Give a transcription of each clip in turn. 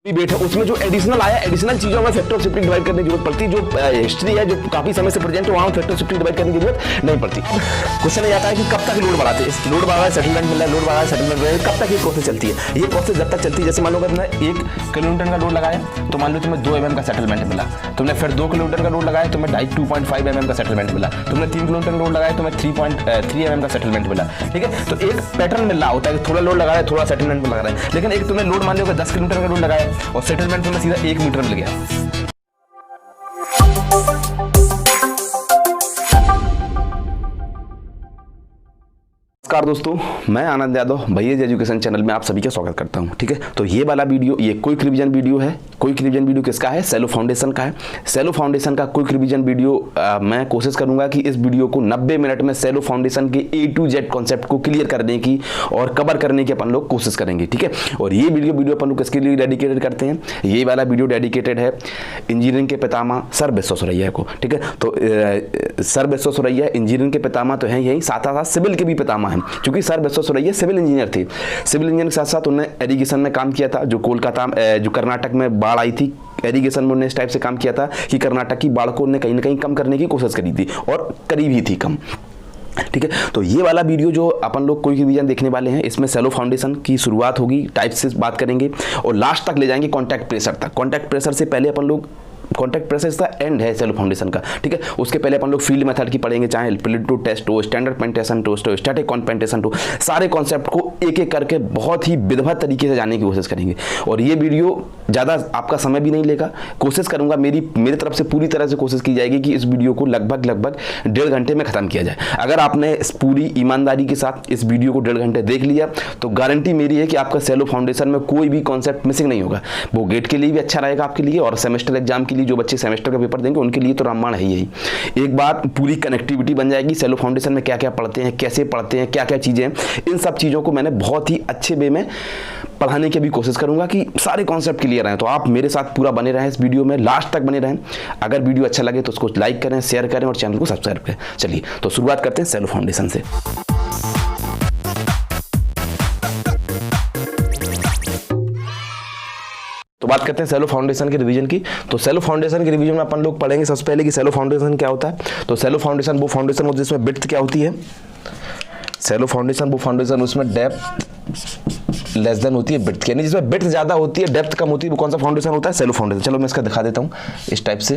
Debate है उसमें जो एडिशनल आया, एडिशनल चीजों में फैक्टर ऑफ शिफ्टिंग डिवाइड करने की जरूरत पड़ती है। जो हिस्ट्री है जो काफी समय से प्रेजेंट है वहां फैक्टर ऑफ शिफ्टिंग डिवाइड करने की जरूरत नहीं पड़ती। क्वेश्चन ये आता है कि कब तक लोड बढ़ाते हैं, लोड बढ़ा है सेटलमेंट मिल रहा है, लोड बढ़ा है सेटलमेंट मिल रहा है, कब तक ये प्रोसेस चलती है? ये प्रोसेस जब तक चलती है, जैसे मान लो तुमने 1 किलोमीटर का लोड लगाया तो मान लो तुम्हें 2 mm का सेटलमेंट मिला, तुमने फिर 2 किलोमीटर का लोड लगाया तुम्हें 2.5 mm का सेटलमेंट मिला, तुमने 3 किलोमीटर का लोड लगाया तुम्हें 3.3 mm का सेटलमेंट मिला। ठीक है, तो एक पैटर्न मिल रहा होता है कि थोड़ा लोड लगाया थोड़ा सेटलमेंट लगा रहा है। लेकिन एक तुमने लोड मान लो 10 किलोमीटर का लोड लगाया और सेटलमेंट तुम्हें सीधा 1 मीटर मिल गया। नमस्कार दोस्तों, मैं आनंद यादव भैया एजुकेशन चैनल में आप सभी का स्वागत करता हूं। ठीक है, तो ये वाला वीडियो ये क्विक रिवीजन वीडियो है। क्विक रिवीजन वीडियो किसका है? सेलो फाउंडेशन का है। सेलो फाउंडेशन का क्विक रिवीजन वीडियो मैं कोशिश करूंगा कि इस वीडियो को 90 मिनट में सेलो फाउंडेशन के A to Z कॉन्सेप्ट को क्लियर करने की और कवर करने की अपन लोग कोशिश करेंगे। ठीक है, और ये वीडियो अपन लोग किसके लिए डेडिकेटेड करते हैं? ये वाला वीडियो डेडिकेटेड है इंजीनियरिंग के पितामह सर विश्वेश्वरैया को। ठीक है, तो सर विश्वेश्वरैया इंजीनियरिंग के पितामह तो हैं यही, साथ साथ सिविल के भी पितामह हैं, क्योंकि सर विश्वेश्वरैया सिविल इंजीनियर थे। सिविल इंजीनियर के साथ साथ उन्होंने एरीगेशन में काम किया था। जो कोलकाता जो कर्नाटक में बाढ़ आई थी, एरीगेशन में उन्होंने इस टाइप से काम किया था कि कर्नाटक की बाढ़ को उन्होंने कहीं ना कहीं कम करने की कोशिश करी थी और करीब ही थी कम। ठीक है, तो ये वाला वीडियो जो अपन लोग कोई रिवीजन देखने वाले हैं, इसमें सेलो फाउंडेशन की शुरुआत होगी, टाइप से बात करेंगे और लास्ट तक ले जाएंगे कॉन्टैक्ट प्रेशर तक। कॉन्टैक्ट प्रेशर से पहले अपन लोग कॉन्टैक्ट प्रेशर इसका एंड है सेलो फाउंडेशन का। ठीक है, उसके पहले अपन लोग फील्ड मेथड की पढ़ेंगे, चाहे प्लेटो टेस्ट हो, स्टैंडर्ड पेंटेशन टेस्ट हो, स्टैटिक कॉम्पेंटेशन हो, सारे कॉन्सेप्ट को एक एक करके बहुत ही विधिवत तरीके से जानने की कोशिश करेंगे। और ये वीडियो ज़्यादा आपका समय भी नहीं लेगा। कोशिश करूंगा, मेरी तरफ से पूरी तरह से कोशिश की जाएगी कि इस वीडियो को लगभग 1.5 घंटे में खत्म किया जाए। अगर आपने पूरी ईमानदारी के साथ इस वीडियो को 1.5 घंटे देख लिया तो गारंटी मेरी है कि आपका सेलो फाउंडेशन में कोई भी कॉन्सेप्ट मिसिंग नहीं होगा। वो गेट के लिए भी अच्छा रहेगा आपके लिए, और सेमेस्टर एग्जाम के लिए जो बच्चे सेमेस्टर का पेपर देंगे उनके लिए तो रामबाण है यही। एक बात पूरी कनेक्टिविटी बन जाएगी। सेलो फाउंडेशन में क्या क्या पढ़ते हैं, कैसे पढ़ते हैं, क्या क्या चीज़ें हैं, इन सब चीज़ों को मैंने बहुत ही अच्छे वे में पढ़ाने की भी कोशिश करूंगा कि सारे कॉन्सेप्ट क्लियर हैं। तो आप मेरे साथ पूरा बने रहें, इस वीडियो में लास्ट तक बने रहें। अगर वीडियो अच्छा लगे तो उसको लाइक करें, शेयर करें और चैनल को सब्सक्राइब करें। चलिए तो शुरुआत करते हैं सेलो फाउंडेशन से। तो बात करते हैं सेलो फाउंडेशन के रिवीजन की। तो सेलो फाउंडेशन के रिवीजन में अपन लोग पढ़ेंगे सबसे पहले कि सेलो फाउंडेशन क्या होता है। तो सेलो फाउंडेशन वो फाउंडेशन होती है जिसमें विड्थ क्या होती है। सेलो फाउंडेशन वो फाउंडेशन उसमें डेप्थ लेस देन होती है विड्थ, यानी जिसमें विड्थ ज्यादा होती है डेप्थ कम होती है, वो कौन सा फाउंडेशन होता है? Shallow foundation. चलो मैं इसका दिखा देता हूँ इस टाइप से।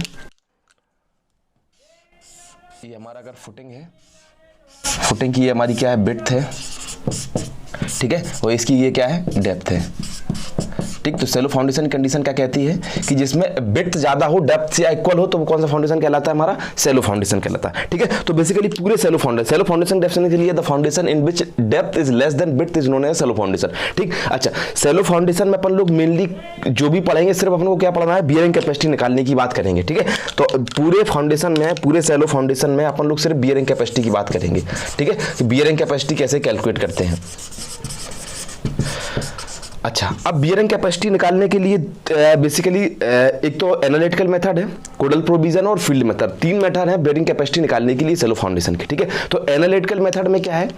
ये हमारा अगर फुटिंग है, फुटिंग की ये हमारी क्या है? विड्थ है। ठीक है, और इसकी ये क्या है? डेप्थ है। ठीक, तो सेलो फाउंडेशन कंडीशन क्या कहती है कि जिसमें विड्थ ज्यादा हो, डेप्थ से इक्वल हो, तो वो कौन सा फाउंडेशन कहलाता है? हमारा सेलो फाउंडेशन कहलाता है। ठीक है, तो बेसिकली पूरे सेलो फाउंडेशन डेफिनेशन के लिए the foundation in which depth is less than width is known as shallow foundation. ठीक, अच्छा, सेलो फाउंडेशन में अपन लोग मेनली जो भी पढ़ेंगे सिर्फ अपन को क्या पढ़ना है? बियरिंग कैपेसिटी निकालने की बात करेंगे। ठीक है, तो पूरे फाउंडेशन में, पूरे सेलो फाउंडेशन में अपन लोग सिर्फ बियरिंग कैपेसिटी की बात करेंगे। ठीक है, तो बियरिंग कैपेसिटी कैसे कैलकुलेट करते हैं? अच्छा, अब बियरिंग कैपेसिटी निकालने के लिए बेसिकली एक तो एनालिटिकल मेथड है, कोडल प्रोविजन और फील्ड मेथड, 3 मेथड है बियरिंग कैपेसिटी निकालने के लिए सेलो फाउंडेशन के। ठीक है, तो एनालिटिकल मेथड में क्या है?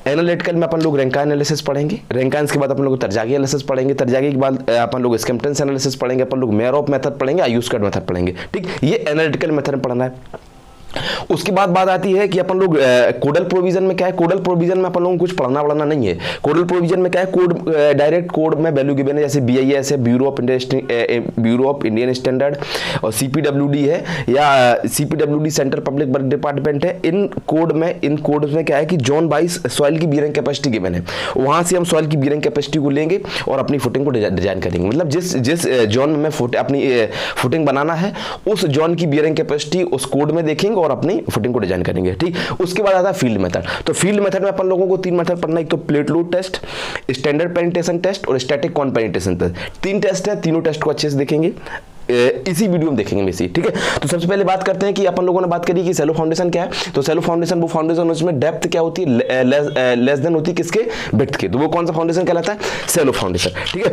एनालिटिकल में अपन लोग रैंकाइन एनालिसिस पढ़ेंगे, रैंकाइन के बाद अपन लोग तरजागी एनालिसिस पढ़ेंगे, तरजागी के बाद अपन लोग स्किम्पटन्स एनालिसिस पढ़ेंगे, अपन लोग मेयरऑफ मेथड पढ़ेंगे, आयुष्कार्ड मेथड पढ़ेंगे। ठीक, ये एनालिटिकल मेथड में पढ़ना है। उसके बाद बात आती है कि अपन लोग कोडल प्रोविजन में क्या है? कोडल प्रोविजन में अपन लोगों को कुछ पढ़ना नहीं है। कोडल प्रोविजन में क्या है? कोड डायरेक्ट कोड में वैल्यू गिवन है, जैसे BIS है, ब्यूरो ऑफ इंडियन स्टैंडर्ड, और CPWD है या CPWD central public work department है। इन कोड में क्या है कि जोन वाइज सॉइल की बियरिंग कैपेसिटी गिवन है, वहां से हम सॉइल की बियरिंग कैपेसिटी को लेंगे और अपनी फुटिंग को डिजाइन करेंगे। मतलब जिस जोन में अपनी फुटिंग बनाना है उस जोन की बियरिंग कैपेसिटी उस कोड में देखेंगे और अपनी फुटिंग को डिजाइन करेंगे। ठीक, उसके बाद आता है फील्ड मेथड। तो फील्ड मेथड में अपन लोगों को 3 मेथड पढ़ना है, एक तो plate load test, standard penetration test और स्टैटिक कॉम्पेनिट्रेशन टेस्ट। 3 टेस्ट है, तीनों टेस्ट को अच्छे से देखेंगे, इसी वीडियो में देखेंगे बेसिकली। ठीक है, तो सबसे पहले बात करते हैं कि अपन लोगों ने बात करी कि सेलो फाउंडेशन क्या है। तो सेलो फाउंडेशन वो फाउंडेशन उसमें डेप्थ क्या होती है? लेस देन होती है किसके? विड्थ के। तो वो कौन सा फाउंडेशन कहलाता है? Shallow foundation. ठीक है,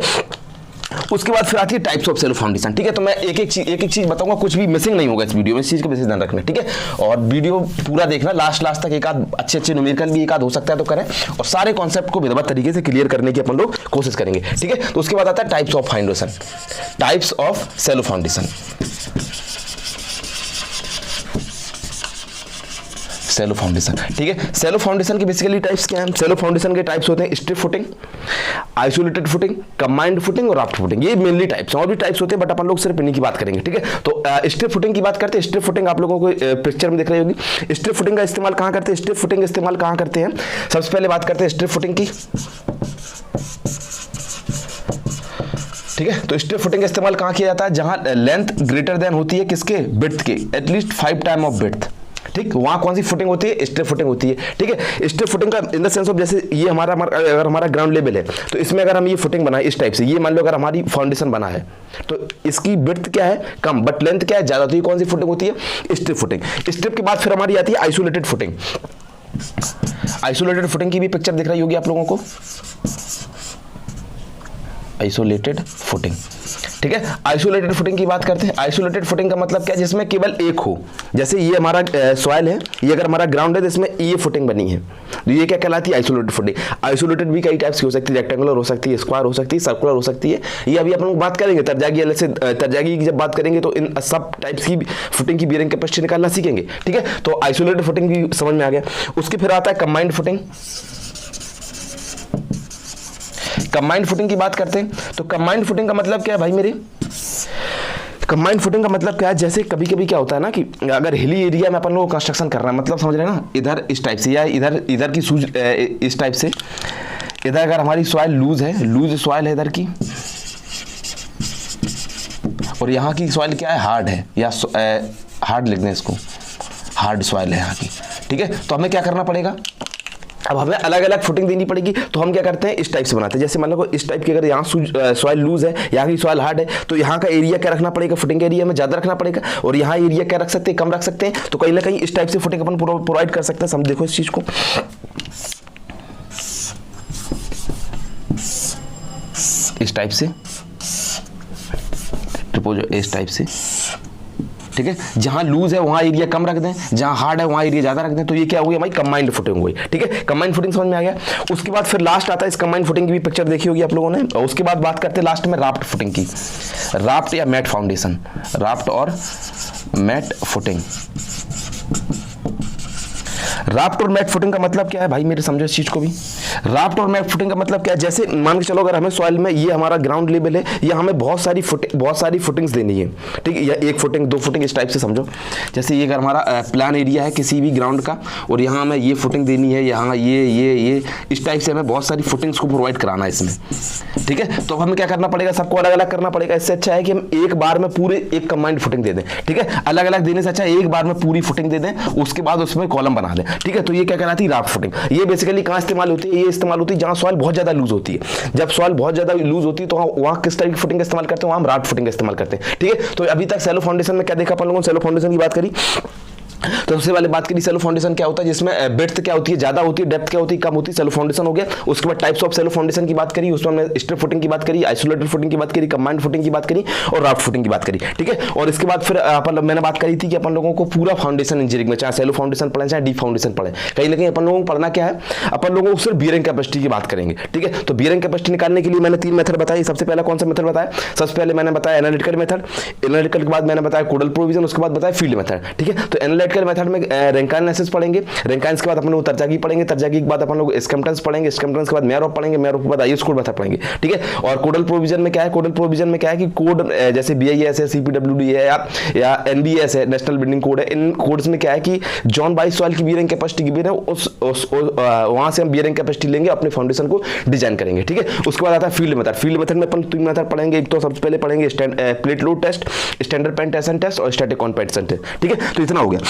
उसके बाद फिर आती है टाइप्स ऑफ सेलो फाउंडेशन, ठीक है। तो मैं एक एक चीज बताऊंगा, कुछ भी मिसिंग नहीं होगा इस वीडियो में, इस चीज का विशेष ध्यान रखना, ठीक है। और वीडियो पूरा देखना लास्ट तक, एक आध अच्छे न्यूमेरिकल भी एक आध हो सकता है तो करें, और सारे कॉन्सेप्ट को विधिवत तरीके से क्लियर करने की अपन लोग कोशिश करेंगे, ठीक है। तो उसके बाद आता है types of foundation, types of shallow foundation, shallow foundation, ठीक है। सेलो फाउंडेशन के बेसिकली टाइप्स क्या हैं? सेलो फाउंडेशन के टाइप्स होते हैं strip footing, isolated footing, combined footing और राफ्ट फुटिंग, ये मेनली टाइप्स हैं। और भी टाइप्स होते हैं बट अपन लोग सिर्फ इन्हीं की बात करेंगे, ठीक है। तो स्ट्रिप फुटिंग की बात करते हैं। स्ट्रिप फुटिंग आप लोगों को पिक्चर में दिख रही होगी। स्ट्रिप फुटिंग का इस्तेमाल कहां करते हैं? स्ट्रिप फुटिंग इस्तेमाल कहां करते हैं? सबसे पहले बात करते हैं स्ट्रिप फुटिंग की, ठीक है। तो स्ट्रिप फुटिंग का इस्तेमाल कहां किया जाता है? जहां लेंथ ग्रेटर देन होती है किसके? विड्थ के, एटलीस्ट 5 टाइम ऑफ विड्थ, ठीक। वहां कौन सी फुटिंग होती है? स्ट्रिप फुटिंग होती है, ठीक है। स्ट्रिप फुटिंग का इन द सेंस ऑफ, जैसे ये हमारा अगर हमारा ग्राउंड लेवल है तो इसमें अगर हम ये फुटिंग बनाए इस टाइप से, ये मान लो अगर हमारी फाउंडेशन बना है तो इसकी विड्थ क्या है? कम, बट लेंथ क्या है? ज्यादा। तो ये कौन सी फुटिंग होती है? Strip footing. स्ट्रिप के बाद फिर हमारी आती है आइसोलेटेड फुटिंग। आइसोलेटेड फुटिंग की भी पिक्चर दिख रही होगी आप लोगों को, आइसोलेटेड फुटिंग, ठीक है। आइसोलेटेड फुटिंग की बात करते हैं। आइसोलेटेड फुटिंग का मतलब क्या है? जिसमें केवल एक हो, जैसे ये हमारा सॉइल है, ये अगर हमारा ग्राउंड है तो इसमें ये फुटिंग बनी है, तो ये क्या कहलाती है? Isolated footing. आइसोलेटेड भी कई टाइप्स की हो सकती है, रेक्टेंगुलर हो सकती है, स्क्वायर हो सकती है, सर्कुलर हो सकती है, ये अभी अपन लोग बात करेंगे। तरजागी की जब बात करेंगे तो इन सब टाइप्स की फुटिंग की बियरिंग कैपेसिटी निकालना सीखेंगे, ठीक है। तो आइसोलेटेड फुटिंग भी समझ में आ गया। उसके फिर आता है कंबाइंड फुटिंग। कंबाइंड फुटिंग की बात करते हैं तो कंबाइंड फुटिंग का मतलब क्या है भाई मेरे? कंबाइंड फुटिंग का मतलब क्या है? जैसे कभी कभी क्या होता है ना कि अगर हिली एरिया में अपन लोग कंस्ट्रक्शन कर रहे हैं, मतलब समझ रहे हैं ना, इधर इस टाइप से या इधर की सूज इस टाइप से, इधर अगर हमारी सॉइल लूज है, लूज सॉइल है इधर की, और यहाँ की सॉइल क्या है? हार्ड है, या हार्ड लिख दें इसको, हार्ड सॉइल है यहाँ की, ठीक है। तो हमें क्या करना पड़ेगा? अब हमें अलग अलग फुटिंग देनी पड़ेगी। तो हम क्या करते हैं? इस टाइप से बनाते हैं। जैसे मान लो इस टाइप की अगर यहाँ सॉइल लूज है, यहाँ की सॉइल हार्ड है, तो यहाँ का एरिया क्या रखना पड़ेगा? फुटिंग एरिया में ज़्यादा रखना पड़ेगा, और यहाँ एरिया क्या रख सकते हैं? कम रख सकते हैं। तो कहीं ना कहीं इस टाइप से फुटिंग अपन प्रोवाइड कर सकते हैं। हम देखो इस चीज़ को, इस टाइप से, इस टाइप से, ठीक है। जहां लूज है वहां एरिया कम रख दें, जहां हार्ड है वहां एरिया ज्यादा रख दें। तो ये क्या हो गया भाई? कंबाइंड फुटिंग हुई, ठीक है। कंबाइंड फुटिंग समझ में आ गया। उसके बाद फिर लास्ट आता है, इस कंबाइंड फुटिंग की भी पिक्चर देखी होगी आप लोगों ने। और उसके बाद बात करते हैं लास्ट में राफ्ट फुटिंग की, राफ्ट या मैट फाउंडेशन, राफ्ट और मैट फुटिंग। राफ्ट और मैट फुटिंग का मतलब क्या है भाई मेरे? समझो इस चीज को भी। राफ्ट और मैट फुटिंग का मतलब क्या है? जैसे मान के चलो अगर हमें सॉइल में, ये हमारा ग्राउंड लेवल है, ये हमें बहुत सारी फुटिंग्स देनी है, ठीक है। या एक फुटिंग, दो फुटिंग, इस टाइप से समझो। जैसे ये अगर हमारा प्लान एरिया है किसी भी ग्राउंड का, और यहाँ हमें ये फुटिंग देनी है, यहाँ ये इस टाइप से हमें बहुत सारी फुटिंग्स को प्रोवाइड कराना है इसमें, ठीक है। तो हमें क्या करना पड़ेगा? सबको अलग अलग करना पड़ेगा। इससे अच्छा है कि हम एक बार में पूरे एक कंबाइंड फुटिंग दे दें, ठीक है। अलग अलग देने से अच्छा एक बार में पूरी फुटिंग दे दें, उसके बाद उसमें कॉलम बना दें, ठीक है। तो ये क्या कहलाती है? Raft footing. ये बेसिकली कहाँ इस्तेमाल होती है? ये इस्तेमाल होती है जहाँ सॉइल बहुत ज्यादा लूज होती है। जब सॉइल बहुत ज्यादा लूज होती है तो वहाँ किस टाइप की फुटिंग का इस्तेमाल करते हैं? वहाँ हम राफ्ट फुटिंग का इस्तेमाल करते हैं, ठीक है। तो अभी तक सेलो फाउंडेशन में क्या देखा अपन लोगों ने? सेलो फाउंडेशन की बात करी। तो सबसे पहले बात करी सेलो फाउंडेशन क्या होता है, जिसमें ब्रेड्थ क्या होती है? ज्यादा होती है, डेप्थ क्या होती है? कम होती है। सेलो फाउंडेशन हो गया। उसके बाद टाइप्स ऑफ सेलो फाउंडेशन की बात करी, उसमें हमने स्ट्रिप फुटिंग की बात करी, आइसोलेटेड फुटिंग की बात करी, कंबाइंड फुटिंग की बात करी, और राफ्ट फुटिंग की बात करी, ठीक है। और इसके बाद फिर मैंने बात करी थी कि अपन लोगों को पूरा फाउंडेशन इंजीनियरिंग में, चाहे सेलो फाउंडेशन पढ़े चाहे डीप फाउंडेशन पढ़े, कहीं ना कहीं अपन लोगों को पढ़ना क्या है? अपन लोगों को सिर्फ बियरिंग कैपेसिटी की बात करेंगे, ठीक है। तो बियरिंग कैपेसिटी निकालने के लिए मैंने 3 मेथड बताई। सबसे पहला कौन सा मेथड बताया? सबसे पहले मैंने बताया एनालिटिकल मेथड, एनालिटिकल के बाद मैंने बताया कोडल प्रोविजन, उसके बाद बताया फील्ड मेथड, ठीक है। तो एनालिटिकल मेथड में रैंकाइन एनालिसिस पढ़ेंगे, रैंकाइंस के बाद अपन लोग तरजागी पढ़ेंगे, तरजागी के बाद अपन लोग स्कैम्पटन्स पढ़ेंगे, स्कैम्पटन्स के बाद मेयर ऑफ पढ़ेंगे, मेयर ऑफ के बाद आईएस कोड मेथड पढ़ेंगे, ठीक है। और कोडल प्रोविजन में क्या है? कोडल प्रोविजन में क्या है कि कोड जैसे बीआईएस है, सीपीडब्ल्यूडी है या एनबीएस है, नेशनल बिल्डिंग कोड है, इन कोड्स में क्या है कि जॉन बाइस सॉइल की बियरिंग कैपेसिटी की बियर है, वहां से हम बियरिंग कैपेसिटी लेंगे, अपने फाउंडेशन को डिजाइन करेंगे, ठीक है। उसके बाद आता है फील्ड मेथड। फील्ड मेथड में अपन 3 मेथड पढ़ेंगे। एक तो सबसे पहले पढ़ेंगे plate load test, standard penetration test और स्टैटिक कॉम्पैक्शन टेस्ट, ठीक है। तो इतना हो गया।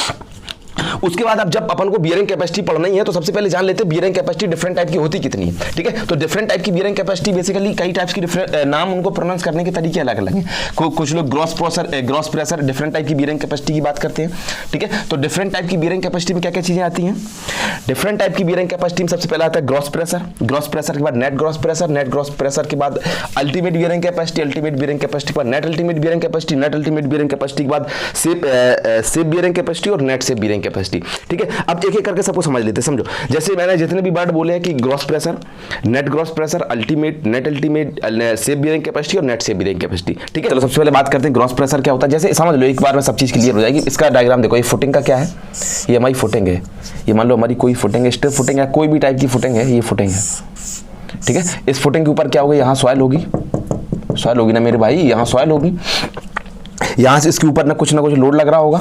उसके बाद अब जब अपन को बियरिंग कैपेसिटी पढ़ना ही है तो सबसे पहले जान लेते हैं बियरिंग कैपेसिटी डिफरेंट टाइप की होती कितनी है, ठीक है। तो डिफरेंट टाइप की बियरिंग कैपेसिटी बेसिकली कई टाइप्स की डिफरेंट नाम उनको प्रोनाउंस करने के तरीके अलग अलग हैं। कुछ लोग ग्रॉस प्रेशर डिफरेंट टाइप की बियरिंग कैपेसिटी की बात करते हैं, ठीक है। तो डिफरेंट टाइप की बियरिंग कैपेसिटी में क्या क्या चीजें आती हैं? डिफरेंट टाइप की बियरिंग कैपेसिटी में सबसे पहले आता है ग्रॉस प्रेशर के बाद नेट ग्रॉस प्रेशर के बाद अल्टीमेट बियरिंग कैपेसिटी के बाद नेट अल्टीमेट बियरिंग कैपेसिटी के बाद सेफ बियरिंग कैपेसिटी और नेट सेफ बियरिंग कैपेसिटी, ठीक है। अब एक एक करके सबको समझ लेते हैं, समझो। जैसे मैंने जितने भी वर्ड बोले हैं कि gross pressure ultimate net ultimate safe bearing capacity और नेट सेफ बियरिंग कैपेसिटी, ठीक है। चलो सबसे पहले बात करते हैं ग्रॉस प्रेशर क्या होता है। जैसे समझ लो एक बार में सब चीज क्लियर हो जाएगी। इसका डायग्राम देखो, ये फुटिंग का क्या है, ये हमारी फुटिंग है। ये मान लो हमारी कोई फुटिंग है, स्ट्रिप फुटिंग है, कोई भी टाइप की फुटिंग है, ये फुटिंग है, ठीक है। इस फुटिंग के ऊपर क्या होगा, यहाँ सॉइल होगी ना मेरे भाई, यहाँ सॉइल होगी। यहाँ से इसके ऊपर ना कुछ लोड लग रहा होगा,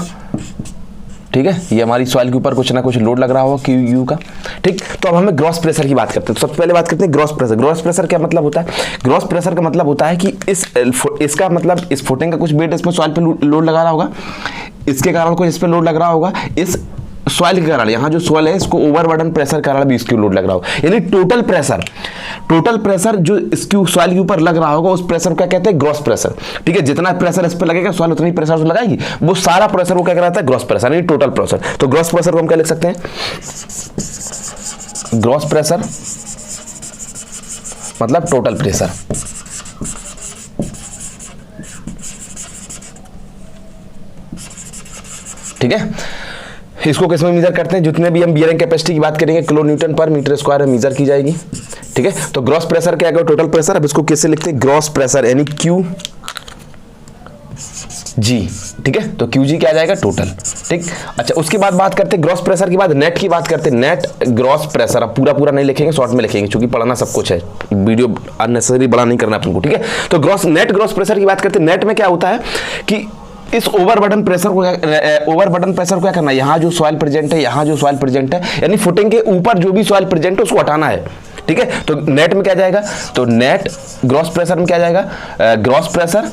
ठीक है। ये हमारी सॉइल के ऊपर कुछ ना कुछ लोड लग रहा होगा क्यू का, ठीक। तो अब हमें ग्रॉस प्रेशर की बात करते हैं। तो सबसे पहले बात करते हैं ग्रॉस प्रेशर क्या मतलब होता है? ग्रॉस प्रेशर का मतलब होता है कि इसका मतलब इस फुटिंग का कुछ वेट इसमें सॉइल पे लोड लगा रहा होगा, इसके कारण कुछ इस पे लोड लग रहा होगा, इस सॉइल के कारण, यहाँ जो सॉइल है इसको ओवरबर्डन प्रेशर के कारण भी इसकी लोड लग रहा होगा। यानी टोटल प्रेशर जो इसकी सॉइल के ऊपर लग रहा होगा उस प्रेशर को क्या कहते हैं? ग्रॉस प्रेशर, ठीक है। जितना प्रेशर इस पे लगेगा सॉइल उतनी प्रेशर लगाएगी, वो सारा प्रेशर को क्या कहलाता है? ग्रॉस प्रेशर, यानी टोटल प्रेशर। तो ग्रॉस प्रेशर को हम क्या लिख सकते हैं? ग्रॉस प्रेशर मतलब टोटल प्रेशर, ठीक है। इसको किस में मेजर करते हैं? जितने भी हम बियरिंग कैपेसिटी की बात करेंगे किलो न्यूटन पर मीटर स्क्वायर में मेजर की जाएगी, ठीक है। तो ग्रॉस प्रेशर क्या है? Total pressure. अब इसको किससे लिखते हैं? ग्रॉस प्रेशर यानी क्यू जी, ठीक है। तो क्यू जी क्या आ जाएगा? टोटल, ठीक। अच्छा, उसके बाद बात करते हैं ग्रॉस प्रेशर के बाद नेट की बात करते हैं। नेट ग्रॉस प्रेशर, अब पूरा नहीं लिखेंगे, शॉर्ट में लिखेंगे क्योंकि पढ़ना सब कुछ है, वीडियो अननेसेसरी बड़ा नहीं करना अपन को, ठीक है। तो नेट ग्रॉस प्रेशर की बात करते हैं। नेट में क्या होता है कि इस ओवरबर्डन प्रेशर को क्या करना है? यहाँ जो सॉइल प्रेजेंट है, यानी फुटिंग के ऊपर जो भी सॉइल प्रेजेंट है उसको हटाना है, ठीक है। तो नेट में क्या जाएगा? तो नेट ग्रॉस प्रेशर में क्या जाएगा? Gross pressure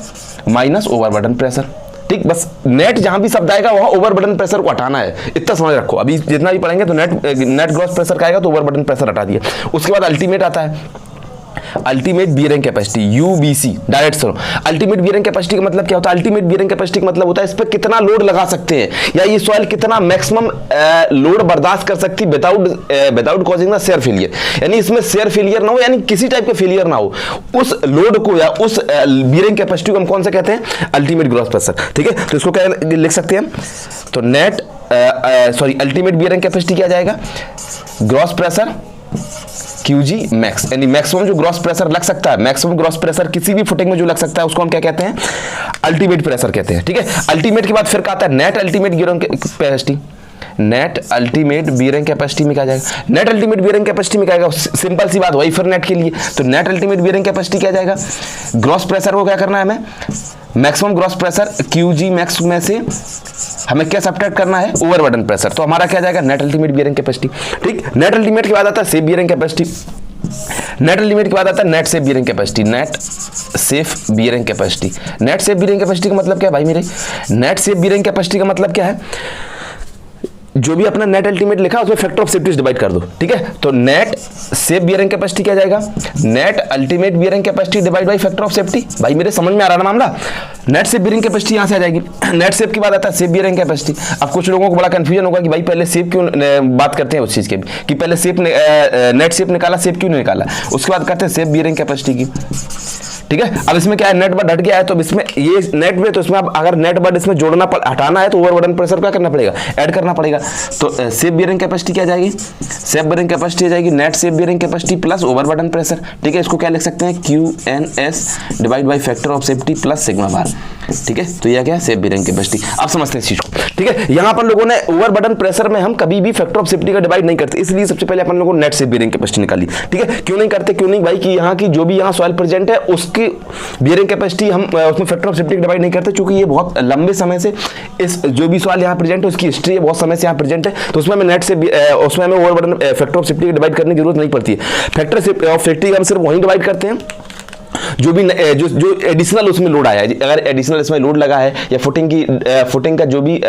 minus overburden pressure, ठीक। बस नेट जहां भी शब्द आएगा वहां ओवरबर्डन प्रेशर को हटाना है, इतना समझ रखो। अभी जितना भी पढ़ेंगे तो नेट ग्रॉस प्रेशर का आएगा तो ओवरबर्डन प्रेशर हटा दिया। उसके बाद अल्टीमेट आता है, ultimate bearing capacity, UBC. Direct सुनो, अल्टीमेट बियरिंग कैपेसिटी का मतलब क्या होता है? अल्टीमेट बियरिंग कैपेसिटी का मतलब होता है इस पर कितना लोड लगा सकते हैं, या ये सॉइल कितना मैक्सिमम लोड बर्दाश्त कर सकती है without causing the share failure. यानी इसमें शेयर फेलियर ना हो, यानी किसी टाइप का फेलियर ना हो, उस लोड को या उस बियरिंग कैपेसिटी को हम कौन सा कहते हैं? अल्टीमेट ग्रॉस प्रेशर, ठीक है। तो इसको क्या लिख सकते हैं? तो अल्टीमेट बियरिंग कैपेसिटी क्या जाएगा? ग्रॉस प्रेशर क्यूजी मैक्स, यानी मैक्सिमम जो ग्रॉस प्रेशर लग सकता है, मैक्सिमम ग्रॉस प्रेशर किसी भी फुटिंग में जो लग सकता है उसको हम क्या कहते हैं? अल्टीमेट प्रेशर कहते हैं, ठीक है। अल्टीमेट के बाद फिर क्या आता है? Net ultimate bearing capacity. Net ultimate bearing capacity में क्या जाएगा? नेट अल्टीमेट बियरिंग कैपेसिटी में क्या आएगा? सिंपल सी बात, वही फिर नेट के लिए। तो नेट अल्टीमेट बियरिंग कैपेसिटी क्या जाएगा? ग्रॉस प्रेशर को क्या करना है हमें? मैक्सिमम ग्रॉस प्रेशर क्यूजी मैक्स में से हमें क्या सब्ट्रैक्ट करना है? Overburden pressure. तो हमारा क्या जाएगा? नेट अल्टीमेट बियरिंग कैपेसिटी, ठीक। नेट अल्टीमेट के बाद आता है safe bearing capacity. Net ultimate के बाद आता है net safe bearing capacity. Net safe bearing capacity, net safe bearing capacity का मतलब क्या है भाई मेरे? नेट सेफ बियरिंग कैपेसिटी का मतलब क्या है? जो भी अपना नेट अल्टीमेट लिखा उसमें फैक्टर ऑफ सेफ्टी डिवाइड कर दो, ठीक है। तो नेट सेफ बियरिंग कैपेसिटी क्या जाएगा? Net ultimate bearing capacity divide by factor of safety. भाई मेरे समझ में आ रहा ना मामला? नेट सेफ बियरिंग कैपेसिटी यहां से आ जाएगी। नेट सेफ के बाद आता है सेफ बियरिंग कैपेसिटी। अब कुछ लोगों को बड़ा कंफ्यूजन होगा कि भाई पहले सेफ क्यों बात करते हैं उस चीज के कि पहले सेफ नेट सेफ निकाला, सेफ क्यों नहीं निकाला? उसके बाद करते हैं सेफ बियरिंग कैपेसिटी की, ठीक है। अब इसमें क्या है? नेट वर्ड हट गया है, तो इसमें ये नेट में, तो इसमें अब अगर नेट वर्ड इसमें जोड़ना हटाना है तो ओवरबर्डन प्रेशर क्या करना पड़ेगा? ऐड करना पड़ेगा। तो सेफ बियरिंग कैपेसिटी क्या जाएगी? सेफ बियरिंग कैपेसिटी जाएगी net safe bearing capacity plus overburden pressure, ठीक है। इसको क्या लिख सकते हैं? QNS divide by factor of safety plus sigma bar, ठीक है। तो यह क्या है? Safe bearing capacity. अब समझते हैं इस चीज को, ठीक है। यहां पर लोगों ने ओवरबर्डन प्रेशर में हम कभी भी फैक्टर ऑफ सेफ्टी का डिवाइड नहीं करते, इसलिए सबसे पहले अपन लोगों ने नेट सेफ बियरिंग कैपेसिटी निकाली, ठीक है। क्यों नहीं करते? क्यों नहीं भाई? कि यहाँ की जो भी यहाँ सॉइल प्रेजेंट है उसकी बियरिंग कैपेसिटी हम उसमें फैक्टर ऑफ सेफ्टी डिवाइड नहीं करते, क्योंकि ये बहुत लंबे समय से इस जो भी सवाल यहाँ प्रेजेंट है उसकी हिस्ट्री है, बहुत समय से यहाँ प्रेजेंट है, तो उसमें हमें नेट से उसमें हमें overburden factor of safety divide करने की जरूरत नहीं पड़ती है। फैक्टर ऑफ सेफ्टी हम सिर्फ वहीं डिवाइड करते हैं जो भी जो एडिशनल उसमें लोड आया है। अगर एडिशनल इसमें लोड लगा है या फुटिंग का जो भी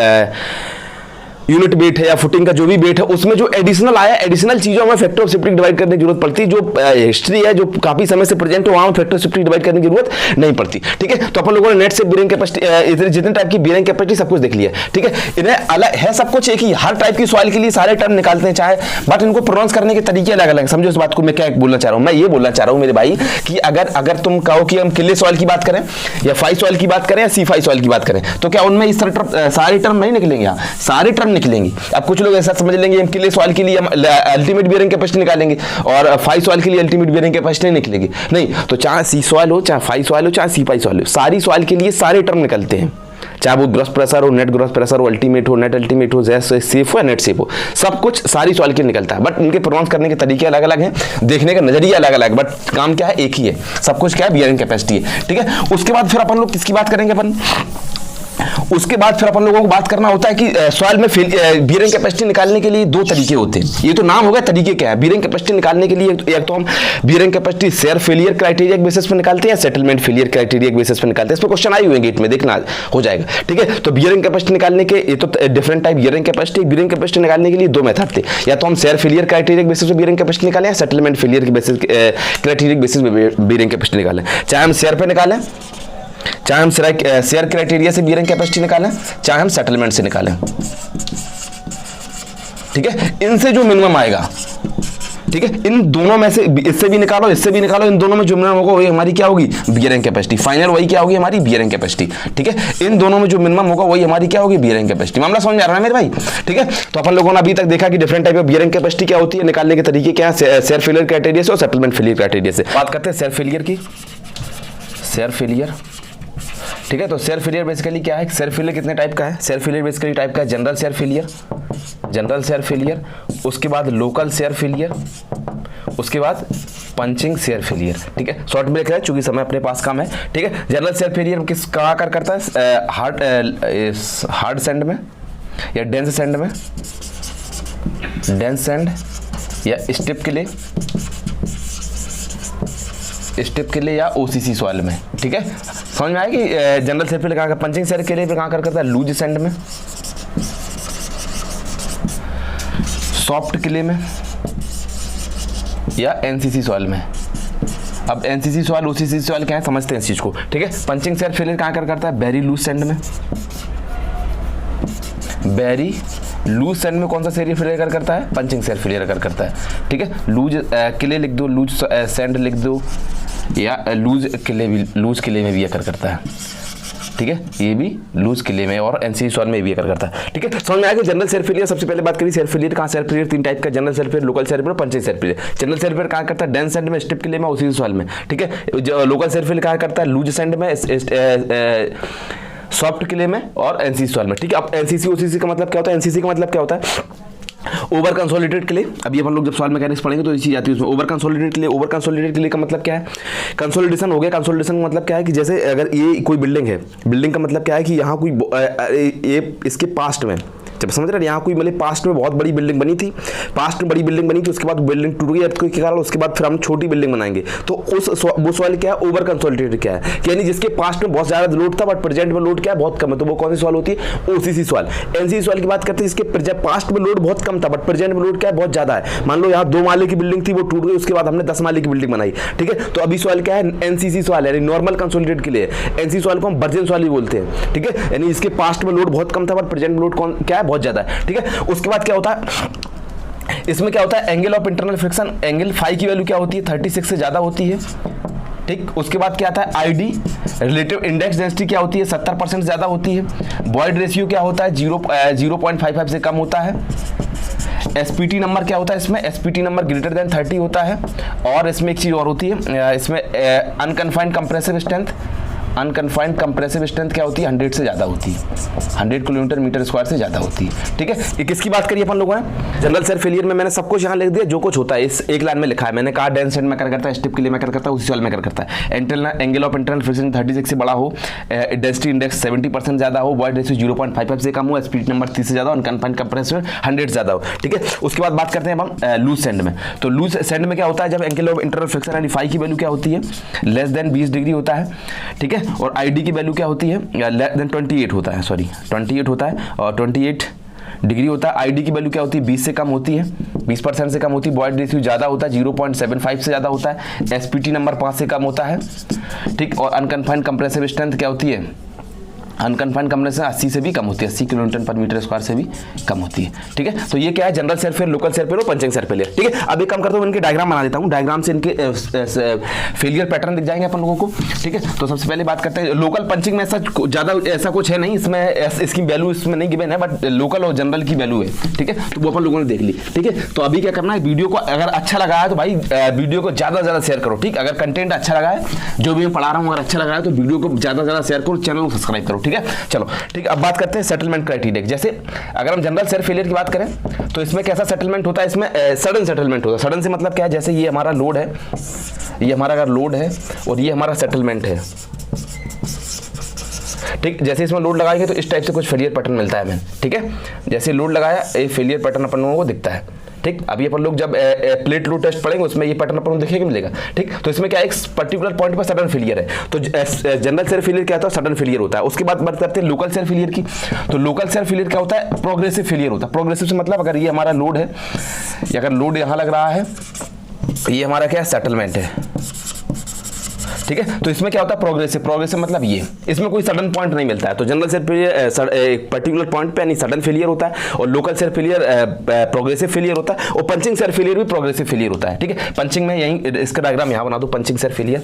यूनिट वेट है या फुटिंग का जो भी वेट है, उसमें जो एडिशनल आया, एडिशनल चीजों में फैक्टर ऑफ सेफ्टी डिवाइड करने की जरूरत पड़ती है। जो हिस्ट्री है, जो काफी समय से प्रेजेंट है, वहां फैक्टर ऑफ सेफ्टी डिवाइड करने की जरूरत नहीं पड़ती। ठीक है, तो अपन लोगों ने नेट से बियरिंग कैपेसिटी, जितने टाइप की बियरिंग कैपेसिटी सब कुछ देख लिया। ठीक है, इन्हें अलग है सब कुछ एक ही, हर टाइप की सॉइल के लिए सारे टर्म निकालते हैं चाहे, बट इनको प्रोनाउंस करने के तरीके अलग अलग। समझो इस बात को मैं क्या बोलना चाह रहा हूं। मैं ये बोलना चाह रहा हूं मेरे भाई कि अगर तुम कहो कि हम क्ले सॉइल की बात करें या फाइव सॉइल की बात करें या C5 सॉइल की बात करें, तो क्या उनमें इस तरह सारे टर्म नहीं निकलेंगे? यहाँ सारे टर्म निकलेंगे। अब कुछ लोग ऐसा समझ लेंगे हम क्ले सॉइल के लिए हम अल्टीमेट बियरिंग कैपेसिटी निकालेंगे और फाइव सॉइल के लिए अल्टीमेट बियरिंग कैपेसिटी नहीं निकलेगी। नहीं, तो चाहे C सॉइल हो, चाहे फाइव सॉइल हो, चाहे C5 सॉइल हो, सारी सॉइल के लिए सारे टर्म निकलते हैं। चाहे वो ग्रॉस प्रेशर हो, नेट ग्रॉस प्रेशर हो, अल्टीमेट हो, नेट अल्टीमेट हो, सेफ हो या नेट सेफ हो, सब कुछ सारी सॉइल के निकलता है। बट इनके प्रोनाउंस करने के तरीके अलग अलग हैं, देखने का नजरिया अलग अलग, बट काम क्या है? एक ही है। सब कुछ क्या है? बियरिंग कैपेसिटी है। ठीक है, उसके बाद फिर अपन लोग किसकी बात करेंगे? उसके बाद फिर अपन लोगों को बात करना होता है कि सॉइल में बियरिंग कैपेसिटी निकालने के लिए दो तरीके होते हैं। ये तो नाम हो गया, तरीके क्या है। बियरिंग कैपेसिटी निकालने के लिए एक तो हम bearing capacity share failure criteria के बेसिस पर निकालते हैं, सेटलमेंट फेलियर क्राइटेरिया के बेसिस पर निकालते हैं। इस पर क्वेश्चन आए हुए गेट में, देखना हो जाएगा। ठीक है, तो बियरिंग कैपेसिटी निकालने के ये तो डिफरेंट टाइप बियरिंग कैपेसिटी निकालने के लिए दो मेथड थे। या तो हम शेयर फेलियर क्राइटेरिया के बेसिस पर बियरिंग कैपेसिटी निकालें या सेटलमेंट फेलियर के बेसिस क्राइटेरिया के बेसिस पर बियरिंग कैपेसिटी निकालें। चाहे हम शेयर पे निकालें, चाहे हम शेयर क्राइटेरिया से बियरिंग कैपेसिटी निकालें, चाहे हम सेटलमेंट से निकालें। ठीक है, इनसे जो मिनिमम आएगा, ठीक है, इन दोनों में से, इससे भी निकालो इससे भी निकालो, इन दोनों में जो मिनिमम होगा वही हमारी क्या होगी? Bearing capacity. फाइनल वही क्या होगी? हमारी बियरिंग कैपेसिटी। ठीक है, इन दोनों में जो मिनिमम होगा वही हमारी क्या होगी? Bearing capacity. मामला समझ में आ रहा है मेरे भाई? ठीक है, तो अपन लोगों ने अभी तक देखा कि different type of bearing capacity क्या होती है, निकालने के तरीके क्या है, शेयर फेलियर क्राइटेरिया से और सेटलमेंट फेलियर क्राइटेरिया से। बात करते हैं शेयर फेलियर की। शेयर फेलियर, ठीक है, तो शेयर फेलियर बेसिकली क्या है? शेयर फेलियर कितने टाइप का है? शेयर फेलियर बेसिकली टाइप का है general share failure, general share failure, उसके बाद लोकल शेयर फेलियर, उसके बाद पंचिंग शेयर फेलियर। ठीक है, शॉर्ट में लिख रहा है चूंकि समय अपने पास कम है। ठीक है, जनरल शेयर फेलियर किस कहाँ कर करता है? हार्ड सैंड में या डेंस सैंड में, डेंस सैंड या स्टिप के लिए या OCC सॉइल में। ठीक है, समझ में आया कि जनरल शेयर फेलियर कहाँ कर, पंचिंग शेयर के लिए कहाँ कर करता है? लूज सैंड में, सॉफ्ट क्ले में या NCC सॉइल में। अब NCC सॉइल, OCC सॉइल क्या है समझते हैं इस चीज को। ठीक है, पंचिंग शेयर फेलियर कहाँ कर करता है? वेरी लूज सैंड में। वेरी लूज सैंड में कौन सा शेयर फेलियर करता है? पंचिंग शेयर फेलियर करता है। ठीक है, लूज क्ले लिख दो, लूज सैंड लिख दो, या लूज क्ले में भी अकर करता है। ठीक है, ये भी लूज क्ले में और NCC सॉइल में भी अकर करता है। ठीक है, समझ में आया कि जनरल शेयर फेलियर सबसे पहले बात करी। शेयर फेलियर कहाँ? शेयर फेलियर तीन टाइप का, general share failure, local shear failure, punching share failure. General share failure कहाँ करता है? डेंस सैंड में, स्टिप क्ले में, OCC सॉइल में। ठीक है, लोकल शेयर फेलियर कहाँ करता है? लूज सैंड में, सॉफ्ट क्ले में और NCC सॉइल में। ठीक है, अब NCC OCC का मतलब क्या होता है? NCC का मतलब क्या होता है? Over consolidated clay. अभी अपन लोग जब सॉइल मैकेनिक्स पढ़ेंगे तो ये चीज आती है उसमें। Over consolidated clay, over consolidated clay का मतलब क्या है? कंसोलिडेशन हो गया। कंसोलिडेशन का मतलब क्या है कि जैसे अगर ये कोई बिल्डिंग है, बिल्डिंग का मतलब क्या है कि यहाँ कोई ये इसके पास्ट में, जब समझ रहे हैं, यहाँ कोई मतलब पास्ट में बहुत बड़ी बिल्डिंग बनी थी, पास्ट में बड़ी बिल्डिंग बनी थी, उसके बाद बिल्डिंग टूट गई अर्थक्वेक के कारण, उसके बाद फिर हम छोटी बिल्डिंग बनाएंगे, तो वो सॉइल क्या है? ओवर कंसोलिडेटेड क्या है? यानी जिसके पास्ट में बहुत ज्यादा लोड था बट प्रेजेंट में लोड क्या है? बहुत कम है, तो वो कौन सी सॉइल होती है? OCC soil. NCC सॉइल की बात करते हैं जिसके पास्ट में लोड बहुत कम था बट प्रेजेंट में लोड क्या है? बहुत ज्यादा है। मान लो यहाँ 2 माले की बिल्डिंग थी, वो टूट गई, उसके बाद हमने 10 माले की बिल्डिंग बनाई। ठीक है, तो अभी सॉइल क्या है? NCC सॉइल, यानी नॉर्मल कंसोलिडेटेड के लिए। NCC सॉइल को हम वर्जिन सॉइल भी बोलते हैं। ठीक है, यानी इसके पास्ट में लोड बहुत कम था बट प्रेजेंट में लोड क्या है? बहुत ज्यादा है। ठीक है, उसके बाद क्या होता है? इसमें क्या होता है? Angle of internal friction, angle phi की वैल्यू क्या होती है? 36 से ज्यादा होती है। ठीक, उसके बाद क्या आता है? ID रिलेटिव इंडेक्स डेंसिटी क्या होती है? 70% ज्यादा होती है। बॉयड रेशियो क्या होता है? 0.55 से कम होता है। SPT नंबर क्या होता है? इसमें SPT नंबर ग्रेटर देन 30 होता है। और इसमें एक चीज और होती है, इसमें unconfined compressive strength, unconfined compressive strength क्या होती है? 100 से ज्यादा होती है, 100 किलोमीटर मीटर स्क्वायर से ज्यादा होती है। ठीक है, ये किसकी बात करी अपन लोगों ने? जनरल शेयर फेलियर में मैंने सब कुछ यहाँ लिख दिया, जो कुछ होता है इस एक लाइन में लिखा है। मैंने कहा डेंस सैंड में कर करता है, स्टिप के लिए में कर करता है, उसी सॉइल में कर करता है। एंगल ऑफ इंटरनल फ्रिक्शन 36 से बड़ा हो, डेंसिटी इंडेक्स 70% ज्यादा हो, बॉयड रेशियो 0.55 से कम हो, स्पीड नंबर 30 से ज्यादा, अनकन्फाइंड कंप्रेसिव 100 ज्यादा हो। ठीक है, उसके बाद बात करते हैं हम लूज सैंड में। तो लूज सैंड में क्या होता है? जब एंगल ऑफ इंटरनल फ्रिक्शन यानी फाई की वैल्यू क्या होती है? लेस देन 20 डिग्री होता है। ठीक है, और ID की वैल्यू क्या होती है? लेस देन 28 होता है, सॉरी 28 होता है, और डिग्री होता है। आईडी की वैल्यू क्या होती है, 20 से कम होती है, 20% से कम होती है। बॉयड रेशियो ज़्यादा होता है, 0.75 से ज़्यादा होता है। एसपीटी नंबर 5 से कम होता है, ठीक। और अनकन्फाइंड कंप्रेसिव स्ट्रेंथ क्या होती है, अनकन्फाइंड कंप्रेशन 80 से भी कम होती है, 80 किलोन्यूटन पर मीटर स्क्वायर से भी कम होती है, ठीक है। तो ये क्या है, general share failure, local shear failure और पंचिंग शेयर फेलियर, ठीक है। अब एक काम करता हूँ, इनके डायग्राम बना देता हूँ, डायग्राम से इनके फेलियर पैटर्न दिख जाएंगे अपन लोगों को, ठीक है। तो सबसे पहले बात करते हैं लोकल पंचिंग में, ऐसा कुछ है नहीं इसमें, इसकी वैल्यू इसमें नहीं गिवन है, बट लोकल और जनरल की वैल्यू है, ठीक है। तो वो अपन लोगों ने देख ली, ठीक है। तो अभी क्या करना है, वीडियो को अगर अच्छा लगा है तो भाई वीडियो को ज़्यादा से ज़्यादा शेयर करो, ठीक। अगर कंटेंट अच्छा लगा है, जो भी मैं पढ़ा रहा हूँ अगर अच्छा लगा है तो वीडियो को ज़्यादा से ज़्यादा शेयर करो, चैनल को सब्सक्राइब करो, ठीक है। चलो ठीक, अब बात करते हैं सेटलमेंट क्राइटेरिया। जैसे अगर हम जनरल शेयर फेलियर की बात करें तो इसमें कैसा सेटलमेंट होता है, इसमें सडन सेटलमेंट होता है। सडन से मतलब क्या है, जैसे ये हमारा लोड है, ये हमारा अगर लोड है और ये हमारा सेटलमेंट है, ठीक। जैसे इसमें लोड लगाएंगे तो इस टाइप से कुछ फेलियर पैटर्न मिलता है हमें, ठीक है। जैसे लोड लगाया, ये फेलियर पैटर्न अपन लोगों को दिखता है, ठीक। अभी अपन लोग जब प्लेट लोड टेस्ट पढ़ेंगे उसमें ये पैटर्न अपन को दिखेगा, मिलेगा, ठीक। तो इसमें क्या है, एक पर्टिकुलर पॉइंट पर सडन फेलियर है, तो जनरल शेयर फेलियर क्या होता है, सडन फेलियर होता है। उसके बाद बात करते हैं लोकल शेयर फेलियर की। तो लोकल शेयर फेलियर क्या होता है, प्रोग्रेसिव फेलियर होता है। प्रोग्रेसिव से मतलब अगर ये हमारा लोड है, अगर लोड यहाँ लग रहा है, ये हमारा क्या है, सेटलमेंट है, ठीक है। तो इसमें क्या होता है, प्रोग्रेसिव। प्रोग्रेसिव मतलब ये, इसमें कोई सडन पॉइंट नहीं मिलता है। तो जनरल शेयर फेलियर एक पर्टिकुलर पॉइंट पे यानी सडन फेलियर होता है, और local shear failure progressive failure होता है, और पंचिंग शेयर फेलियर भी प्रोग्रेसिव फेलियर होता है, ठीक है। पंचिंग में यही, इसका डायग्राम यहाँ बना दो, punching share failure,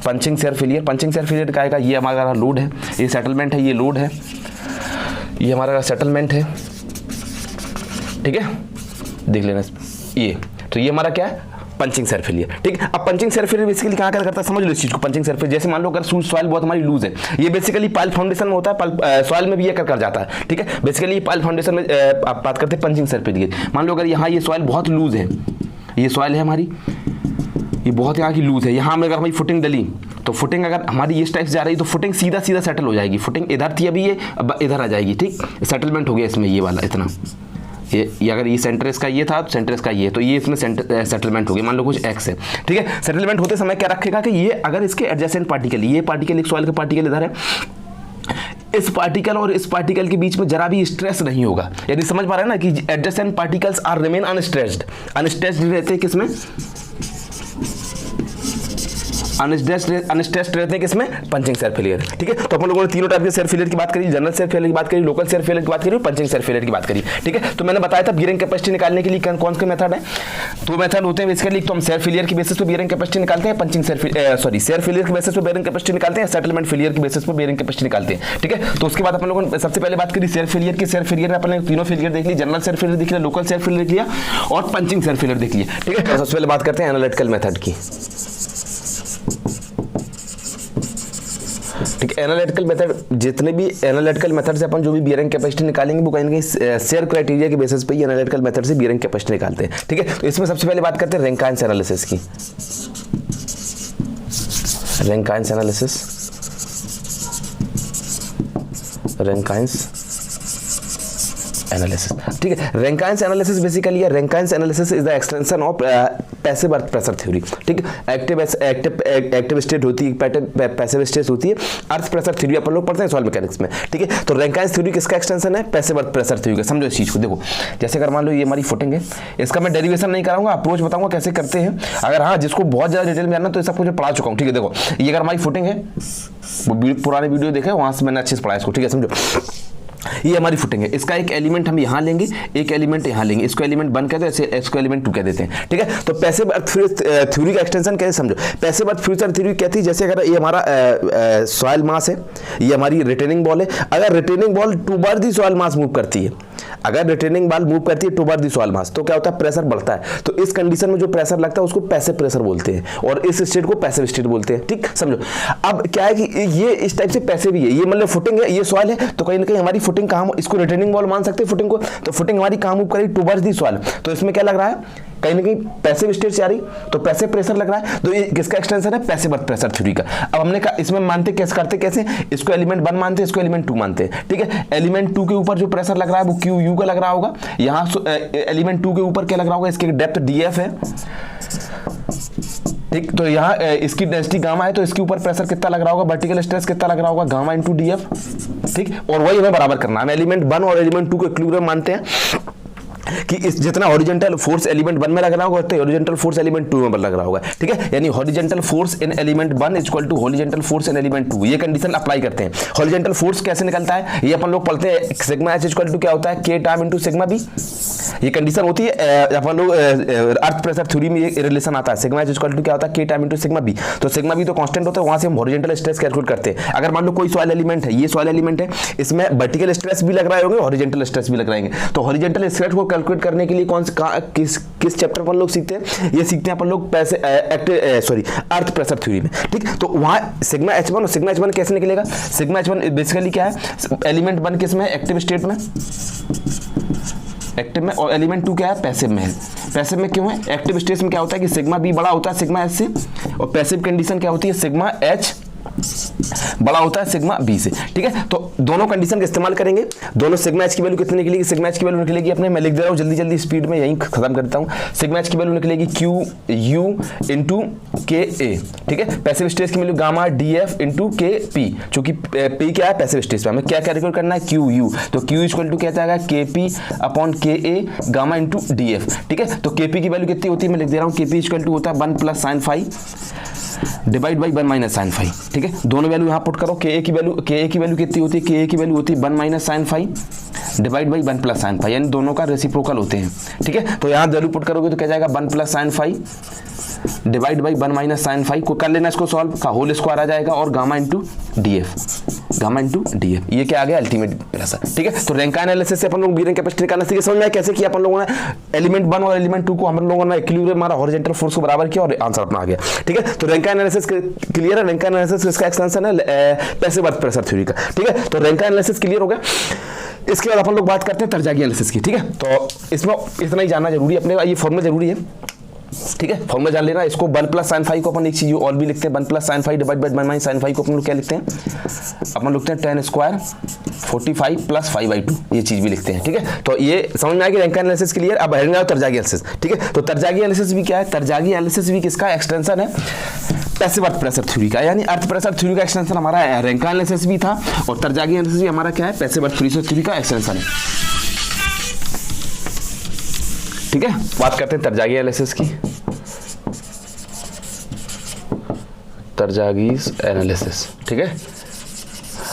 punching share failure. Punching share failure का आएगा, ये हमारा लोड है, ये सेटलमेंट है, ये लोड है, ये हमारा सेटलमेंट है, ठीक है। देख लेना ये, तो ये हमारा क्या है, पंचिंग शेयर फेलियर, ठीक। अब पंचिंग शेयर फेलियर बेसिकली कहाँ करता है, समझ लो इस चीज को। पंचिंग शेयर फेलियर जैसे मान लो अगर सॉइल बहुत हमारी लूज है, ये बेसिकली पाइल फाउंडेशन में होता है, सॉइल में भी ये कर जाता है, ठीक है। बेसिकली ये पाइल फाउंडेशन में आप बात करते हैं पंचिंग शेयर फेलियर। मान लो अगर यहाँ ये सॉइल बहुत लूज है, ये सॉइल है हमारी, ये बहुत यहाँ की लूज है, यहाँ में अगर हमारी फुटिंग डली तो फुटिंग अगर हमारी इस टाइप से जा रही तो फुटिंग सीधा सीधा सेटल हो जाएगी। फुटिंग इधर थी अभी, ये अब इधर आ जाएगी, ठीक। सेटलमेंट हो गया इसमें, ये वाला इतना, ये अगर ये सेंटर इसका ये था, सेंटर इसका ये, तो ये इसमें सेटलमेंट हो गया। मान लो कुछ एक्स है, ठीक है। सेटलमेंट होते समय क्या रखेगा कि ये अगर इसके एडजेसेंट पार्टिकल, ये पार्टिकल एक सॉइल का पार्टिकल इधर है, इस पार्टिकल और इस पार्टिकल के बीच में जरा भी स्ट्रेस नहीं होगा। यानी समझ पा रहे हैं ना कि adjacent particles are remain unstressed. Unstressed रहते हैं किसमें, अनस्ट्रेस्ड रहते हैं किसमें, पंचिंग शेयर फेलियर, ठीक है। तो अपन लोगों ने तीनों टाइप के शेयर फेलियर की बात करी, जनरल शेयर फेलियर की बात करी, लोकल शेयर फेलियर की बात करी, पंचिंग शेयर फेलियर की बात करी, ठीक है। तो मैंने बताया था बियरिंग कैपेसिटी निकालने के लिए कौन से मेथड है, दो मेथड होते हैं बेसिकली। तो हम शेयर फेलियर की बेसिस पे बियरिंग कैपेसिटी निकालते हैं, पंचिंग शेयर फेलियर की बेसिस पे बियरिंग कैपेसिटी निकालते हैं, सेटलमेंट फेलियर की बेसिस पे बियरिंग कैपेसिटी निकालते हैं, ठीक है। तो उसके बाद अपन लोगों ने सबसे पहले बात करी शेयर फेलियर की। शेयर फेलियर में अपन तीनों फेलियर देख ली, जनरल शेयर फेलियर देख लिया, लोकल शेयर फेलियर देख लिया और पंचिंग शेयर फेलियर देख लिया, ठीक है। सबसे पहले बात करते हैं एनालिटिकल मेथड की, ठीक है। एनालिटिकल मेथड, जितने भी एनालिटिकल मेथड से अपन जो भी बियरिंग कैपेसिटी निकालेंगे वो कहीं ना कहीं शेयर क्राइटेरिया के बेसिस पे ही एनालिटिकल मेथड से बियरिंग कैपेसिटी निकालते हैं, ठीक है। तो इसमें सबसे पहले बात करते हैं रैंकाइन्स एनालिसिस की। रैंकाइन्स एनालिसिस, रैंकाइन्स एनालिसिस, ठीक है। Rankine's analysis basically, Rankine's analysis is the extension of passive earth pressure theory, ठीक है। एक्टिव स्टेट होती है, पैसिव स्टेट होती है, अर्थ प्रेशर थ्योरी अपन लोग पढ़ते हैं सॉइल मैकेनिक्स में, ठीक है। तो रैंकाइन्स थ्योरी किसका एक्सटेंशन है, पैसिव अर्थ प्रेशर थ्योरी का। समझो इस चीज को, देखो जैसे अगर मान लो ये हमारी फुटिंग है, इसका मैं डेरिवेशन नहीं कराऊंगा, अप्रोच बताऊंगा कैसे करते हैं। अगर हाँ जिसको बहुत ज्यादा डिटेल में जानना तो सब कुछ पढ़ा चुका हूँ, ठीक है। देखो ये अगर हमारी फुटिंग है, वो पुराने वीडियो देखे वहां से मैंने अच्छे से पढ़ाया इसको, ठीक है। समझो ये हमारी फुटिंग है, इसका एक एलिमेंट हम यहाँ लेंगे, एक एलिमेंट यहाँ लेंगे, इसको एलिमेंट 1 कहते हैं, इसको एलिमेंट 2 कह देते हैं, ठीक है। तो पैसिव अर्थ थ्योरी का एक्सटेंशन कैसे समझो, पैसिव अर्थ फ्यूचर थ्योरी कहती है जैसे अगर ये हमारा सॉइल मास है, ये हमारी रिटेनिंग बॉल है, अगर retaining ball toward the soil mass move करती है, अगर रिटेनिंग बॉल मूव करती है टूवर्ड दी सॉइल मास, तो क्या होता है, प्रेशर बढ़ता है। तो इस कंडीशन में जो प्रेशर लगता है उसको पैसिव प्रेशर बोलते हैं, और इस स्टेट को पैसिव स्टेट बोलते हैं, ठीक। समझो अब क्या है कि ये इस टाइप से पैसिव ही है, ये मतलब फुटिंग है, ये सॉइल है, तो कहीं ना कहीं हमारी फुटिंग कहाँ, इसको रिटेनिंग बॉल मान सकते हैं फुटिंग को, तो फुटिंग हमारी कहाँ मूव करेगी, टूवर्ड्स दी सॉइल। तो इसमें क्या लग रहा है, कहीं ना कहीं पैसिव स्टेट से आ रही, तो पैसिव प्रेशर लग रहा है, तो ये किसका एक्सटेंशन है, पैसिव अर्थ प्रेशर थ्योरी का। अब हमने कहा इसमें मानते कैसे करते, कैसे, इसको एलिमेंट 1 मानते हैं, इसको एलिमेंट 2 मानते हैं, ठीक है। एलिमेंट 2 के ऊपर जो प्रेशर लग रहा है वो क्यू यू का लग रहा होगा, यहाँ एलिमेंट 2 के ऊपर क्या लग रहा होगा, इसकी डेप्थ डीएफ है, ठीक, तो यहाँ इसकी डेंसिटी गामा है तो इसके ऊपर प्रेशर कितना लग रहा होगा, वर्टिकल स्ट्रेस कितना लग रहा होगा, गामा इंटू डीएफ। ठीक, और वही हमें बराबर करना है। हम एलिमेंट 1 और एलिमेंट 2 को इक्विलिब्रियम मानते हैं कि इस जितना हॉरिजॉन्टल फोर्स एलिमेंट 1 में लग रहा होगा उतना हॉरिजॉन्टल फोर्स एलिमेंट 2 में लग रहा होगा। ठीक है, यानी horizontal force in element 1 is equal to horizontal force in element 2। ये कंडीशन अप्लाई करते हैं। हॉरिजॉन्टल फोर्स कैसे निकलता है, ये अपन लोग पढ़ते हैं, सिग्मा एच इक्वल टू क्या होता है, के टाइम इनटू सिग्मा बी। ये कंडीशन होती है अपन लोग अर्थ प्रेशर थ्योरी में ये रिलेशन आता है, सिग्मा एच इक्वल टू क्या होता है, के टाइम इनटू सिग्मा बी। तो सिग्मा बी तो कांस्टेंट होता है, वहां से हम हॉरिजॉन्टल स्ट्रेस कैलकुलेट करते हैं। अगर मान लो कोई सॉइल एलिमेंट है, ये सॉइल एलिमेंट है, इसमें वर्टिकल स्ट्रेस भी लग रहे होंगे, हॉरिजॉन्टल स्ट्रेस भी लग रहे होंगे, तो हॉरिजॉन्टल स्ट्रेस को कैलकुलेट करने के लिए किस चैप्टर पर लोग सीखते हैं, ये सीखते हैं अपन लोग अर्थ प्रेशर थ्योरी में। ठीक, तो वहां सिग्मा H1 और सिग्मा H1 कैसे निकलेगा, सिग्मा H1 बेसिकली क्या है, एलिमेंट 1 किस में, एक्टिव स्टेट में, एक्टिव में, और एलिमेंट 2 क्या है, पैसिव में है। पैसिव में क्यों है, एक्टिव स्टेट में क्या होता है कि सिग्मा बी बड़ा होता है सिग्मा एच से, और पैसिव कंडीशन क्या होती है, सिग्मा एच बड़ा होता है सिग्मा बी से। ठीक है, तो दोनों कंडीशन का इस्तेमाल करेंगे। दोनों सिग्मा एच की वैल्यू कितनी निकलेगी, सिग्मा एच की वैल्यू निकलेगी अपने, मैं लिख दे रहा हूं जल्दी जल्दी स्पीड में, यहीं खत्म करता हूं। सिग्मा एच की वैल्यू निकलेगी क्यू यू इंटू के ए। ठीक है, पैसिव स्टेज की value gamma D F into के पी, चूंकि पी क्या है पैसिव स्टेज पे, हमें क्या कैलकुलेट करना है, क्यू यू, तो क्यू इक्वल टू क्या जाएगा, के पी अपॉन के ए गामा इंटू डी एफ। ठीक है, तो के पी की वैल्यू कितनी होती है, मैं लिख दे रहा हूँ, के पी इक्वल टू होता है 1 plus sine five divide by 1 minus sine five. ठीक है, दोनों वैल्यू यहाँ पुट करो, के ए की वैल्यू कितनी होती है, के ए की वैल्यू होती है 1 minus sine five divide by 1 plus sine five, यानी दोनों का रेसिप्रोकल होते हैं। ठीक है, तो यहाँ वैल्यू पुट करोगे तो क्या जाएगा, 1 plus sine five divide by 1 minus sine five को कर लेना, इसको सॉल्व का होल स्क्वायर आ जाएगा, और gamma into D F, gamma into D F, ये क्या आ गया, अल्टीमेट प्रेशर। ठीक है, तो रैंकिन एनालिसिस से अपन लोग बीयरिंग कैपेसिटी निकालना सीखे। समझ में आया कैसे किया अपन लोगों ने, एलिमेंट 1 और एलिमेंट 2 को हम लोगों ने इक्विलिब्रियम मारा, हॉरिजॉन्टल फोर्स को बराबर किया और आंसर अपना आ गया। ठीक है, तो रैंकिन एनालिसिस क्लियर है, रैंकिन एनालिसिस इसका एक्सटेंशन है पैसिव अर्थ प्रेशर थ्योरी का। ठीक है, तो रैंकिन एनालिसिस क्लियर हो गया। इसके बाद अपन लोग बात करते हैं तरजागी एनालिसिस की। ठीक है, तो इसमें इतना ही जानना जरूरी है अपने, ये फॉर्मूला जरूरी है। ठीक है, फॉर्मूला जान लेना। इसको 1 प्लस साइन फाइव को अपन एक चीज और भी लिखते हैं, 1 plus sine five divide by 1 minus sine five को अपन लोग क्या लिखते हैं, अपन लिखते हैं 10 स्क्वायर 45 प्लस 5/2, ये चीज भी लिखते हैं। ठीक है, तो ये समझ में आया कि रैंकिन एनालिसिस क्लियर। अब हेडिंग आओ तरजागी एनालिसिस। ठीक है, तो तरजागी एनालिसिस भी क्या है, तरजागी एनालिसिस भी किसका एक्सटेंशन है, पैसिव अर्थ प्रेशर थ्योरी का, यानी अर्थ प्रेशर थ्योरी का एक्सटेंशन हमारा रैंकिन एनालिसिस भी था, और तरजागी एनालिसिस भी हमारा क्या है, पैसिव अर्थ प्रेशर थ्योरी का एक्सटेंशन है। ठीक है, बात करते हैं तरजागी एनालिसिस की। तरजागी एनालिसिस, ठीक है,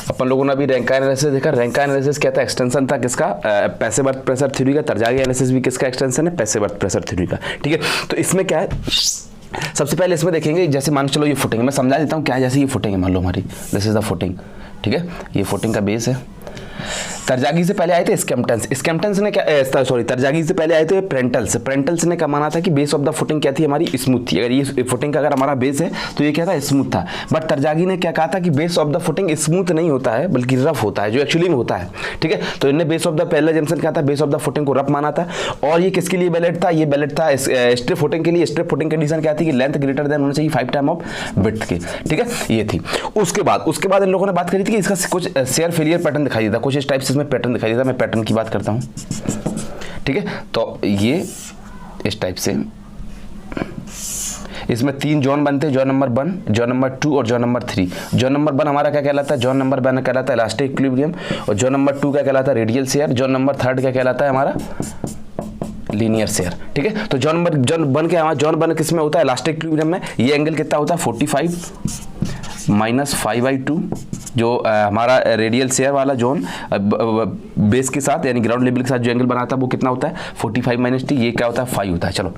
अपन लोगों ने अभी रैंकिन एनालिसिस देखा। रैंकिन एनालिसिस क्या था, एक्सटेंशन था किसका, पैसिव अर्थ प्रेशर थ्योरी का। तरजागी एनालिसिस भी किसका एक्सटेंशन है, पैसिव अर्थ प्रेशर थ्योरी का। ठीक है, तो इसमें क्या है, सबसे पहले इसमें देखेंगे, जैसे मान चलो ये फुटिंग, मैं समझा देता हूँ क्या है। जैसे ये फुटिंग है, मान लो हमारी, दिस इज द फुटिंग। ठीक है, ये फुटिंग का बेस है। तरजागी से पहले आए थे स्कैम्पटन्स, स्कैम्पटन्स ने क्या, सॉरी, तरजागी से पहले आए थे प्रेंटल्स। प्रेंटल्स ने क्या माना था कि बेस ऑफ द फुटिंग क्या थी हमारी, स्मूथ थी। अगर ये फुटिंग का अगर हमारा बेस है तो ये क्या था, स्मूथ था। बट तरजागी ने क्या कहा था कि base of the footing smooth नहीं होता है बल्कि रफ होता है, जो एक्चुअली में होता है। ठीक है, तो इन्हें बेस ऑफ द पहला जंक्शन क्या था, बेस ऑफ द फुटिंग को रफ माना था। और ये किसके लिए वैलिड था, ये वैलिड था स्ट्रिप फुटिंग के लिए। स्ट्रिप फुटिंग कंडीशन क्या थी कि लेंथ ग्रेटर देन होना चाहिए 5 टाइम ऑफ विड्थ के। ठीक है, ये थी। उसके बाद इन लोगों ने बात करी थी कि इसका कुछ शेयर फेलियर पैटर्न दिखाई देता, कुछ इस टाइप से इसमें पैटर्न दिखाई देता। मैं पैटर्न की बात करता हूं। ठीक है, तो ये इस टाइप से इसमें 3 जोन बनते हैं, जोन नंबर 1, जोन नंबर 2 और जोन नंबर 3। जोन नंबर 1 हमारा क्या कहलाता है, जोन नंबर 1 कहलाता है इलास्टिक इक्विलिब्रियम, और जोन नंबर 2 क्या कहलाता है, रेडियल शेयर। जोन नंबर 3 क्या कहलाता है हमारा, लीनियर शेयर। ठीक है, तो जोन 1 के हमारा जोन 1 किस में होता है, इलास्टिक इक्विलिब्रियम में। ये एंगल कितना होता है, 45 माइनस 5/2, जो हमारा रेडियल शेयर वाला जोन बेस के साथ यानी ग्राउंड लेवल के साथ जो एंगल बनाता है वो कितना होता है, 45 माइनस टी, ये क्या होता है, 5 होता है। चलो,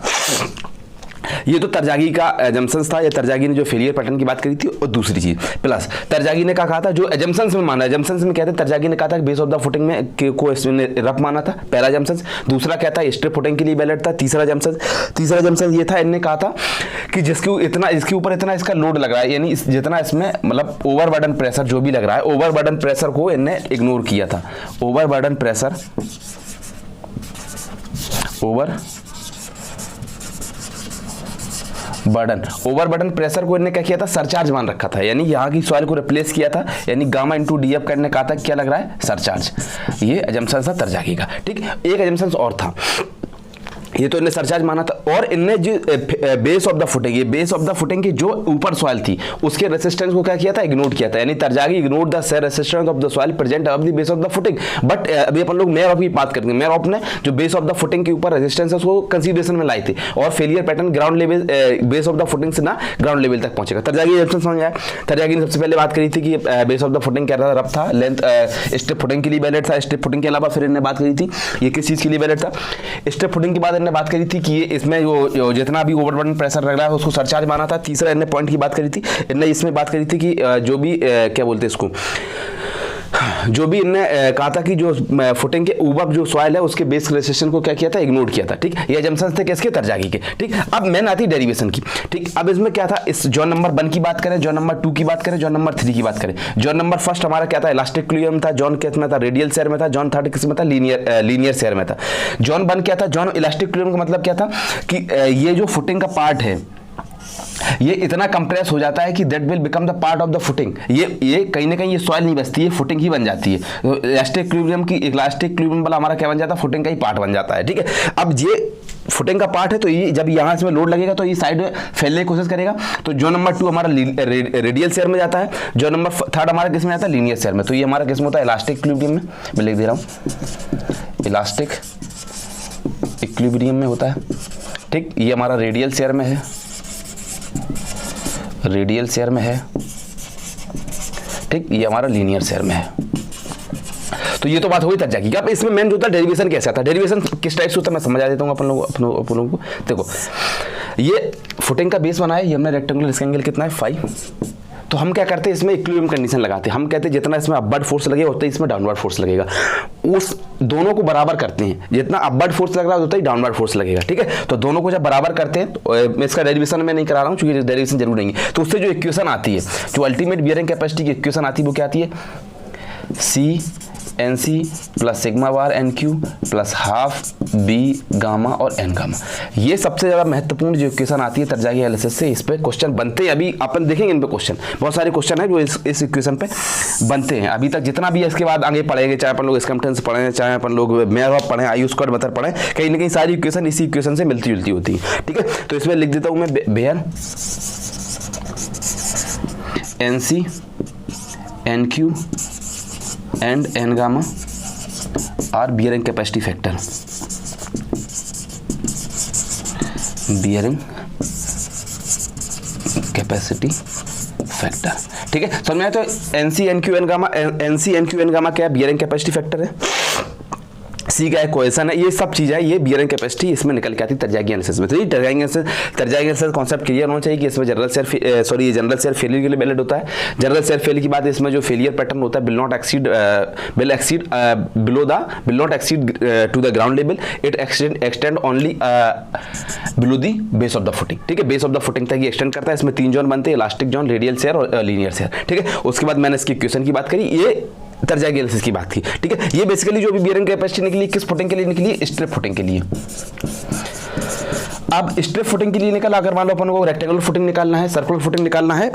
ये तो तरजागी का एजम्पशंस था, या तरजागी ने जो फेलियर पैटर्न की बात करी थी। और दूसरी चीज प्लस तरजागी ने क्या कहा था, जो एजम्पशंस में माना, एजम्पशंस में कहते हैं तरजागी ने कहा था बेस ऑफ द फुटिंग में को रफ माना था, पहला एजम्पशन। दूसरा क्या था, स्ट्रिप फुटिंग के लिए वैलिड था। तीसरा एजम्पशन ये था, इन्होंने कहा था कि इसके ऊपर इतना इसका लोड लग रहा है, यानी जितना इसमें मतलब ओवरबर्डन प्रेशर जो भी लग रहा है, ओवरबर्डन प्रेशर को इन्होंने इग्नोर किया था। ओवरबर्डन प्रेशर, ओवरबर्डन प्रेशर को इन्होंने क्या किया था, सरचार्ज मान रखा था, यानी यहाँ की सॉइल को रिप्लेस किया था, यानी गामा इंटू डीएफ करने कहा था, क्या लग रहा है, सरचार्ज। ये एजम्पशन था तरजागी का। ठीक, एक एजम्पशन और था, ये तो इनने सरचार्ज माना था, और इनने जो बेस ऑफ द फुटिंग, ये बेस ऑफ द फुटिंग की जो ऊपर सॉइल थी उसके रेसिस्टेंस को क्या किया था, इग्नोर किया था। यानी Terzaghi ignore the shear resistance of the soil present above the base of the footing. But अभी अपन लोग मेयर ऑफ की बात करेंगे। मेयर ऑफ ने जो बेस ऑफ द फुटिंग के ऊपर रेजिस्टेंस है उसको कंसीडरेशन में लाई थी, और failure pattern ground level, base of the footing से ना ग्राउंड लेवल तक पहुंचेगा। तरजागी जंक्शन समझ आया। तरजागी ने सबसे पहले बात करी थी कि बेस ऑफ द फुटिंग क्या था, रफ था, लेंथ स्ट्रिप फुटिंग के लिए वैलिड था। स्ट्रिप फुटिंग के अलावा फिर इन्होंने बात करी थी ये किस चीज के लिए वैलिड था। स्ट्रिप फुटिंग के बाद इन्होंने बात करी थी कि इसमें जो जितना भी ओवरबर्डन प्रेशर लग रहा है उसको सरचार्ज माना था। तीसरा इन्होंने पॉइंट की बात करी थी, इन्होंने इसमें बात करी थी कि जो भी क्या बोलते हैं इसको, जो भी इन्होंने कहा था कि जो फुटिंग के ऊपर जो सॉइल है उसके बेस रेजिस्टेंस को क्या किया था, इग्नोर किया था। ठीक, ये जंक्शन थे किसके, तरजागी के। ठीक, अब मेन आती है डेरिवेशन की। ठीक, अब इसमें क्या था, इस जॉन नंबर 1 की बात करें, जॉन नंबर 2 की बात करें, जॉन नंबर 3 की बात करें। जॉन नंबर फर्स्ट हमारा क्या था, इलास्टिक इक्विलिब्रियम था। जॉन किस में था, रेडियल शेयर में था। जॉन थर्ड किस में था, लीनियर शेयर में था। जॉन 1 क्या था, जॉन इलास्टिक इक्विलिब्रियम का मतलब क्या था कि ये जो फुटिंग का पार्ट है ये इतना कंप्रेस हो जाता है कि that will become the part of the footing. ये कहीं ना कहीं ये सॉइल नहीं बचती है, फुटिंग ही बन जाती है। तो इलास्टिक इक्विलिब्रियम वाला हमारा क्या बन जाता है, फुटिंग का ही पार्ट बन जाता है। ठीक है, अब ये फुटिंग का पार्ट है तो ये जब यहाँ इसमें लोड लगेगा तो ये साइड में फैलने की कोशिश करेगा। तो जो नंबर 2 हमारा रेडियल शेयर में जाता है, जो नंबर 3 हमारा किस में जाता है, लीनियर शेयर में। तो ये हमारा किस में होता है, इलास्टिक इक्विलिब्रियम में। मैं लिख दे रहा हूँ, इलास्टिक इक्विलिब्रियम में होता है। ठीक, ये हमारा रेडियल शेयर में है, रेडियल शेयर में है। ठीक, ये हमारा लीनियर शेयर में है। तो ये तो बात हुई तरजागी की। अब इसमें मेन जो होता है डेरिवेशन कैसे आता है, डेरिवेशन किस टाइप से होता है मैं समझा देता हूँ अपन लोगों को। देखो, ये फुटिंग का बेस बना है, ये हमने रेक्टेंगुलर, इसका एंगल कितना है 5। तो हम क्या करते हैं, इसमें इक्विलिब्रियम कंडीशन लगाते हैं। हम कहते हैं जितना इसमें अपवर्ड फोर्स लगेगा उतना इसमें डाउनवर्ड फोर्स लगेगा। उस दोनों को बराबर करते हैं, जितना अपवर्ड फोर्स लग रहा है उतना ही डाउनवर्ड फोर्स लगेगा। ठीक है, तो दोनों को जब बराबर करते हैं, तो मैं इसका डेरिवेशन में नहीं करा रहा हूँ क्योंकि डेरिवेशन जरूर नहीं है। तो उससे जो इक्वेशन आती है, जो अल्टीमेट बियरिंग कैपेसिटी की इक्वेशन आती है, वो क्या आती है, C N C plus sigma bar N Q plus half B gamma और एन गामा। ये सबसे ज़्यादा महत्वपूर्ण जो इक्वेशन आती है तरजागी एनालिसिस से। इस पे क्वेश्चन बनते हैं, अभी अपन देखेंगे इन पे क्वेश्चन, बहुत सारे क्वेश्चन है जो इस इक्वेशन पे बनते हैं अभी तक। जितना भी इसके बाद आगे पढ़ेंगे, चाहे अपन लोग स्कैम्पटन्स पढ़ें, चाहे अपन लोग मेयर ऑफ पढ़ें, आई स्क्वायर मेथड पढ़ें, कहीं ना कहीं सारी इक्वेशन इसी इक्वेशन से मिलती जुलती होती है। ठीक है, तो इसमें लिख देता हूँ मैं, bear N C N Q and n gamma are bearing capacity factor, bearing capacity factor। ठीक है, समझ में आया। तो NC NQ N क्या है, बियरिंग कैपेसिटी फैक्टर है। सी का इक्वेशन है, ये सब चीज़ है, ये बियरिंग कैपेसिटी इसमें निकल के आती है तरजागी एनालिसिस में। तो ये तरजागी एनालिसिस कॉन्सेप्ट क्लियर होना चाहिए कि इसमें जनरल शेयर फेलियर के लिए वैलिड होता है। जनरल शेयर फेलियर की बात है, इसमें जो फेलियर पैटर्न होता है will not exceed to the ground level, it extend only below the base of the footing. ठीक है, बेस ऑफ द फुटिंग तक ये एक्सटेंड करता है। इसमें 3 जोन बनते हैं, इलास्टिक जोन, रेडियल शेयर और लीनियर शेयर। ठीक है, उसके बाद मैंने इसकी इक्वेशन की बात करी, ये तरजागी एनालिसिस की बात की। ठीक है, ये बेसिकली जो भी बियरिंग कैपेसिटी निकली किस फुटिंग के लिए निकली, स्ट्रिप फुटिंग के लिए। अब स्ट्रिप फुटिंग के लिए निकला, अगर मान लो अपन को रेक्टेंगुलर फुटिंग निकालना है, सर्कुलर फुटिंग निकालना है,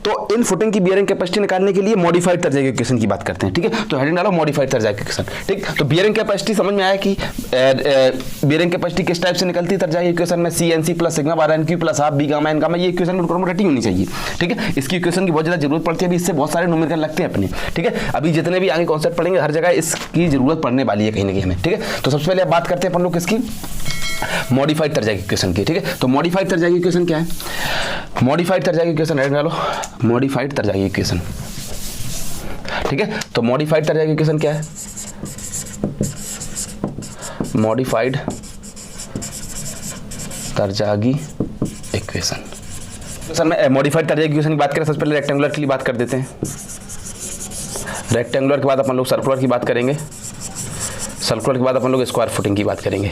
तो इन फुटिंग की बियरिंग कैपेसिटी निकालने के लिए मॉडिफाइड तरजागी इक्वेशन की बात करते हैं। ठीक है, तो हेडिंग डालो मॉडिफाइड तरजागी इक्वेशन। ठीक, तो बियरिंग कैपेसिटी समझ में आया कि बियरिंग कैपेसिटी किस टाइप से निकलती है तरजागी इक्वेशन में, C N C plus sigma bar N Q plus half B gamma N gamma. ये इक्वेशन बिल्कुल रेटिंग होनी चाहिए। ठीक है, इसकी इक्वेशन की बहुत ज़्यादा जरूरत पड़ती है, अभी इससे बहुत सारे न्यूमेरिकल लगते हैं अपने। ठीक है, अभी जितने भी आगे कॉन्सेप्ट पढ़ेंगे हर जगह इसकी जरूरत पड़ने वाली है कहीं ना कहीं हमें। ठीक है, तो सबसे पहले बात करते हैं अपन लोग किसकी, मॉडिफाइड तरजागी इक्वेशन की। ठीक है, तो मॉडिफाइड तरजागी इक्वेशन क्या है, मॉडिफाइड तरजागी इक्वेशन हेड डालो, मॉडिफाइड तरजागी इक्वेशन। ठीक है, तो मॉडिफाइड तरजागी इक्वेशन क्या है, मॉडिफाइड तरजागी इक्वेशन में मॉडिफाइड तरजागी इक्वेशन की बात करें, सबसे पहले रेक्टेंगुलर के लिए बात कर देते हैं। रेक्टेंगुलर के बाद अपन लोग सर्कुलर की बात करेंगे, सर्कुलर के बाद अपन लोग स्क्वायर फुटिंग की बात करेंगे।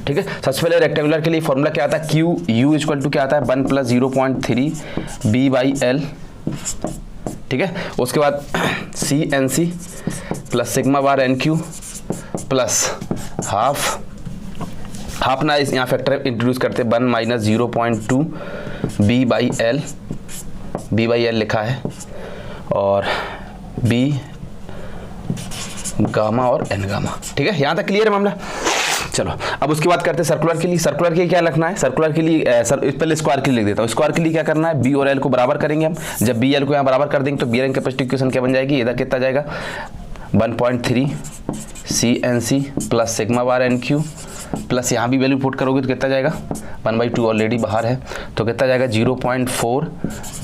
ठीक है, सबसे पहले रेक्टेंगुलर के लिए फॉर्मूला क्या आता है, क्यू यू इक्वल टू क्या आता है 1 + 0.3 b/l। ठीक है, उसके बाद C N C plus sigma bar N Q plus half ना यहाँ फैक्टर इंट्रोड्यूस करते 1 - 0.2 b/l, b/l लिखा है, और b गामा और एन गामा। ठीक है, यहाँ तक क्लियर है मामला। चलो अब उसके बाद करते हैं सर्कुलर के लिए। सर्कुलर के लिए क्या लिखना है, सर्कुलर के लिए पहले स्क्वायर के लिए लिख देता हूँ। स्क्वायर के लिए क्या करना है, बी और एल को बराबर करेंगे हम। जब बी एल को यहाँ बराबर कर देंगे तो बियरिंग कैपेसिटी इक्वेशन क्या बन जाएगी, इधर कितना जाएगा 1.3 CNC plus sigma bar NQ plus यहाँ भी वैल्यू पुट करोगे तो कितना जाएगा 1/2 ऑलरेडी बाहर है तो कितना जाएगा 0.4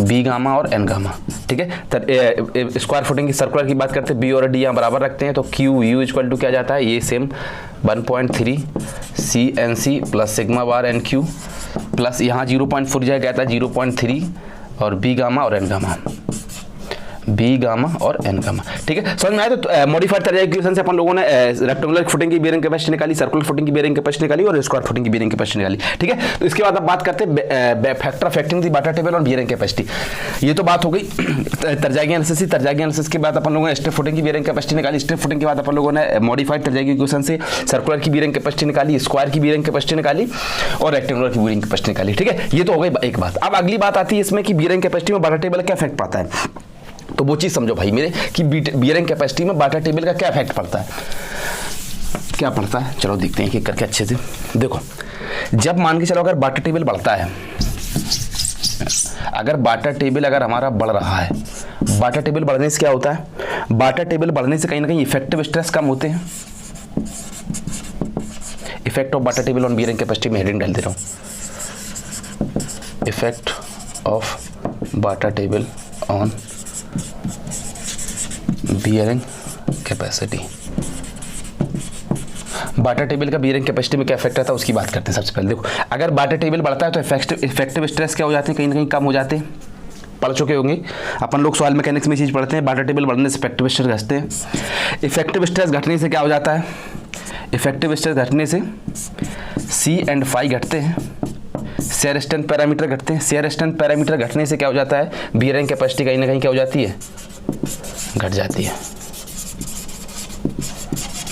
बी गामा और एन गामा। ठीक है, स्क्वायर फुटिंग की सर्कुलर की बात करते हैं, बी और डी यहाँ बराबर रखते हैं तो क्यू यू इक्वल टू क्या जाता है, ये same 1.3 CNC plus sigma bar NQ plus यहाँ 0.4 जाएगा था 0.3 और बी गामा और एन गामा, बी गामा और एन गामा। ठीक है, समझ में आया। तो मॉडिफाइड तरह इक्वेशन से अपन लोगों ने रेक्टेंगुलर फुटिंग की बेयरिंग कैपेसिटी निकाली, सर्कुलर फुटिंग की बेयरिंग कैपेसिटी निकाली और स्क्वायर फुटिंग की बेयरिंग कैपेसिटी निकाली। ठीक है, तो इसके बाद अब बात करते हैं फैक्टर अफेक्टिंग दी बाटा टेबल और बेयरिंग कैपेसिटी। ये तो बात हो गई तरजागी एनालिसिस। तरजागी एनालिसिस के बाद अपन लोगों ने स्टेप फुटिंग की बेयरिंग कैपेसिटी निकाली। स्टेप फुटिंग के बाद अपन लोगों ने मॉडिफाइड तरजागी इक्वेशन से सर्कुलर की बेयरिंग कैपेसिटी निकाली, स्क्वायर की बेयरिंग कैपेसिटी निकाली और रेक्टेंगुलर की बेयरिंग कैपेसिटी निकाली। ठीक है, ये तो हो गई एक बात। अब अगली बात आती है इसमें कि बेयरिंग कैपेसिटी में बाटा टेबल का क्या इफेक्ट पड़ता है। तो वो चीज समझो भाई मेरे कि बेयरिंग कैपेसिटी में बाटा टेबल का क्या इफेक्ट पड़ता है, क्या पड़ता है। चलो देखते हैं एक करके अच्छे से। देखो, जब मान के चलो अगर बाटा टेबल बढ़ता है, अगर बाटा टेबल अगर हमारा बढ़ रहा है, बाटा टेबल बढ़ने से क्या होता है, बाटा टेबल बढ़ने से कहीं ना कहीं इफेक्टिव स्ट्रेस कम होते हैं। Effect of Bata table on bearing capacity में हेडिंग डाल दे रहा हूं, effect of Bata table on bearing capacity. Bata table का बेयरिंग कैपेसिटी में क्या इफेक्ट रहता है उसकी बात करते हैं। सबसे पहले देखो, अगर बाटा टेबल बढ़ता है तो इफेक्टिव स्ट्रेस क्या हो जाते हैं, कहीं ना कहीं कम हो जाते हैं। पढ़ चुके होंगे अपन लोग, सॉइल मैकेनिक्स में चीज पढ़ते हैं, बाटा टेबल बढ़ने से इफेक्टिव स्ट्रेस घटते हैं। इफेक्टिव स्ट्रेस घटने से क्या हो जाता है, इफेक्टिव स्ट्रेस घटने से सी एंड फाई घटते हैं, शेयर स्ट्रेंथ पैरामीटर घटते हैं। शेयर स्ट्रेंथ पैरामीटर घटने से क्या हो जाता है, बेयरिंग कैपेसिटी कहीं ना कहीं क्या हो जाती है, घट जाती है।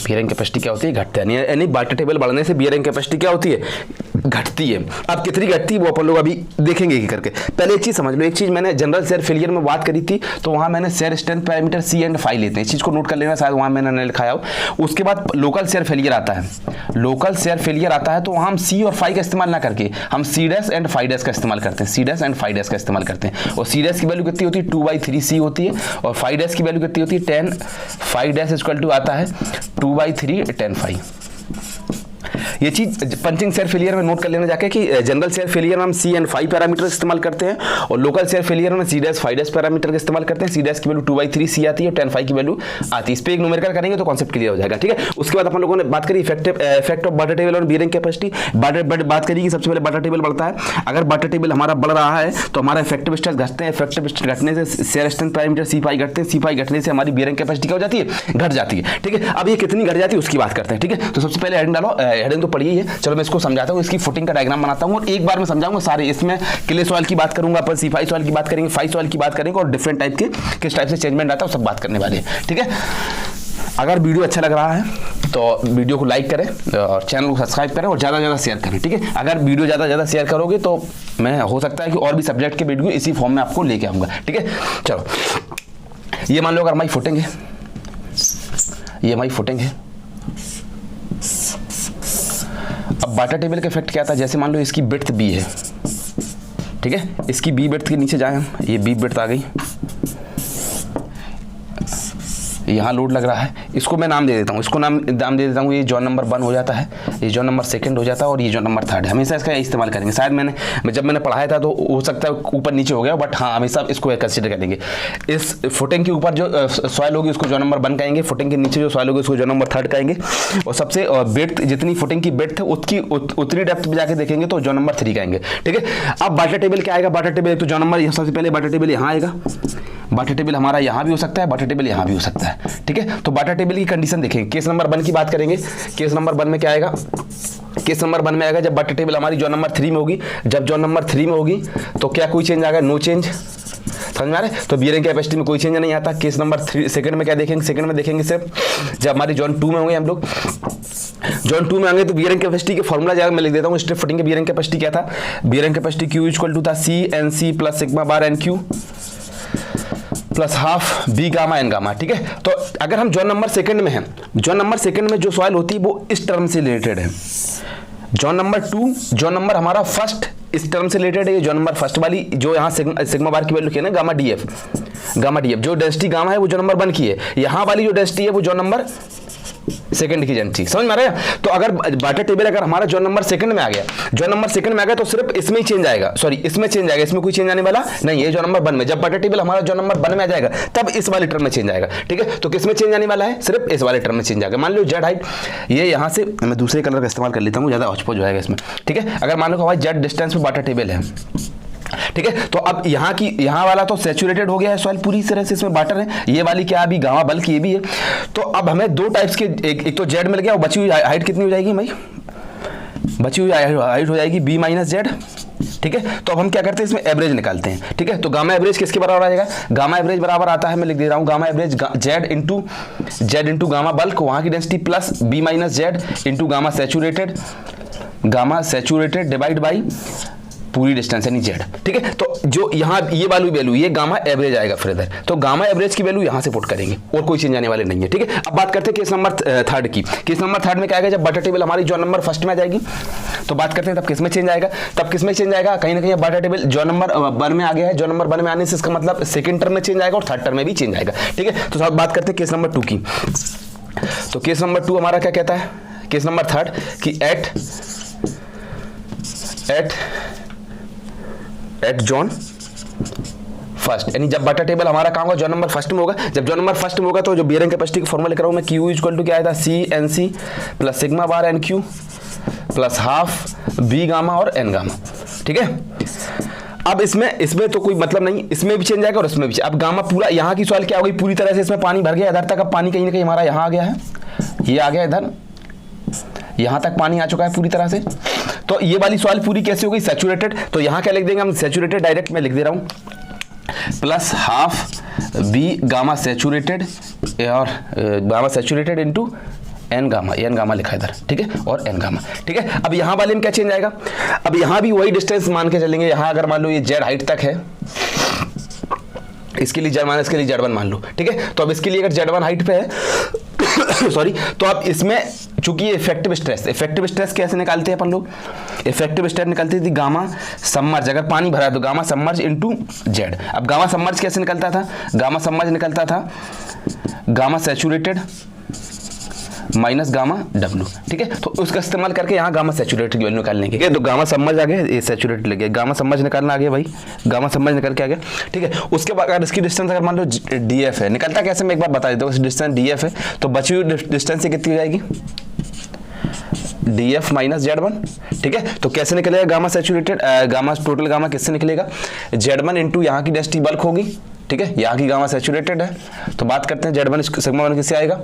बेयरिंग कैपेसिटी क्या होती है, घटती है। यानी बाटा टेबल बढ़ने से बेयरिंग कैपेसिटी क्या होती है, घटती है। अब कितनी घटती है वो अपन लोग अभी देखेंगे कि करके। पहले एक चीज समझ लो, एक चीज मैंने जनरल शेयर फेलियर में बात करी थी तो वहां मैंने shear strength parameter C and phi लेते हैं, इस चीज को नोट कर लेना, शायद वहां मैंने नहीं लिखाया हो। उसके बाद लोकल शेयर फेलियर आता है, लोकल शेयर फेलियर आता है तो वहां हम सी और फाई का इस्तेमाल ना करके हम C dash and phi dash का इस्तेमाल करते हैं, C dash and phi dash का इस्तेमाल करते हैं। और सी डैश की वैल्यू कितनी होती है, 2/3 होती है और फाई डैश की वैल्यू कितनी होती है, 10 फाई डैश इक्वल टू आता है 2/3 10 फाई। ये चीज पंचिंग शेयर फेलियर में नोट कर लेना जाके कि जनरल शेयर फेलियर में हम सी एंड फाई पैरामीटर इस्तेमाल करते हैं और लोकल शेयर फेलियर में C dash phi dash parameter का इस्तेमाल करते हैं। सी डैश की वैल्यू 2/3 सी आती है और 10 फाई की वैल्यू आती है। इस पे एक न्यूमेरिकल करेंगे तो कॉन्सेप्ट क्लियर हो जाएगा। ठीक है, उसके बाद अपन लोगों ने बात करी इफेक्ट ऑफ बाटा टेबल और बेयरिंग कैपेसिटी। बात करी कि सबसे पहले बाटा टेबल बढ़ता है, अगर बाटा टेबल हमारा बढ़ रहा है तो हमारा इफेक्टिव स्ट्रेस घटते हैं, इफेक्टिव स्ट्रेस घटने से शेयर स्ट्रेंथ पैरामीटर सी फाई घटते हैं, सी फाई घटने से हमारी बेयरिंग कैपेसिटी क्या हो जाती है, घट जाती है। ठीक है, अब ये कितनी घट जाती है उसकी बात करते हैं। ठीक है, तो सबसे पहले हेडिंग डालो, हेडिंग तो पढ़ी है, चलो मैं इसको समझाता हूं, इसकी फुटिंग का डायग्राम बनाता हूं और एक बार में समझाऊंगा सारे। इसमें क्ले सॉइल की बात करूंगा, अपन C5 सॉइल की बात करेंगे, फाई सॉइल की बात करेंगे और डिफरेंट टाइप के किस टाइप से चेंजमेंट आता है सब बात करने वाले हैं। ठीक है, अगर वीडियो अच्छा लग रहा है तो वीडियो को लाइक करें और चैनल को सब्सक्राइब करें और ज़्यादा से ज़्यादा शेयर करें। ठीक है, अगर वीडियो ज़्यादा शेयर करोगे तो मैं हो सकता है कि और भी सब्जेक्ट के वीडियो इसी फॉर्म में आपको लेके आऊँगा। ठीक है, चलो ये मान लो अगर हमारी फुटिंग है, ये हमारी फुटिंग है। अब बाटा टेबल का इफेक्ट क्या था, जैसे मान लो इसकी विड्थ बी है, ठीक है, इसकी बी विड्थ के नीचे जाए हम, ये बी विड्थ आ गई, यहाँ लोड लग रहा है, इसको मैं नाम दे देता हूँ, इसको नाम दे देता हूँ, ये जॉन नंबर 1 हो जाता है, ये जॉन नंबर 2 हो जाता है और ये जॉन नंबर 3 है। हमेशा इसका इस्तेमाल करेंगे। शायद जब मैंने पढ़ाया था तो हो सकता है ऊपर नीचे हो गया, बट हाँ हमेशा इसको कंसिडर करेंगे। इस फुटिंग के ऊपर जो सॉइल होगी उसको जॉन नंबर 1 कहेंगे, फुटिंग के नीचे जो सॉइल होगी उसको जॉन नंबर 3 कहेंगे और सबसे बेड्थ जितनी फुटिंग की बेड्थ है उसकी उतनी डेप्थ पे जाके देखेंगे तो जॉन नंबर 3 कहेंगे। ठीक है, अब बाटा टेबल क्या आएगा, बाटा टेबल तो जॉन नंबर, सबसे पहले बाटा टेबल यहाँ आएगा, बाटा टेबल हमारा यहाँ भी हो सकता है, बाटा टेबल यहाँ भी हो सकता है। ठीक है, तो बाटा टेबल की कंडीशन देखेंगे। केस नंबर 1 की बात करेंगे, केस नंबर 1 में क्या आएगा, केस नंबर 1 में आएगा जब बाटा टेबल हमारी जॉन नंबर 3 में होगी, जब जॉन नंबर 3 में होगी तो क्या कोई चेंज आएगा, नो चेंज। समझ में आ रहा है, तो बेयरिंग कैपेसिटी में कोई चेंज नहीं आता। केस नंबर 3 सेकंड में क्या देखेंगे, सेकंड में देखेंगे सिर्फ जब हमारी जॉन 2 में होंगे हम लोग, जॉन 2 में आएंगे तो बेयरिंग कैपेसिटी के फॉर्मूला जाएगा, मैं लिख देता हूँ। स्ट्रिप फुटिंग के बेयरिंग कैपेसिटी क्या था, bearing capacity Q equal to था CNC plus sigma bar NQ plus half B gamma N gamma, ठीक है। तो अगर हम जोन नंबर सेकंड में हैं, जोन नंबर सेकंड में जो सॉइल होती है वो इस टर्म से रिलेटेड है। जोन नंबर 2, जोन नंबर हमारा फर्स्ट इस टर्म से रिलेटेड है। जोन नंबर फर्स्ट वाली जो यहाँ सिग्मा बार की वैल्यू लिखी है ना, गामा डी एफ, जो डेंसिटी गामा है वो जो नंबर 1 की है, यहाँ वाली जो डेंसिटी है वो जो नंबर सेकंड की डेंसिटी, समझ में आ रहा है। तो अगर बाटा टेबल अगर हमारा जो नंबर सेकंड में आ गया, जो नंबर सेकंड में आ गया तो सिर्फ इसमें ही चेंज आएगा, सॉरी इसमें चेंज आएगा, इसमें कोई चेंज आने वाला नहीं है। जो नंबर 1 में, जब बाटा टेबल हमारा जो नंबर 1 में आ जाएगा तब इस वाले टर्म में चेंज आएगा, ठीक है। तो किसमें चेंज आने वाला है, सिर्फ इस वाले टर्म में चेंज आएगा। मान लो जेड हाइट, ये यहाँ से मैं दूसरे कलर का इस्तेमाल कर लेता हूँ, ज्यादा हौच-पौच हो जाएगा इसमें, ठीक है। अगर मान लो हमारी जेड डिस्टेंस पे बाटा टेबल है, ठीक है। तो अब यहाँ वाला तो सैचुरेटेड हो गया है सॉइल पूरी तरह से, इसमें वाटर है। ये वाली क्या अभी गामा बल्कि ये भी है। तो अब हमें दो टाइप्स के, एक तो जेड मिल गया और बची हुई हाइट कितनी हो जाएगी भाई, बची हुई हाइट हो जाएगी बी माइनस जेड, ठीक है। तो अब हम क्या करते हैं, इसमें एवरेज निकालते हैं, ठीक है। तो गामा एवरेज किसके बराबर आ जाएगा, गामा एवरेज बराबर आता है, मैं लिख दे रहा हूँ, gamma average Z into gamma bulk, वहां की density plus B minus Z into gamma saturated divide by पूरी डिस्टेंस यानी जेड, ठीक है। तो जो यहाँ ये वाली वैल्यू, ये गामा एवरेज आएगा फिर इधर, तो गामा एवरेज की वैल्यू यहाँ से पुट करेंगे और कोई चेंज आने वाले नहीं है, ठीक है। अब बात करते हैं केस नंबर 3 की। केस नंबर 3 में क्या आएगा, जब बाटा टेबल हमारी जो नंबर फर्स्ट में आ जाएगी तो बात करते हैं तब किसमें चेंज आएगा, कहीं ना कहीं बाटा टेबल जो नंबर 1 में आ गया है, जो नंबर 1 में आने से इसका मतलब सेकंड टर्म में चेंज आएगा और थर्ड टर्म में भी चेंज आएगा, ठीक है। तो सब बात करते हैं केस नंबर 2 की। तो केस नंबर 2 हमारा क्या कहता है, केस नंबर 3 कि एट जोन फर्स्ट, यानी जब बाटा टेबल हमारा कहाँ होगा, जोन नंबर फर्स्ट में होगा। जब जोन नंबर फर्स्ट में होगा तो जो बियरिंग कैपेसिटी का फॉर्मूला लिख रहा हूं मैं, क्यू इक्वल टू क्या आया था, C N C plus sigma bar N Q plus half B gamma और एन गामा, ठीक है। अब इसमें तो कोई मतलब नहीं, इसमें भी चेंज आएगा और इसमें भी। अब गामा पूरा यहाँ की सॉइल क्या हो गई, पूरी तरह से इसमें पानी भर गया इधर तक। अब पानी कहीं ना कहीं हमारा यहाँ आ गया है, ये आ गया इधर, यहां तक पानी आ चुका है पूरी तरह से। तो ये वाली सॉइल पूरी कैसी हो गई, सैचुरेटेड। तो यहां क्या लिख देंगे हम, सैचुरेटेड डायरेक्ट में लिख दे रहा हूं, plus half B gamma saturated और gamma saturated into N gamma लिखा है इधर, ठीक है, और एन गामा, ठीक है। अब यहां वाले में क्या चेंज आएगा, अब यहां भी वही डिस्टेंस मान के चलेंगे। यहां अगर मान लो ये जेड हाइट तक है, इसके लिए जेड मान, इसके लिए जेड 1 मान लो, ठीक है। तो अब इसके लिए अगर जेड 1 हाइट पे है सॉरी, तो अब इसमें चूंकि इफेक्टिव स्ट्रेस कैसे निकालते हैं अपन लोग, इफेक्टिव स्ट्रेस निकालते थे गामा सबमर्ज, अगर पानी भरा है तो गामा सबमर्ज इनटू जेड। अब गामा सबमर्ज कैसे निकलता था, गामा सबमर्ज निकलता था gamma saturated minus gamma W, ठीक है। तो उसका इस्तेमाल करके यहाँ गामा सैचुरेटेड की वैल्यू निकालने की, तो गामा सबमर्ज आ गया, ये सैचुरेटेड लग गया, गामा सबमर्ज निकालना आ गया भाई, गामा सबमर्ज निकल के आ गया, ठीक है। उसके बाद अगर इसकी डिस्टेंस अगर मान लो डीएफ है, निकलता कैसे मैं एक बार बता देता हूँ। डिस्टेंस डीएफ है तो बची हुई डिस्टेंस कितनी हो जाएगी, डीएफ माइनस जेड 1, ठीक है। तो कैसे निकलेगा gamma saturated, gamma total gamma किससे निकलेगा, जेड 1 इंटू यहाँ की डेंसिटी बल्क होगी, ठीक है, यहाँ की गामा सैचुरेटेड है। तो बात करते हैं जेड 1 सिग्मा 1 किससे आएगा,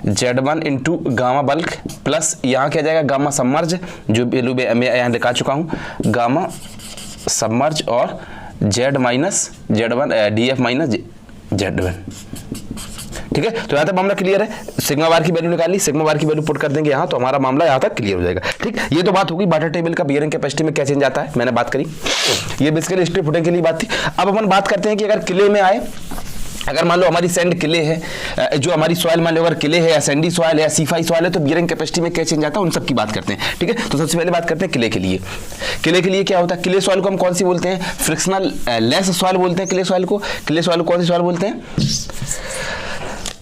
Z 1 into gamma bulk plus यहाँ क्या जाएगा गामा सबमर्ज, जो वैल्यू मैं यहाँ दिखा चुका हूँ, गामा सबमर्ज और Z minus Z 1 DF minus Z 1, ठीक है। तो यहाँ तक मामला क्लियर है। सिग्मा बार की वैल्यू निकाली, सिग्मा बार की वैल्यू पुट कर देंगे यहाँ, तो हमारा मामला यहाँ तक क्लियर हो जाएगा, ठीक। ये तो बात होगी बाटा टेबल का बियरिंग कैपेसिटी में क्या चेंज आता है, मैंने बात करी, ये बेसिकली स्ट्रिप फुटिंग के लिए बात थी। अब अपन बात करते हैं कि अगर किले में आए, अगर मान लो हमारी सैंड किले है, जो हमारी सॉइल मान लो अगर किले है या सैंडी सॉइल है या सीफाई सॉइल है, तो बियरिंग कैपेसिटी में क्या चेंज आता है, उन सब की बात करते हैं, ठीक है। तो सबसे पहले बात करते हैं किले के लिए। किले के लिए क्या होता है, किले सॉइल को हम कौन सी बोलते हैं, फ्रिक्शनल लेस सॉइल बोलते हैं किले सॉइल को। किले सॉइल को कौन सी सॉइल बोलते हैं,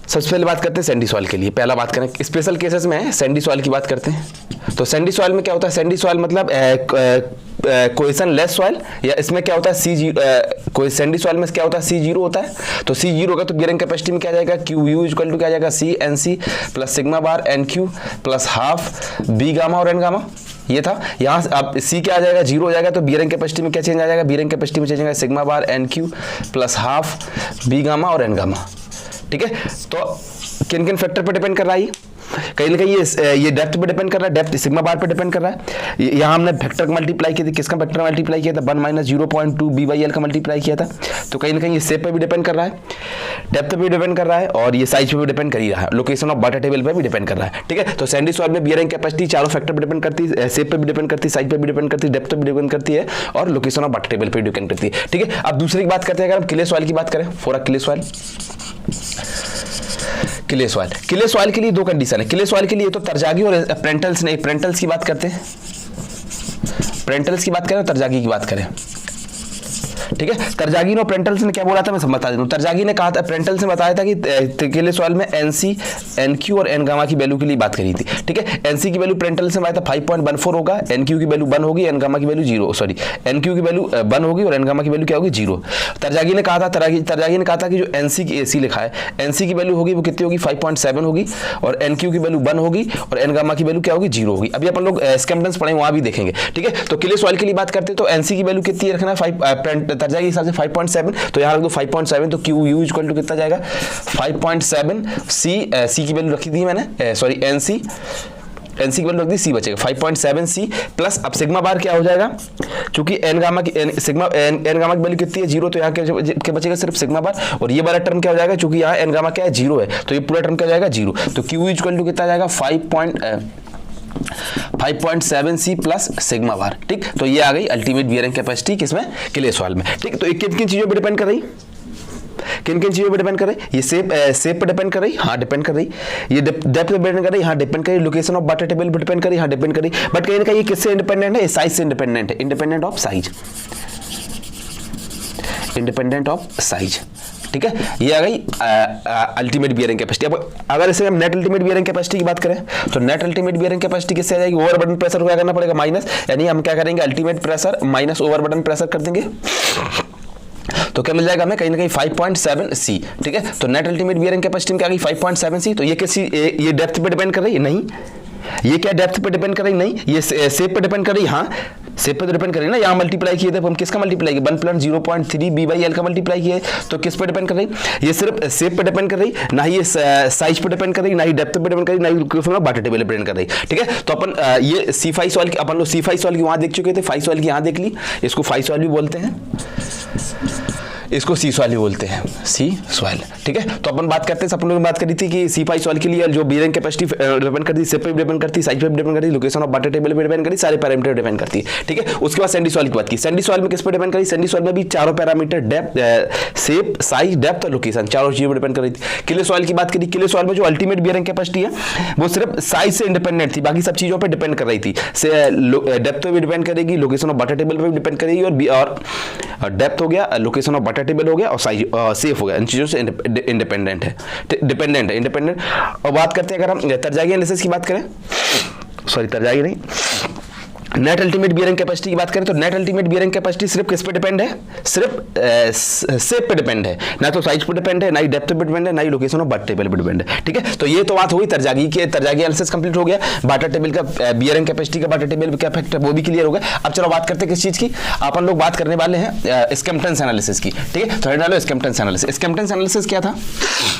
सबसे पहले बात करते हैं सैंडी सॉइल के लिए। पहला बात करें स्पेशल केसेस में सैंडी सॉइल की बात करते हैं। तो सैंडी सॉइल में क्या होता है, सैंडी सॉइल मतलब कोहेशन लेस सॉइल, या इसमें क्या होता है कोई सैंडी सॉइल में क्या होता है C0 होता है। तो C0 होगा तो बियरिंग कैपेसिटी में क्या जाएगा, क्यू यू इक्वल टू क्या जाएगा, C N C plus sigma bar N Q plus half B gamma और एन गामा, ये था। यहाँ अब सी क्या आ जाएगा, 0 हो जाएगा, तो बियरिंग कैपेसिटी में क्या चेंज आ जाएगा, बियरिंग कैपेसिटी में चेंज आएगा sigma bar N Q plus half B gamma और एन गामा, ठीक है। तो किन किन फैक्टर पर डिपेंड कर रहा है, कहीं ना कहीं ये डेप्थ पे डिपेंड कर रहा है, डेप्थ सिग्मा बार पे डिपेंड कर रहा है। यहाँ हमने फैक्टर मल्टीप्लाई किया था, किसका फैक्टर मल्टीप्लाई किया था, 1 माइनस 0.2 B/L का मल्टीप्लाई किया था। तो कहीं ना कहीं ये शेप पे भी डिपेंड कर रहा है, डेप्थ पे भी डिपेंड कर रहा है, और ये साइज पे भी डिपेंड कर ही रहा है, लोकेशन ऑफ वाटर टेबल पे भी डिपेंड कर रहा है। ठीक है, तो सैंडी सॉइल में बियरिंग कैपेसिटी चारों फैक्टर पे डिपेंड करती है, शेप पे भी डिपेंड करती है, साइज पे भी डिपेंड करती है, डेप्थ पे भी डिपेंड करती है, और लोकेशन ऑफ वाटर टेबल पे डिपेंड करती है। ठीक है, अब दूसरी की बात करते हैं, अगर हम क्ले सॉइल की बात करें, for a clay soil, clay soil के लिए दो कंडीशन है। क्ले सॉइल के लिए तो तरजागी और प्रेंटल्स ने, प्रेंटल्स की बात करते हैं, प्रेंटल्स की बात करें और तरजागी की बात करें। ठीक है, तरजागी और प्रेंटल्स ने क्या बोला था, मैं बता देता हूं। तरजागी ने कहा था, प्रेंटल्स ने बताया था कि क्ले सॉइल में NC, NQ और N गामा की वैल्यू के लिए बात करी थी। ठीक है, NC की वैल्यू प्रेंटल्स ने बताया था 5.14 होगा, NQ की वैल्यू 1 होगी, N गामा की वैल्यू 0, सॉरी NQ की वैल्यू 1 होगी और N गामा की वैल्यू क्या होगी, 0। तरजागी ने कहा था कि जो NC की AC लिखा है, NC की वैल्यू होगी वो कितनी होगी, 5.7 होगी, और NQ की वैल्यू 1 होगी, और N गामा की वैल्यू क्या होगी, 0 होगी। अभी अपन लोग स्कैम्पटन्स पढ़े वहां भी देखेंगे। ठीक है, तो क्ले सॉइल के लिए बात करते हैं, तो NC की वैल्यू कितनी रखना है, तरजागी के हिसाब से 5.7, तो यहाँ रख दो 5.7, तो QU इक्वल टू कितना जाएगा, 5.7 C की वैल्यू रखी थी मैंने, सॉरी NC की वैल्यू रख दी, C बचेगा 5.7 C प्लस, अब सिग्मा बार क्या हो जाएगा, क्योंकि N गामा की वैल्यू कितनी है, 0, तो यहाँ क्या बचेगा, सिर्फ सिग्मा बार, और ये वाला टर्म क्या हो जाएगा, क्योंकि यहाँ N गामा क्या है, 0 है, तो ये पूरा टर्म क्या हो जाएगा, 0। तो QU इक्वल टू कितना जाएगा, 5.7 C प्लस सिग्मा बार। ठीक, तो ये आ गई अल्टीमेट बियरिंग कैपेसिटी किसमें, क्ले सॉइल में। ठीक, तो किन किन चीजों पर डिपेंड कर रही, किन किन चीजों पर डिपेंड कर रही, ये शेप पे डिपेंड कर रही, हाँ डिपेंड कर रही, ये डेप्थ पे डिपेंड कर रही, हाँ डिपेंड कर रही, लोकेशन ऑफ वाटर टेबल पे डिपेंड कर रही, हाँ डिपेंड कर रही, बट कहीं ना कहीं ये किससे इंडिपेंडेंट है, साइज से इंडिपेंडेंट है, independent of size, independent of size. ठीक है, ये आ गई अल्टीमेट बियरिंग कैपेसिटी। अब अगर इसे हम नेट अल्टीमेट बियरिंग कैपेसिटी की बात करें, तो नेट अल्टीमेट बियरिंग कैपेसिटी किससे आ जाएगी, ओवरबर्डन प्रेशर को क्या करना पड़ेगा, माइनस, यानी हम क्या करेंगे, ultimate pressure minus overburden pressure कर देंगे, तो क्या मिल जाएगा हमें, कहीं ना कहीं 5.7 C। ठीक है, तो नेट अल्टीमेट बियरिंग कैपेसिटी में क्या गई, 5.7 C। तो ये किसी ये डेप्थ पे डिपेंड कर रही है, नहीं, ये क्या डेप्थ पे डिपेंड कर रही, नहीं, ये शेप पे डिपेंड कर रही, हाँ शेप पे तो डिपेंड कर रही है ना, यहाँ मल्टीप्लाई किए थे हम, किसका मल्टीप्लाई किया, 1 प्लस 0.3 B/L का मल्टीप्लाई किया है, तो किस पे डिपेंड कर रही, ये सिर्फ शेप पे डिपेंड कर रही, ना ही ये साइज पे डिपेंड कर रही, ना ही डेप्थ पे डिपेंड कर रही, ना ही वाटर टेबल पे डिपेंड कर रही। ठीक है, तो अपन ये C5 सॉइल की, अपन लोग C5 सॉइल की वहां देख चुके थे, 5 सॉइल की यहाँ देख ली, इसको 5 सॉइल भी बोलते हैं, इसको C सॉइल भी बोलते हैं, C सॉइल। ठीक है, तो अपन बात करते हैं, अपन लोग बात करी थी कि C5 सॉइल के लिए जो बियरिंग कैपेसिटी डिपेंड करती है, शेप पे भी डिपेंड करती है, साइज पे भी डिपेंड करती है, लोकेशन ऑफ वाटर टेबल पे डिपेंड करती है, सारे पैरामीटर डिपेंड करती है। ठीक है, उसके बाद सैंडी सॉइल की बात की, सैंडी सॉइल में किस पे डिपेंड करी, सैंडी सॉइल में भी चारों parameter, depth, shape, size, depth और लोकेशन, चारों चीजों पर डिपेंड कर रही थी। क्ले सॉइल की बात करी, क्ले सॉइल में जो अल्टीमेट बियरिंग कैपेसिटी है वो सिर्फ साइज से इंडिपेंडेंट थी, बाकी सब चीजों पर डिपेंड कर रही थी, डेप्थ पे भी डिपेंड करेगी, लोकेशन ऑफ वाटर टेबल पे भी डिपेंड करेगी, और डेप्थ हो गया, लोकेशन ऑफ वाटर टेबल हो गया, और साइज सेफ हो गया, इन चीजों से इंडिपेंडेंट है, इंडिपेंडेंट। और बात करते हैं, अगर हम तरजागी एनालिसिस की बात करें, सॉरी तरजागी नहीं, नेट अल्टीमेट बियरिंग कैपेसिटी की बात करें, तो नेट अल्टीमेट बियरिंग कैपेसिटी सिर्फ किस पे डिपेंड है, सिर्फ शेप पे डिपेंड है, ना तो साइज पे डिपेंड है, ना ही डेप्थ पे डिपेंड है, ना ही लोकेशन ऑफ वाटर टेबल पे डिपेंड है। ठीक है, तो ये तो बात हो गई तरजागी की, तरजागी एनालिसिस कंप्लीट हो गया, वाटर टेबल का बियरिंग कैपेसिटी का वाटर टेबल क्या इफेक्ट है वो भी क्लियर हो गया। अब चलो बात करते हैं किस चीज की, अपन लोग बात करने वाले हैं स्कैम्पटन्स एनालिसिस की। ठीक है, थोड़ा डालो स्कैम्पटन्स एनालिसिस। स्कैम्पटन्स एनालिसिस क्या था,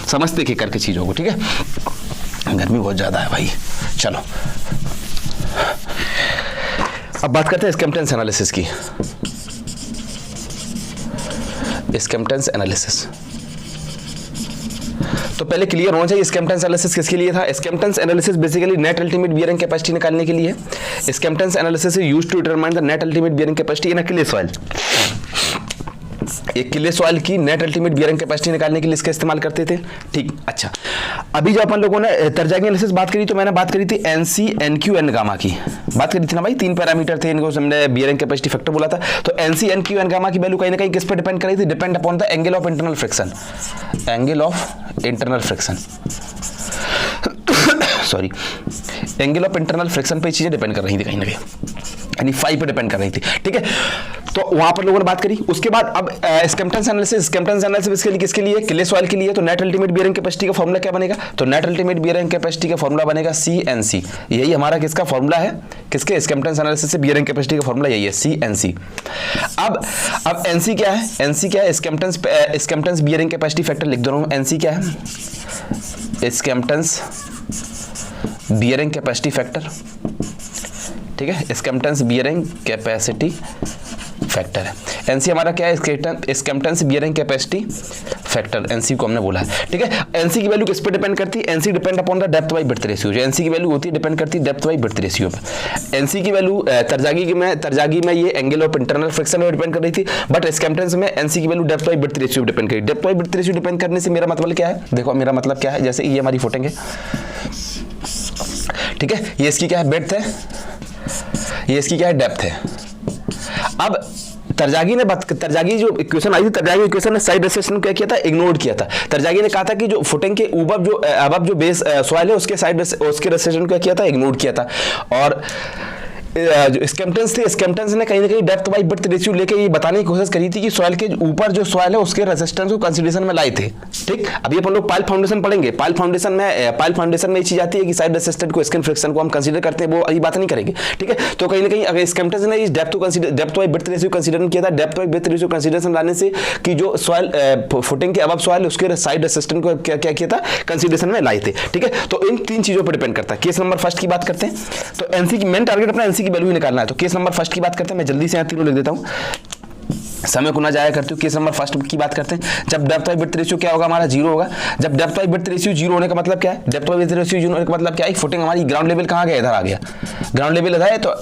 समझते कि करके चीजों को। ठीक है, गर्मी बहुत ज्यादा है भाई, चलो अब बात करते हैं स्कैम्पटन्स एनालिसिस की। स्कैम्पटन्स एनालिसिस तो पहले क्लियर होना चाहिए, स्कैम्पटन्स एनालिसिस किसके लिए था। Skempton's analysis basically net ultimate bearing capacity निकालने के लिए। Skempton's analysis is used to determine the net ultimate bearing capacity in a clay soil. एक क्ले सॉइल की नेट अल्टीमेट बियरिंग कैपेसिटी निकालने के लिए इसका इस्तेमाल करते थे। ठीक, अच्छा, अभी जो अपन लोगों ने तरजागी एनालिसिस बात करी, तो मैंने बात करी थी NC, NQ, N गामा की बात करी थी ना भाई, 3 पैरामीटर थे, इनको हमने बियरिंग कैपेसिटी फैक्टर बोला था। तो NC, NQ, N गामा की वैल्यू कहीं ना कहीं किस पे डिपेंड कर रही थी, depend upon the angle of internal friction, angle of internal friction sorry, angle of internal friction पे चीजें डिपेंड कर रही थी कहीं ना कहीं, यानी फाई पे डिपेंड कर रही थी। ठीक है, तो वहां पर लोगों ने बात करी। उसके बाद अब स्कैम्पटन्स एनालिसिस किसके लिए, क्ले सॉइल के लिए। तो नेट अल्टीमेट बियरिंग कैपेसिटी का फॉर्मूला क्या बनेगा, तो नेट अल्टीमेट बियरिंग कैपेसिटी का फॉर्मूला बनेगा CNC। यही हमारा किसका फॉर्मूला है, किसके स्कैम्पटन्स एनालिसिस से बियरिंग कैपेसिटी का फॉर्मूला यही है, CNC। अब NC क्या है, NC क्या है, स्कैम्पटन्स बियरिंग कैपेसिटी फैक्टर लिख दो। NC क्या है, स्कैम्पटन्स बियरिंग कैपेसिटी फैक्टर, ठीक है, स्कैम्पटेंस बियरिंग कैपेसिटी फैक्टर है। एनसी हमारा क्या है, स्कैम्पटेंस बियरिंग कैपेसिटी फैक्टर, एनसी को हमने बोला है, ठीक है। एनसी की वैल्यू किस पे डिपेंड करती है, NC depend upon the depth by breadth ratio. जो एनसी की वैल्यू होती है डिपेंड करती है डेप्थ बाई ब्रेड्थ रेशियो पे। एनसी की वैल्यू तरजागी में ये एंगल ऑफ इंटरनल फ्रिक्शन में डिपेंड कर रही थी, बट स्कैम्पटेंस में एनसी की value depth by breadth ratio depend करी। Depth by breadth ratio depend करने से मेरा मतलब क्या है, देखो मेरा मतलब क्या है, जैसे ये हमारी फुटिंग है, ठीक है, ये इसकी क्या है, ब्रेड्थ है, ये इसकी क्या है, डेप्थ है। अब तरजागी जो इक्वेशन आई थी, तरजागी इक्वेशन ने साइड रेसिस्टेंस क्या किया था, इग्नोर किया था। तरजागी ने कहा था कि जो फुटिंग के अब जो बेस सॉइल है उसके साइड उसके रेसिस्टेंस क्या किया था, इग्नोर किया था। और जो स्कैम्पटेंस थी, स्कैम्पटेंस ने कहीं ना कहीं डेप्थ बाई ब्रेड्थ रेशियो लेके ये बताने की कोशिश करी थी कि सॉइल के ऊपर जो सॉइल है उसके रेजिस्टेंस को कंसीडरेशन में लाए थे, ठीक। अभी अपन लोग पाइल फाउंडेशन पढ़ेंगे, पाइल फाउंडेशन में ये चीज आती है कि साइड रेसिस्टेंट को स्किन फ्रिक्शन को हम कंसीडर करते हैं, वो अभी बात नहीं करेंगे, ठीक है। तो कहीं ना कहीं अगर स्कैम्पटेंस ने इस depth by breadth ratio consider किया था, depth by breadth ratio consideration लाने से कि जो सॉइल फुटिंग के अबव सॉइल उसके साइड रेसिस्टेंट को क्या किया था, कंसीडरेशन में लाए थे, ठीक है। तो इन तीन चीजों पर डिपेंड करता है। केस नंबर फर्स्ट की बात करते हैं, तो एनसी की मेन टारगेट अपना एनसी की वैल्यू निकालना है। तो केस नंबर फर्स्ट की बात करते हैं, मैं जल्दी से यहाँ तीनों लिख देता हूँ, समय को ना जाया करते हो। केस नंबर फर्स्ट की बात करते हैं, जब डेप्थ बाई ब्रेड्थ रेशियो क्या होगा, हमारा जीरो होगा। जब depth by breadth ratio zero होने का मतलब क्या है, depth by breadth ratio zero होने का मतलब क्या है, फुटिंग हमारी ग्राउंड लेवल कहाँ गया, इधर आ गया, ग्राउंड लेवल इधर है। तो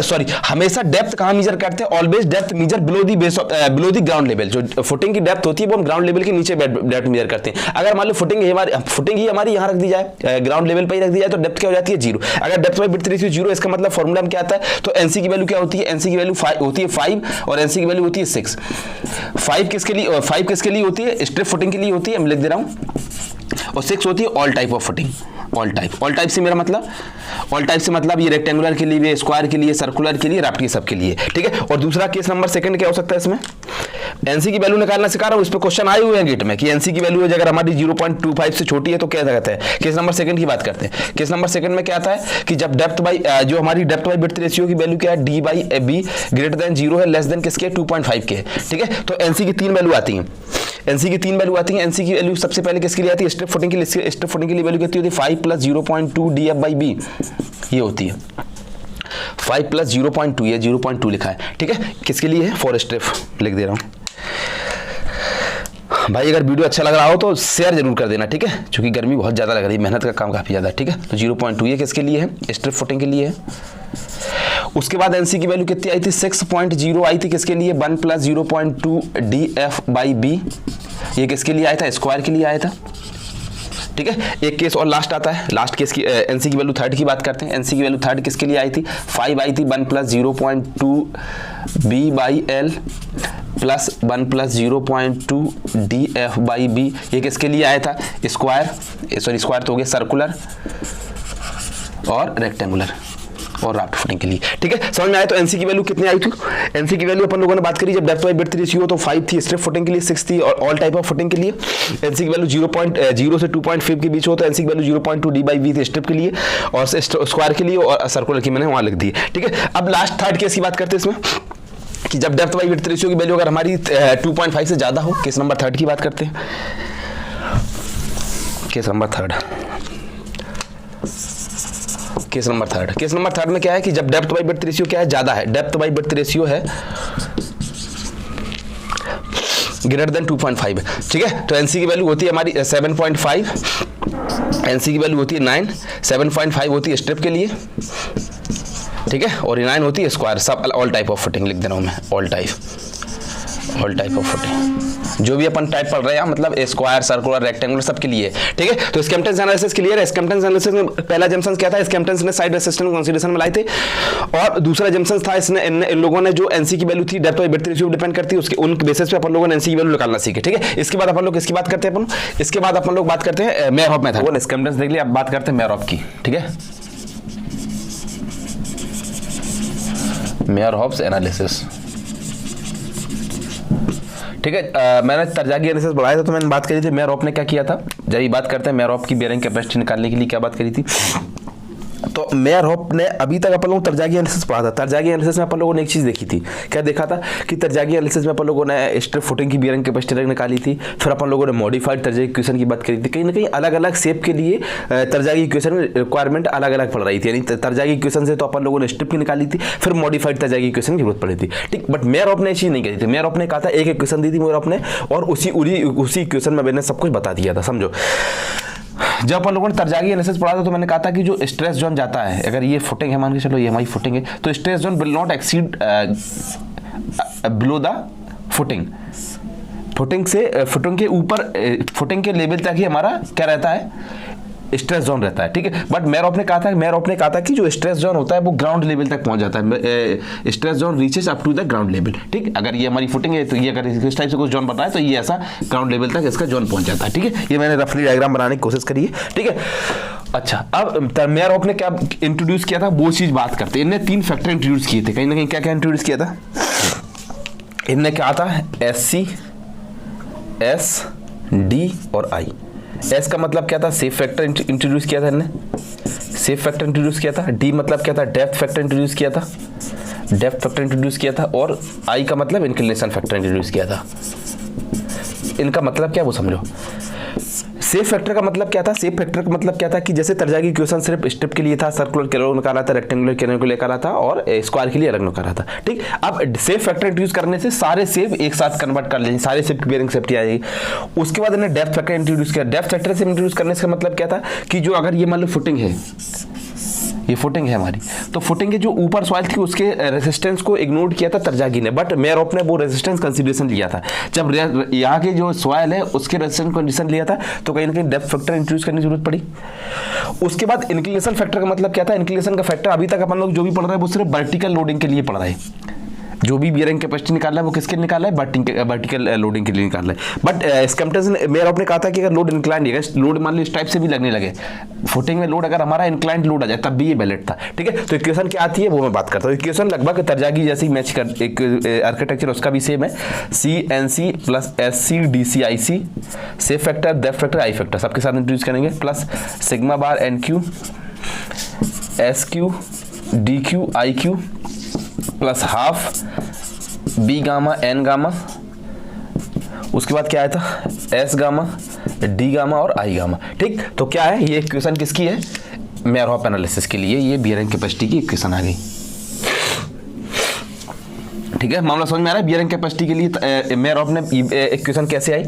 सॉरी, हमेशा डेप्थ कहां मेजर करते हैं, always depth measure below the base below the ground level. जो फुटिंग की डेप्थ होती है वो हम ग्राउंड लेवल के नीचे डेप्थ मेजर करते हैं। अगर मान लो फुटिंग ही हमारी यहां रख दी जाए, ग्राउंड लेवल पे ही रख दी जाए, तो डेप्थ क्या हो जाती है, जीरो। अगर depth by breadth ratio zero, इसका मतलब फॉर्मूला में क्या आता है, तो एनसी की वैल्यू क्या होती है, एनसी की वैल्यू होती है 5 और एनसी की वैल्यू होती है 6। 5 किसके लिए होती है, स्ट्रिप फुटिंग के लिए होती है, मैं लिख दे रहा हूं, और 6 होती है all type of footing. All type से मेरा मतलब ये रेक्टेंगुलर के लिए, स्क्वायर के लिए, सर्कुलर के लिए, राफ्ट के सब के लिए, ठीक है। और दूसरा केस नंबर सेकंड क्या हो सकता है, इसमें एनसी की वैल्यू निकालना सिखा रहा हूं, इस पे क्वेश्चन आए हुए हैं गेट में कि एनसी की वैल्यू अगर हमारी 0.25 से छोटी है तो क्या कहते हैं। केस नंबर सेकंड की बात करते हैं। केस नंबर सेकंड में क्या आता है कि जब जो हमारी डेप्थ बाई ब्रेड्थ रेशियो की वैल्यू क्या है, D by be greater than 0 है, लेस देन किसके, 2.5 के, ठीक है। तो एनसी की तीन वैल्यू आती है, एनसी की वैल्यू सबसे पहले किसके लिए आती है, स्ट्रिप फुटिंग के लिए। स्ट्रिप फुटिंग के लिए वैल्यू कितनी होती है, 5 + 0.2 डी एफ बाई बी, ये होती है 5 + 0.2, ये 0.2 लिखा है, ठीक है। किसके लिए है, फॉर स्ट्रिप, लिख दे रहा हूं भाई। अगर वीडियो अच्छा लग रहा हो तो शेयर जरूर कर देना, ठीक है, क्योंकि गर्मी बहुत ज्यादा लग रही है, मेहनत का काम काफी ज्यादा, ठीक है। तो 0.2 ये किसके लिए है, स्ट्रिप फुटिंग के लिए है। उसके बाद एनसी की वैल्यू कितनी आई थी, 6.0 आई थी, किसके लिए, 1 + 0.2 डी एफ बाई बी, ये किसके लिए आया था, स्क्वायर के लिए आया था, ठीक है। एक केस और लास्ट आता है, लास्ट केस की एनसी की वैल्यू थर्ड की बात करते हैं। एनसी की वैल्यू थर्ड किसके लिए आई थी, 5 आई थी, 1 + 0.2 B by L plus 1 + 0.2 D F by B, ये किसके लिए आया था, स्क्वायर तो हो गया, सर्कुलर और रेक्टेंगुलर और राफ्ट फुटिंग के लिए, ठीक है। समझ में आया। तो एनसी की वैल्यू कितनी आई थी, एनसी की वैल्यू अपन लोगों ने बात करी जब डेप्थ बाई ब्रेड्थ रेशियो तो 5 थी, स्ट्रिप फुटिंग के लिए 6 थी, और ऑल टाइप ऑफ फुटिंग के लिए एनसी की वैल्यू 0 से 2.5 के बीच हो, तो एनसी की वैल्यू 0.2 डी बाई बी थी स्ट्रिप के लिए, और स्क्वायर के लिए और सर्कुलर की मैंने वहां लिख दी, ठीक है। अब लास्ट थर्ड केस की बात करते हैं इसमें कि जब डेप्थ बाई ब्रेड्थ रेशियो की वैल्यू अगर हमारी 2.5 से ज्यादा हो। केस नंबर थर्ड की बात करते हैं, केस नंबर थर्ड में क्या है कि जब डेप्थ बाई ब्रेड्थ रेशियो क्या है, ज्यादा है, डेप्थ बाई ब्रेड्थ रेशियो है ग्रेटर देन 2.5 है, ठीक है। तो एनसी की वैल्यू होती है हमारी 7.5, एनसी की वैल्यू होती है 9, 7.5 होती है स्ट्रिप के लिए, ठीक है, और 9 होती है स्क्वायर। सब ऑल टाइप ऑफ फुटिंग लिख दे रहा हूं मैं, ऑल टाइप ऑफ फुटिंग, जो भी अपन टाइप पढ़ रहे हैं, मतलब स्क्वायर, सर्कुलर, रेक्टेंगुलर सबके लिए, ठीक है। तो स्कैम्पटेंस एनालिसिस क्लियर है। स्कैम्पटेंस एनालिसिस में पहला जंक्शन क्या था, स्कैम्पटेंस ने साइड रेसिस्टेंस को कंसीडरेशन में लाए थे, और दूसरा जंक्शन था इन लोगों ने जो एनसी की वैल्यू थी depth by breadth ratio depend करती है, उसके उन बेसिस पे अपन लोगों ने एनसी की वैल्यू निकालना सीखे, ठीक है। इसके बाद अपन लोग इसकी बात करते हैं, इसके बाद अपन लोग बात करते हैं मेयरहॉफ मेथड। स्कैम्पटेंस देख लिया, अब बात करते हैं मेयरहॉफ की, ठीक है, मेयरहॉफ एनालिसिस, ठीक है। मैंने तरजागी एनालिसिस बढ़ाया था तो मैंने बात करी थी मेयरहॉफ ने क्या किया था। जब ये बात करते हैं मेयरहॉफ की बेयरिंग कैपेसिटी निकालने के लिए क्या बात करी थी, तो मेयर होप ने अभी तक अपन लोग तरजागी एनालिसिस पढ़ा था। तरजागी एनालिसिस में अपन लोगों ने एक चीज़ देखी थी, क्या देखा था कि तरजागी एनालिसिस में अपन लोगों ने स्ट्रिप फुटिंग की बियरिंग कैपेसिटी निकाली थी। फिर अपन लोगों ने मॉडिफाइड तरजागी इक्वेशन की बात करी थी। कहीं ना कहीं अलग अलग शेप के लिए तरजागी इक्वेशन में रिक्वायरमेंट अलग अलग पड़ रही थी। यानी तरजागी इक्वेशन से तो अपन लोगों ने स्ट्रिप की निकाली थी, फिर मॉडिफाइड तरजागी इक्वेशन की जरूरत पड़ी थी, ठीक। बट मेयर होप ने ये चीज़ नहीं करी थी। मेयर होप ने कहा था एक इक्वेशन दी थी मेयर होप ने, और उसी इक्वेशन में मैंने सब कुछ बता दिया था, समझो। जब अपन लोगों ने तरजागी एनालिसिस पढ़ा था तो मैंने कहा था कि जो स्ट्रेस जोन जाता है, अगर ये फुटिंग है, मान के चलो ये हमारी फुटिंग है, तो stress zone will not exceed below the footing. Footing से फुटिंग के ऊपर, फुटिंग के लेवल तक ही हमारा क्या रहता है, स्ट्रेस जोन रहता है, ठीक है। बट मेयर होप ने कहा था कि जो स्ट्रेस जोन होता है वो ग्राउंड लेवल तक पहुंच जाता है। Stress zone reaches up to the ground level, ठीक। अगर ये हमारी फुटिंग है तो ये अगर इस टाइप से कुछ जोन बन रहा है तो ये ऐसा ग्राउंड लेवल तक इसका जोन पहुंच जाता है, ठीक है। ये मैंने रफली डायग्राम बनाने की कोशिश करी है, ठीक है। अच्छा, अब मेयर होप ने क्या इंट्रोड्यूस किया था वो चीज बात करते हैं। इनने 3 फैक्टर इंट्रोड्यूस किए थे। कहीं ना कहीं क्या क्या इंट्रोड्यूस किया था इनने, क्या था, SC, SD और I। एस का मतलब क्या था, सेफ फैक्टर इंट्रोड्यूस किया था इन्होंने, सेफ फैक्टर इंट्रोड्यूस किया था। डी मतलब क्या था, डेप्थ फैक्टर इंट्रोड्यूस किया था, डेप्थ फैक्टर इंट्रोड्यूस किया था। और आई का मतलब इंक्लिनेशन फैक्टर इंट्रोड्यूस किया था। इनका मतलब क्या वो समझो। सेफ फैक्टर का मतलब क्या था, सेफ फैक्टर का मतलब क्या था कि जैसे तरजागी इक्वेशन सिर्फ स्ट्रिप के लिए था, सर्कुलर के लिए निकाला था, रेक्टेंगुलर के लिए निकाला था और स्क्वायर के लिए अलग निकाला था, ठीक। अब सेफ फैक्टर इंट्रोड्यूस करने से सारे सेफ एक साथ कन्वर्ट कर लेंगे, सारे सेफ की बेयरिंग सेफ्टी आ जाएगी। उसके बाद इन्हें डेप्थ फैक्टर इंट्रोड्यूस किया। डेप्थ फैक्टर से इंट्रोड्यूस करने से मतलब क्या था कि जो अगर ये मान लो फुटिंग है, ये फुटिंग है हमारी, तो फुटिंग के जो ऊपर सॉइल थी उसके रेजिस्टेंस को इग्नोर किया था तरजागी ने, बट मेयर होप ने वो रेजिस्टेंस कंसीडरेशन लिया था। जब यहाँ के जो सॉइल है उसके रेजिस्टेंस कंडीशन लिया था तो कहीं ना कहीं डेप्थ फैक्टर इंट्रोड्यूस करने की जरूरत पड़ी। उसके बाद इंक्लिनेशन फैक्टर का मतलब क्या था, इंक्लिनेशन का फैक्टर अभी तक अपन लोग जो भी पढ़ रहे हैं वो सिर्फ वर्टिकल लोडिंग के लिए पढ़ रहे हैं। जो भी बियरिंग कैपेसिटी निकालना है वो किसके लिए निकाला है, वर्टिकल लोडिंग के लिए निकालना है। बट स्कैम्पटन मेयर होप ने कहा था कि अगर लोड इंक्लाइंड है, लोड मान लो इस टाइप से भी लगने लगे, फुटिंग में लोड अगर हमारा इंक्लाइंड लोड आ जाए तब भी ये वैलिड था, ठीक है। तो इक्वेशन क्या आती है वो मैं बात करता हूँ। इक्वेशन लगभग तरजागी जैसे ही मैच कर, एक आर्किटेक्चर उसका भी सेम है, CNC plus SC DC IC, safe factor, depth factor, आई फैक्टर सबके साथ इंट्रोड्यूस करेंगे, plus sigma bar NQ SQ DQ IQ plus half B gamma N gamma. उसके बाद क्या आया था, S गामा D गामा और I गामा, ठीक। तो क्या है, ये इक्वेशन किसकी है, मेयर होप एनालिसिस के लिए ये बियरिंग कैपेसिटी की इक्वेशन आ गई, ठीक है। मामला समझ में आ रहा है। बियरिंग कैपेसिटी के लिए मेयर होप ने इक्वेशन कैसे आई।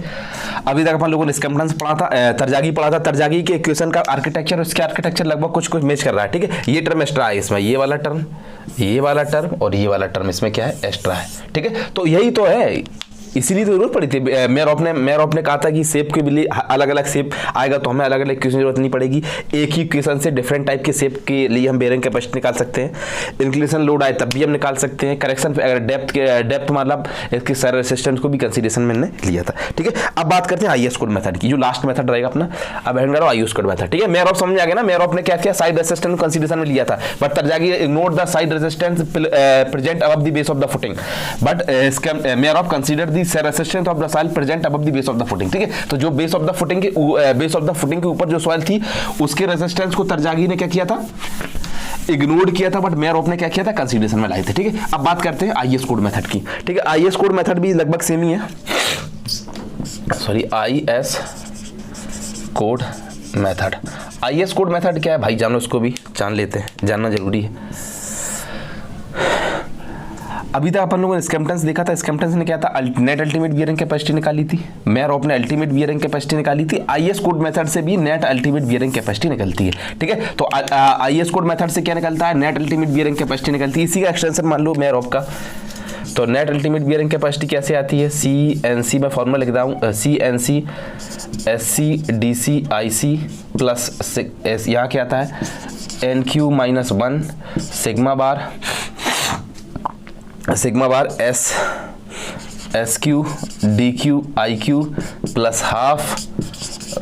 अभी तक अपन लोगों ने स्कैम्पटन पढ़ा था, तरजागी पढ़ा था। तरजागी के इक्वेशन का आर्किटेक्चर, उसके आर्किटेक्चर लगभग कुछ कुछ मैच कर रहा है, ठीक है। ये टर्म एक्स्ट्रा है इसमें, ये वाला टर्म, ये वाला टर्म और ये वाला टर्म इसमें क्या है, एक्स्ट्रा है, ठीक है। तो यही तो है, इसीलिए तो जरूरत पड़ी थी। मेयर होप ने कहा था कि शेप के लिए अलग अलग शेप आएगा तो हमें अलग अलग इक्वेशन की जरूरत नहीं पड़ेगी, एक ही इक्वेशन से डिफरेंट टाइप के शेप के लिए हम बेयरिंग कैपेसिटी निकाल सकते हैं। इंक्लिनेशन लोड आए तब भी हम निकाल सकते हैं। करेक्शन अगर डेप्थ मतलब इसके सर रेसिस्टेंस को भी कंसीडरेशन में लिया था, ठीक है। अब बात करते हैं IS कोड मेथड की, जो लास्ट मेथड रहेगा अपना। अब हैंड करो IS कोड मेथड, ठीक है। मेयर होप समझ आ गया ना। मेयर होप ने क्या किया, साइड रेसिस्टेंस को कंसीडरेशन में लिया था, but Terzaghi ignored the side resistance present above the base of the footing, but Meyerhof consider the resistance of the soil present above the base of the footing, ठीक है। तो जो base of the footing के ऊपर जो soil थी उसके resistance को तरजागी ने क्या किया था, इग्नोर किया था, बट मेयर होप ने क्या किया था, कंसीडरेशन में लाए थे, ठीक है। अब बात करते हैं IS कोड मेथड की, ठीक है। IS कोड मेथड भी लगभग सेम ही है, sorry IS code method. IS code method क्या है भाई, जानो, उसको भी जान लेते हैं, जानना जरूरी है। अभी तक अपन लोगों ने स्कैम्पटन देखा था। स्कैम्पटन ने क्या था, नेट अल्टीमेट बियरिंग कैपेसिटी निकाली थी। मेयर होप ने अल्टीमेट बियरिंग कैपेसिटी निकाली थी। IS कोड मेथड से भी नेट अल्टीमेट बियरिंग कैपेसिटी निकलती है, ठीक है। तो IS कोड मेथड से क्या निकलता है, नेट अल्टीमेट बियरिंग कैपेसिटी निकलती है। इसी का एक्सटेंशन मान लो मेयर होप का। तो नेट अल्टीमेट बियरिंग कैपेसिटी कैसे आती है, CNC में फॉर्मूला लिख रहा हूँ, CNC SC DC IC plus यहाँ क्या आता है, NQ minus 1 sigma bar SQ DQ IQ plus half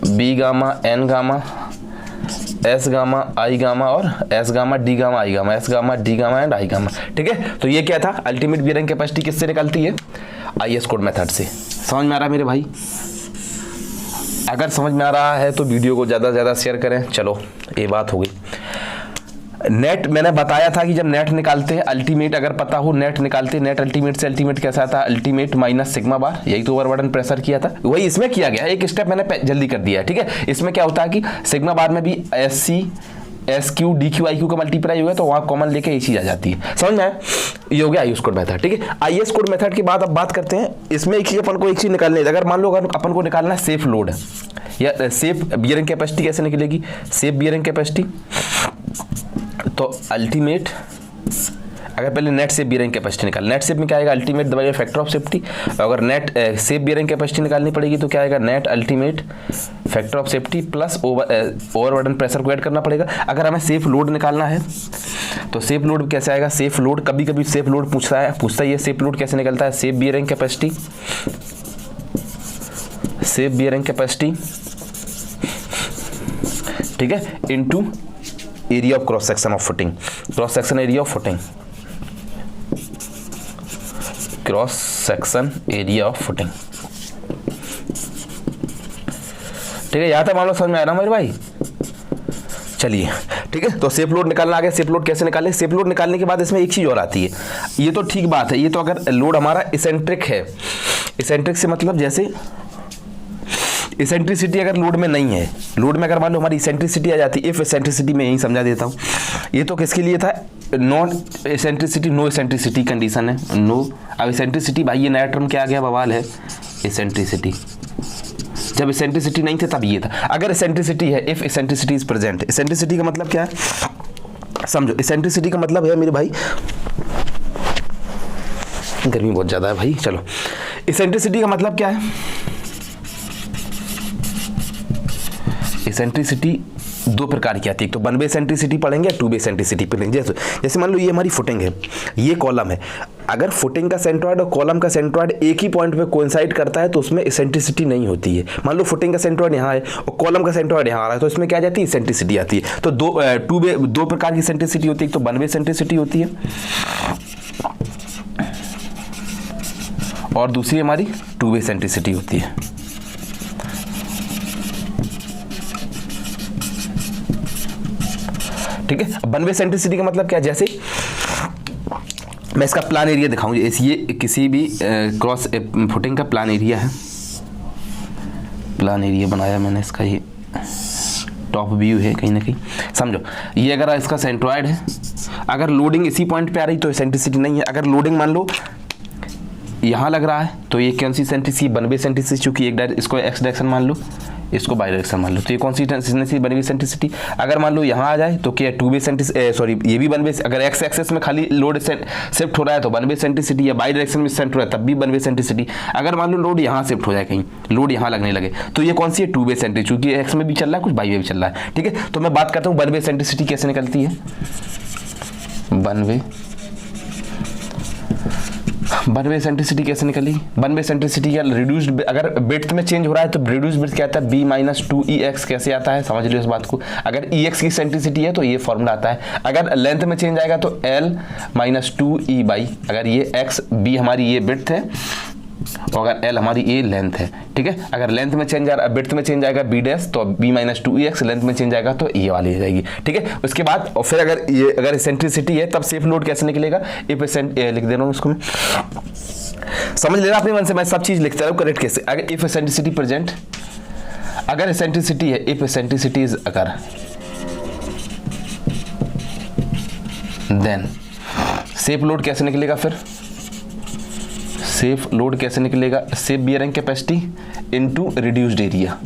B gamma N gamma S gamma I gamma और S gamma D gamma I gamma, S gamma D gamma and I gamma, ठीक है। तो ये क्या था, अल्टीमेट बियरिंग कैपेसिटी किससे निकलती है, IS कोड मेथड से। समझ में आ रहा है मेरे भाई? अगर समझ में आ रहा है तो वीडियो को ज़्यादा से ज़्यादा शेयर करें। चलो ये बात हो गई। नेट मैंने बताया था कि जब नेट निकालते हैं अल्टीमेट अगर पता हो नेट निकालते हैं, नेट अल्टीमेट से अल्टीमेट कैसा आता है, अल्टीमेट माइनस सिग्मा बार, यही तो ओवरबर्डन प्रेशर किया था, वही इसमें किया गया, एक स्टेप मैंने जल्दी कर दिया है, ठीक है। इसमें क्या होता है कि सिग्मा बार में भी S C S Q D Q I Q का मल्टीप्लाई होगा तो वहां कॉमन लेके ये चीज आ जाती है, समझ में आया। ये हो गया आई एस कोड मेथड, ठीक है। आई एस कोड मेथड के बाद अब बात करते हैं, इसमें एक चीज अपन को एक चीज निकालनी है, अगर मान लो अगर अपन को निकालना है सेफ लोड या सेफ बियरिंग कैपेसिटी, कैसे निकलेगी सेफ बियरिंग कैपेसिटी, तो अल्टीमेट अगर पहले नेट सेफ बियरिंग कैपेसिटी निकाल, नेट सेफ में क्या आएगा अल्टीमेट दबाइए फैक्टर ऑफ सेफ्टी, अगर नेट सेफ बियरिंग कैपेसिटी निकालनी पड़ेगी तो क्या आएगा net ultimate factor of safety plus overburden pressure को ऐड करना पड़ेगा। अगर हमें सेफ लोड निकालना है तो सेफ लोड कैसे आएगा, सेफ लोड कभी कभी सेफ लोड पूछता है ये सेफ लोड कैसे निकलता है, safe bearing capacity, safe bearing capacity, ठीक है, into area of cross section of footing, cross section area of footing, cross section area of footing, ठीक है। यहां तक मान लो समझ में आया ना मेरे भाई, चलिए ठीक है। तो सेफ लोड निकालना आ गया, सेफ लोड कैसे निकालें, सेफ लोड निकालने के बाद इसमें एक चीज और आती है, ये तो ठीक बात है, ये तो अगर लोड हमारा इसेंट्रिक है, इसेंट्रिक से मतलब जैसे इसेंट्रिसिटी अगर लोड में नहीं है, लोड में अगर मान लो हमारी इसेंट्रिसिटी आ जाती है, इफ इसेंट्रिसिटी में यही समझा देता हूँ, ये तो किसके लिए था, non eccentricity no eccentricity condition है, नो। अब इसेंट्रिसिटी भाई ये नया टर्म क्या आ गया, बवाल है इसेंट्रिसिटी, जब इसेंट्रिसिटी नहीं थे तब ये था, अगर इसेंट्रिसिटी है, if eccentricity is present, eccentricity का मतलब क्या है समझो, इसेंट्रिसिटी का मतलब है मेरे भाई, गर्मी बहुत ज्यादा है भाई, चलो इसेंट्रिसिटी का मतलब क्या है, इसेंट्रिसिटी दो प्रकार की आती है, तो वन वे इसेंट्रिसिटी पढ़ेंगे, टू वे इसेंट्रिसिटी पढ़ेंगे। जैसे मान लो ये हमारी फुटिंग है, ये कॉलम है, अगर फुटिंग का सेंट्रॉइड और कॉलम का सेंट्रॉइड एक ही पॉइंट पे कोइंसाइड करता है तो उसमें इसेंट्रिसिटी नहीं होती है। मान लो फुटिंग का सेंट्रॉइड यहाँ है और कॉलम का सेंट्रॉइड यहाँ आ रहा है तो इसमें क्या जाती है, इसेंट्रिसिटी आती है। तो दो प्रकार की इसेंट्रिसिटी होती है, एक तो वन वे इसेंट्रिसिटी होती है और दूसरी हमारी टू वे इसेंट्रिसिटी होती है। ठीक है, वन वे इसेंट्रिसिटी का मतलब क्या है, जैसे मैं इसका प्लान एरिया दिखाऊं, ये किसी भी क्रॉस फुटिंग का प्लान एरिया है, प्लान एरिया बनाया मैंने इसका, ये टॉप व्यू है कहीं ना कहीं, समझो ये अगर इसका सेंट्रॉइड है, अगर लोडिंग इसी पॉइंट पे आ रही तो इसेंट्रिसिटी नहीं है, अगर लोडिंग मान लो यहाँ लग रहा है तो ये कौन सी इसेंट्रिसिटी, वन वे इसेंट्रिसिटी, चूंकि एक इसको एक्स डायरेक्शन मान लो, इसको बाई डायरेक्शन मान लो, तो ये कौन सी इसेंट्रिसिटी, वन वे इसेंट्रिसिटी। अगर मान लो यहाँ आ जाए तो क्या टू वे इसेंट्रिसिटी, सॉरी ये भी वन वे, अगर एक्स एक्सेस में खाली लोड शिफ्ट हो रहा है तो वन वे इसेंट्रिसिटी, या बाई डायरेक्शन में शिफ्ट हो रहा है तब भी वन वे इसेंट्रिसिटी। अगर मान लो लोड यहाँ शिफ्ट हो जाए, कहीं लोड यहाँ लगने लगे तो ये कौन सी है, टू वे इसेंट्रिसिटी, चूंकि एक्स में भी चल रहा है कुछ बाई वे भी चल रहा है। ठीक है, तो मैं बात करता हूँ वन वे इसेंट्रिसिटी कैसे निकलती है, वन वे इसेंट्रिसिटी कैसे निकली, वन वे इसेंट्रिसिटी या रिड्यूस्ड, अगर ब्रेड्थ में चेंज हो रहा है तो रिड्यूस्ड ब्रेड्थ क्या आता है, B minus two E x, कैसे आता है समझ लियो इस बात को। अगर ई एक्स की इसेंट्रिसिटी है तो ये फॉर्मूला आता है, अगर लेंथ में चेंज आएगा तो L minus two E by, अगर ये एक्स बी हमारी ये ब्रेड्थ है और अगर एल हमारी ये लेंथ है। ठीक है, अगर लेंथ में चेंज आ रहा है, ब्रेड्थ में चेंज आएगा बी डैश तो B minus two E x, length में चेंज आएगा तो ये वाली हो जाएगी। ठीक है, उसके बाद और फिर अगर ये अगर इसेंट्रिसिटी है तब सेफ लोड कैसे निकलेगा, इफ लिख दे रहा हूँ उसको मैं, समझ लेना अपने मन से, मैं सब चीज लिखता रहूं करेक्ट कैसे। अगर इफ इसेंट्रिसिटी प्रेजेंट, अगर इसेंट्रिसिटी है, इफ इसेंट्रिसिटी इज अगर, देन सेफ लोड कैसे निकलेगा, फिर सेफ लोड कैसे निकलेगा, safe bearing capacity into reduced area,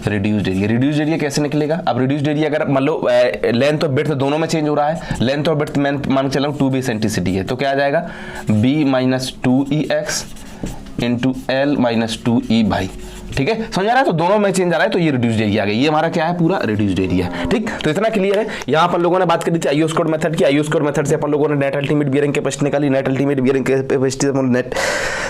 reduced area कैसे निकलेगा। अब रिड्यूस्ड एरिया अगर मान लो लेंथ और ब्रेड्थ दोनों में चेंज हो रहा है, लेंथ और ब्रेड्थ मैं मान के चला हूं टू बी इसेंट्रिसिटी है तो क्या आ जाएगा, B minus two E X into L minus two E by. ठीक है, समझ आ रहा है, तो दोनों में चेंज आ रहा है तो ये रिड्यूस्ड एरिया आ गया, ये हमारा क्या है पूरा रिड्यूस्ड एरिया। ठीक, तो इतना क्लियर है। यहाँ अपन लोगों ने बात करी थी आईओ स्क्वायर मेथड की, आईओ स्क्वायर मेथड से अपन लोगों ने नेट अल्टीमेट बियरिंग कैपेसिटी निकाली, net ultimate bearing capacity net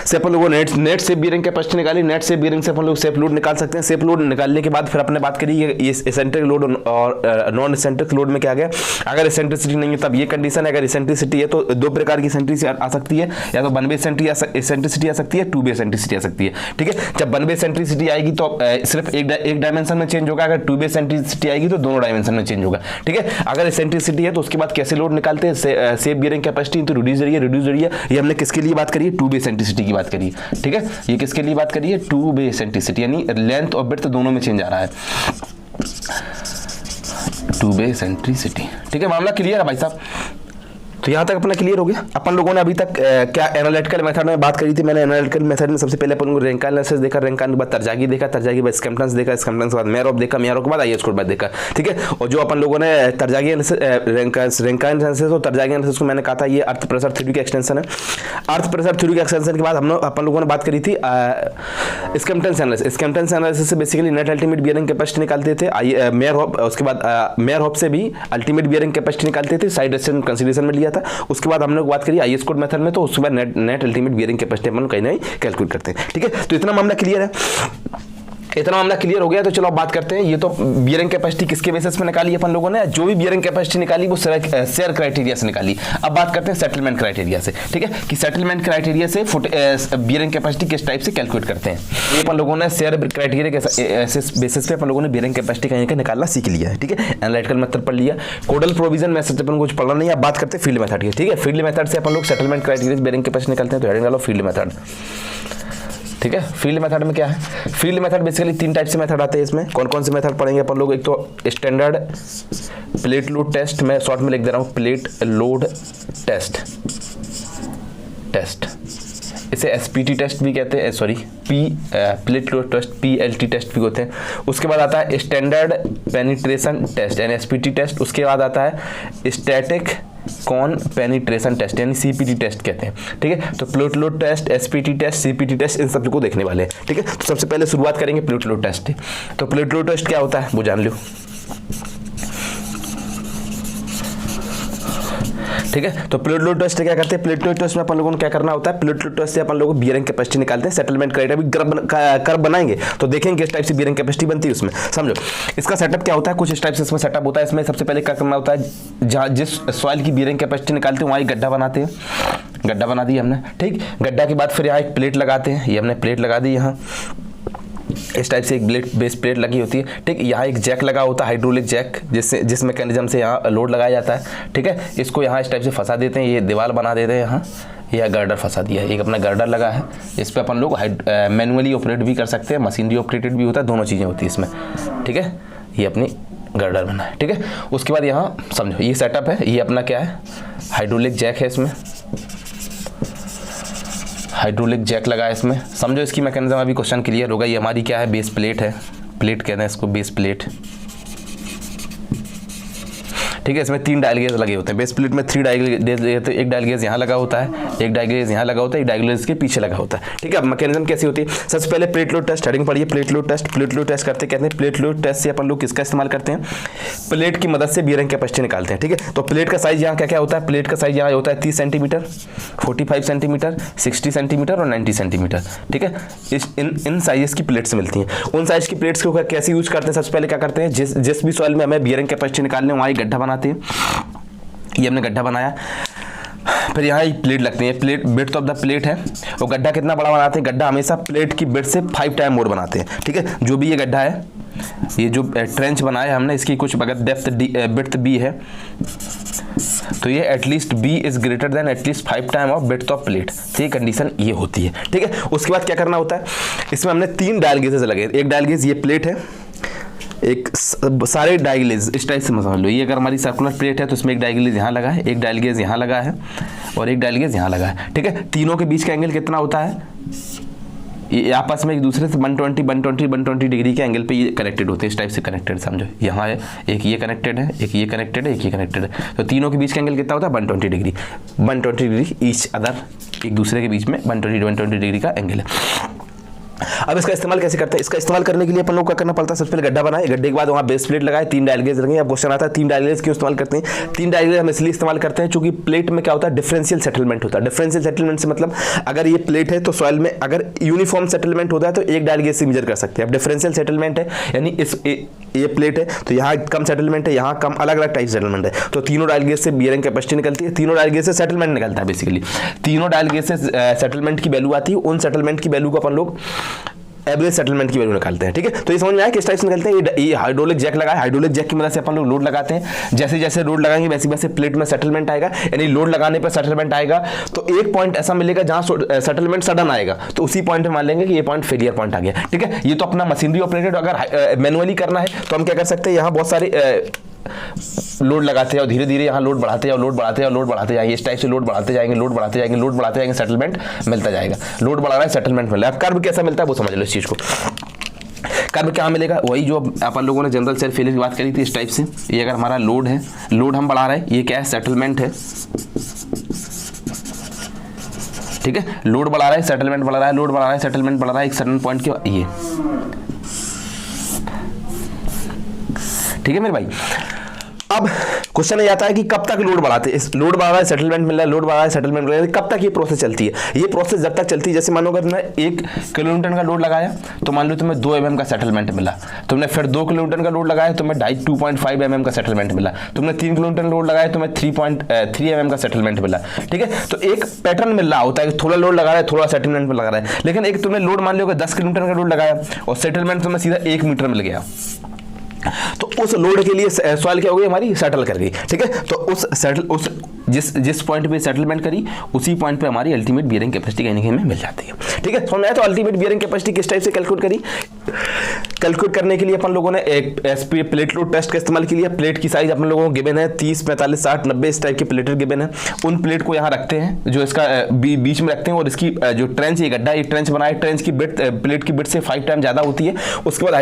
से अपन लोगों ने नेट से बियरिंग कैपेसिटी निकाली, नेट से बियरिंग से अपन लोग सेफ लोड निकाल सकते हैं। सेफ लोड निकालने के बाद फिर अपने बात करी ये इसेंट्रिक लोड और नॉन इसेंट्रिक लोड में क्या गया, अगर इसेंट्रिसिटी नहीं है तब ये कंडीशन है, अगर इसेंट्रिसिटी है तो दो प्रकार की इसेंट्रिसिटी आ सकती है, या तो वन वे इसेंट्रिसिटी आ सकती है, टू वे इसेंट्रिसिटी आ सकती है। ठीक है, जब वन वे इसेंट्रिसिटी एसेंट्रिसिटी आएगी तो सिर्फ एक डायमेंशन में चेंज होगा, अगर टू बे एसेंट्रिसिटी आएगी तो दोनों डायमेंशन में चेंज होगा। ठीक है, अगर एसेंट्रिसिटी है तो उसके बाद कैसे लोड निकालते हैं, safe bearing capacity into reduce area. ये हमने किसके लिए बात करी है, टू बे एसेंट्रिसिटी की बात करी है। ठीक है, ये किसके लिए बात करी है, टू बे एसेंट्रिसिटी, यानी लेंथ और विड्थ दोनों में चेंज आ रहा है, टू बे एसेंट्रिसिटी। ठीक है, मामला क्लियर है भाई साहब। तो यहाँ तक अपना क्लियर हो गया। अपन लोगों ने अभी तक क्या एनालिटिकल मेथड में बात करी थी। मैंने एनालिटिकल मेथड में सबसे पहले अपन लोगों ने रैंक एनालिसिस देखा, रैंक के बाद तरजागी देखा, तरजागी के बाद स्कैम्पटन्स देखा, स्कैम्पटन्स के बाद मेयर ऑफ देखा, मेयर ऑफ के बाद आईएस कोड बाद देखा। ठीक है, और जो अपन लोगों ने तरजागी रैंक एनालिसिस और तरजागी एनालिसिस को मैंने कहा था ये अर्थ प्रेशर थ्योरी का एक्सटेंशन है। अर्थ प्रेशर थ्योरी के एक्सटेंशन के बाद अपन लोगों ने बात करी थी स्कैम्पटन्स एनालिसिस। स्कैम्पटन्स एनालिसिस से basically net ultimate bearing capacity निकालते थे। मेयर ऑफ, उसके बाद मेयर ऑफ से भी अल्टीमेट बियरिंग कैपेसिटी निकालते थे, साइड रेजिस्टेंस कंसीडरेशन में लिया था। उसके बाद हमने बात करी आईएस कोड मेथड में, तो उसके बाद नेट अल्टीमेट बियरिंग कैपेसिटी अपन कहीं ना कहीं कैलकुलेट करते हैं। ठीक है, तो इतना मामला क्लियर है, इतना मामला क्लियर हो गया। तो चलो अब बात करते हैं, ये तो बियरिंग कैपेसिटी किसके बेसिस पे निकाली अपन लोगों ने, जो भी बियरिंग कैपेसिटी निकाली वो शेयर क्राइटेरिया से निकाली। अब बात करते हैं सेटलमेंट क्राइटेरिया से। ठीक है, कि सेटलमेंट क्राइटेरिया से बियरिंग कैपेसिटी किस टाइप से कैलकुलेट करते हैं। ये अपन लोगों ने शेयर क्राइटेरिया के बेसिस पे अपन लोगों ने बियरिंग कैपेसिटी कहीं का निकालना सीख लिया है। ठीक है, एनालिटिकल मेथड पढ़ लिया, कोडल प्रोविजन में अपन कुछ पढ़ना नहीं है। अब बात करते हैं फील्ड मेथड की। ठीक है, फील्ड मेथड से अपन लोग सेटलमेंट क्राइटेरिया बियरिंग कैपेसिटी निकालते हैं। तो हेडिंग डालो फील्ड मेथड। ठीक है, फील्ड मेथड में क्या है, फील्ड मेथड बेसिकली तीन टाइप से मेथड आते हैं इसमें। कौन कौन से मेथड पढ़ेंगे अपन लोग, एक तो स्टैंडर्ड प्लेट लोड टेस्ट, मैं शॉर्ट में लिख दे रहा हूँ प्लेट लोड टेस्ट, इसे एसपीटी टेस्ट भी कहते हैं, sorry plate load test PLT test भी होते हैं। उसके बाद आता है स्टैंडर्ड पेनिट्रेशन टेस्ट यानी एसपीटी टेस्ट। उसके बाद आता है स्टैटिक कॉन पेनिट्रेशन टेस्ट यानी सीपीटी टेस्ट कहते हैं। ठीक है, तो plate load test, SPT test, CPT test, इन सब को देखने वाले हैं। ठीक है, तो सबसे पहले शुरुआत करेंगे प्लेट लोड टेस्ट। तो प्लेट लोड टेस्ट क्या होता है वो जान लो। ठीक है, तो प्लेट लोड टेस्ट क्या करते हैं, प्लेट लोड टेस्ट में अपन लोगों को क्या करना होता है, प्लेट लोड टेस्ट से अपन लोगों को बियरिंग कैपेसिटी निकालते हैं। सेटलमेंट क्राइटेरिया कर्व बनाएंगे तो देखेंगे किस टाइप से बियरिंग कैपेसिटी बनती है उसमें। समझो इसका सेटअप क्या होता है, कुछ इस टाइप से इसमें सेटअप होता है। इसमें सबसे पहले क्या करना होता है, जहाँ जिस सॉइल की बियरिंग कैपेसिटी निकालते हैं वहाँ एक गड्ढा बनाते हैं, गड्ढा बना दिया हमने। ठीक, गड्ढा के बाद फिर यहाँ एक प्लेट लगाते हैं, ये हमने प्लेट लगा दी यहाँ, इस टाइप से एक बेस प्लेट लगी होती है। ठीक, यहाँ एक जैक लगा होता है, हाइड्रोलिक जैक, जिस मैकेनिज्म से यहाँ लोड लगाया जाता है। ठीक है, इसको यहाँ इस टाइप से फंसा देते हैं, ये दीवार बना देते हैं यहाँ, यह गर्डर फंसा दिया है, एक अपना गर्डर लगा है। इस पर अपन लोग मैनुअली ऑपरेट भी कर सकते हैं, मशीनरी ऑपरेटेड भी होता है, दोनों चीज़ें होती है इसमें। ठीक है, ये अपनी गर्डर बना है। ठीक है, उसके बाद यहाँ समझो ये सेटअप है, ये अपना क्या है, हाइड्रोलिक जैक है, इसमें हाइड्रोलिक जैक लगा है इसमें। समझो इसकी मैकेनिज्म अभी क्वेश्चन क्लियर होगा। ये हमारी क्या है, बेस प्लेट है, प्लेट कहते हैं इसको, बेस प्लेट। ठीक है, इसमें 3 डायल गेज लगे होते हैं। बेस प्लेट में 3 डायल गेज, एक डायल गेज यहाँ लगा होता है, एक डायल गेज यहाँ लगा होता है, एक डायल गेज के पीछे लगा होता है। ठीक है, अब मैकेनिज्म कैसी होती है, सबसे पहले प्लेट लोड टेस्ट, हेडिंग पढ़िए plate load test. Plate load test करते कहते हैं, प्लेट लोड टेस्ट से अपन लोग किसका इस्तेमाल करते हैं, प्लेट की मदद से बियरिंग कैपेसिटी निकालते हैं। ठीक है, तो प्लेट का साइज यहाँ क्या क्या होता है, प्लेट का साइज यहाँ होता है 30 सेंटीमीटर, 45 सेंटीमीटर, 60 सेंटीमीटर और 90 सेंटीमीटर। ठीक है, इन साइज की प्लेट्स मिलती हैं। उन साइज की प्लेट्स को कैसे यूज करते हैं, सबसे पहले क्या करते हैं, जिस भी सॉइल में हमें बियरिंग कैपेसिटी निकालने वहाँ एक गड्ढा बनाते हैं। ये हमने गड्ढा बनाया, फिर यहाँ एक प्लेट लगती है, plate width of the plate है, वो गड्ढा कितना बड़ा बनाते हैं, गड्ढा हमेशा प्लेट की विड्थ से 5 टाइम मोर बनाते हैं। ठीक है, जो भी ये गड्ढा है, ये जो ट्रेंच बनाया हमने, इसकी कुछ अगर डेप्थ विड्थ बी है तो ये at least be is greater than at least 5 time of width of plate. तो ये कंडीशन ये होती है। ठीक है, उसके बाद क्या करना होता है, इसमें हमने 3 डायल गेजेस लगे। एक डायल गेज ये प्लेट है, एक सारे डायगलेज इस टाइप से समझ लो। ये अगर हमारी सर्कुलर प्लेट है तो इसमें एक डायगलेज यहाँ लगा है, एक डायगलेज यहाँ लगा है और एक डायगलेज यहाँ लगा है। ठीक है, तीनों के बीच का एंगल कितना होता है, ये आपस में एक दूसरे से 120 डिग्री के एंगल पे ये कनेक्टेड होते हैं, इस टाइप से कनेक्टेड। समझो यहाँ है, एक ये कनेक्टेड है, एक ये कनेक्टेड है, एक ये कनेक्टेड है, तो तीनों के बीच का एंगल कितना होता है 120 डिग्री, 120 डिग्री ईच अदर, एक दूसरे के बीच में 120 डिग्री का एंगल है। अब इसका इस्तेमाल कैसे करते हैं, इसका इस्तेमाल करने के लिए अपन लोग क्या करना पड़ता है, सबसे पहले गड्ढा बनाए, गड्ढे के बाद वहाँ बेस प्लेट लगाए, 3 डायल गेज लगे। अब क्वेश्चन आता है 3 डायल गेज क्यों इस्तेमाल करते हैं। 3 डायल गेज हम इसलिए इस्तेमाल करते हैं क्योंकि प्लेट में क्या होता है, डिफरेंशियल सेटलमेंट होता है। डिफरेंशियल सेटलमेंट से मतलब अगर ये प्लेट है तो सॉइल में अगर यूनिफॉर्म सेटलमेंट होता है तो एक डायल गेज से मेजर कर सकते हैं। अब डिफरेंशियल सेटलमेंट है यानी ये प्लेट है तो यहाँ कम सेटलमेंट है, यहाँ कम, अलग अलग टाइप सेटलमेंट है, तो तीनों डायल गेज से बियरिंग कैपेसिटी निकलती है, तीनों डायल गेज से सेटलमेंट निकलता है। बेसिकली तीनों डायल गेज से सेटलमेंट की वैल्यू आती है, उन सेटलमेंट की वैल्यू को अपन लोग एवरेज सेटलमेंट की वैल्यू निकालते हैं। ठीक है, तो ये समझ में आया किस टाइप से निकलते हैं। ये हाइड्रोलिक जैक लगा है, हाइड्रोलिक जैक की मदद से अपन लोग लोड लगाते हैं। जैसे जैसे लोड लगाएंगे वैसे वैसे प्लेट में सेटलमेंट आएगा, यानी लोड लगाने पर सेटलमेंट आएगा। तो एक पॉइंट ऐसा मिलेगा जहां सेटलमेंट सडन आएगा, तो उसी पॉइंट पे मान लेंगे कि ये पॉइंट फेलियर पॉइंट आ गया। ठीक है, ये तो अपना मशीनरी ऑपरेटेड। अगर मैनुअली करना है तो हम क्या कर सकते हैं, यहाँ बहुत सारे लोड लगाते हैं और धीरे धीरे यहाँ लोड बढ़ाते जाओ, लोड बढ़ाते जाओ, लोड बढ़ाते जाएंगे। इस टाइप से लोड बढ़ाते जाएंगे, लोड बढ़ाते जाएंगे, लोड बढ़ाते जाएंगे, सेटलमेंट मिलता जाएगा। लोड बढ़ा रहा है, सेटलमेंट मिल रहा है। अब कर्व कैसा मिलता है वो समझ लो इस चीज को। कर्व क्या मिलेगा, वही जो अपन लोगों ने जनरल सेल्फ फेलियर की बात करी थी इस टाइप से। ये अगर हमारा लोड है, लोड हम बढ़ा रहे हैं, ये क्या है, सेटलमेंट है। ठीक है, लोड बढ़ा रहा है, सेटलमेंट बढ़ा रहा है, लोड बढ़ा रहा है, सेटलमेंट बढ़ा रहा है एक सर्टेन पॉइंट के। ये ठीक है मेरे भाई। अब क्वेश्चन ये आता है कि कब तक लोड बढ़ाते हैं। लोड बढ़ा रहा है, सेटलमेंट मिल रहा है, लोड बढ़ा रहा है, सेटलमेंट मिल रहा है, कब तक ये प्रोसेस चलती है। ये प्रोसेस जब तक चलती है, जैसे मानो अगर तुमने 1 किलोमीटर का लोड लगाया तो मान लो तुम्हें 2 mm का सेटलमेंट मिला। तुमने फिर 2 किलोमीटर का लोड लगाया, तुम्हें 2.5 mm का सेटलमेंट मिला। तुमने 3 किलोमीटर लोड लगाया, तुम्हें 3.3 mm का सेटलमेंट मिला। ठीक है, तो एक पैटर्न मिल रहा होता है, थोड़ा लोड लगा रहा है, थोड़ा सेटलमेंट में लगा रहा है। लेकिन एक तुमने लोड मान लो 10 किलोमीटर का लोड लगाया और सेटलमेंट तुम्हें सीधा 1 मीटर मिल गया, तो उस लोड के लिए सॉइल क्या हो गई हमारी, सेटल कर गई। ठीक है, तो उस जिस पॉइंट पे सेटलमेंट करी उसी पॉइंट पे हमारी अल्टीमेट बियरिंग कैपेसिटी कहीं ना कहीं में मिल जाती है। ठीक है, समझ में आया। तो अल्टीमेट बियरिंग कैपेसिटी किस टाइप से कैलकुलेट करी, कैलकुलेट करने के लिए अपन लोगों ने एक एसपी प्लेट लोड टेस्ट का इस्तेमाल किया। प्लेट की साइज अपन लोगों को गिवन है 30, 45, 60, 90 इस टाइप के प्लेटेड गिवन है। उन प्लेट को यहाँ रखते हैं, जो इसका बीच में रखते हैं, और इसकी जो ट्रेंच, ये गड्ढा, ये ट्रेंच बनाए, ट्रेंच की बिट प्लेट की बिट से 5 टाइम ज्यादा होती है। उसके बाद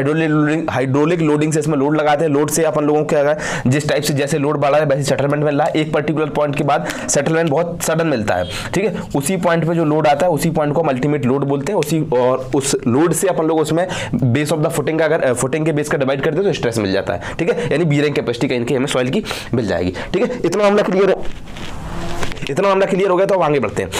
हाइड्रोलिक लोडिंग से इसमें लोड लगाते हैं। लोड से अपन लोगों को क्या है, जिस टाइप से जैसे लोड बढ़ा है वैसे सेटलमेंट मिल रहा है। एक पर्टिकुलर पॉइंट के बाद सेटलमेंट बहुत सडन मिलता है। ठीक है, उसी पॉइंट पे जो लोड आता है उसी पॉइंट को हम अल्टीमेट लोड बोलते हैं। उसी और उस लोड से अपन लोग उसमें बेस ऑफ द फुटिंग का, अगर फुटिंग के बेस का डिवाइड करते हैं तो स्ट्रेस मिल जाता है। ठीक है, यानी बियरिंग कैपेसिटी कहीं हमें सॉइल की मिल जाएगी। ठीक है, इतना मामला क्लियर हो गया। तो अब आगे बढ़ते हैं।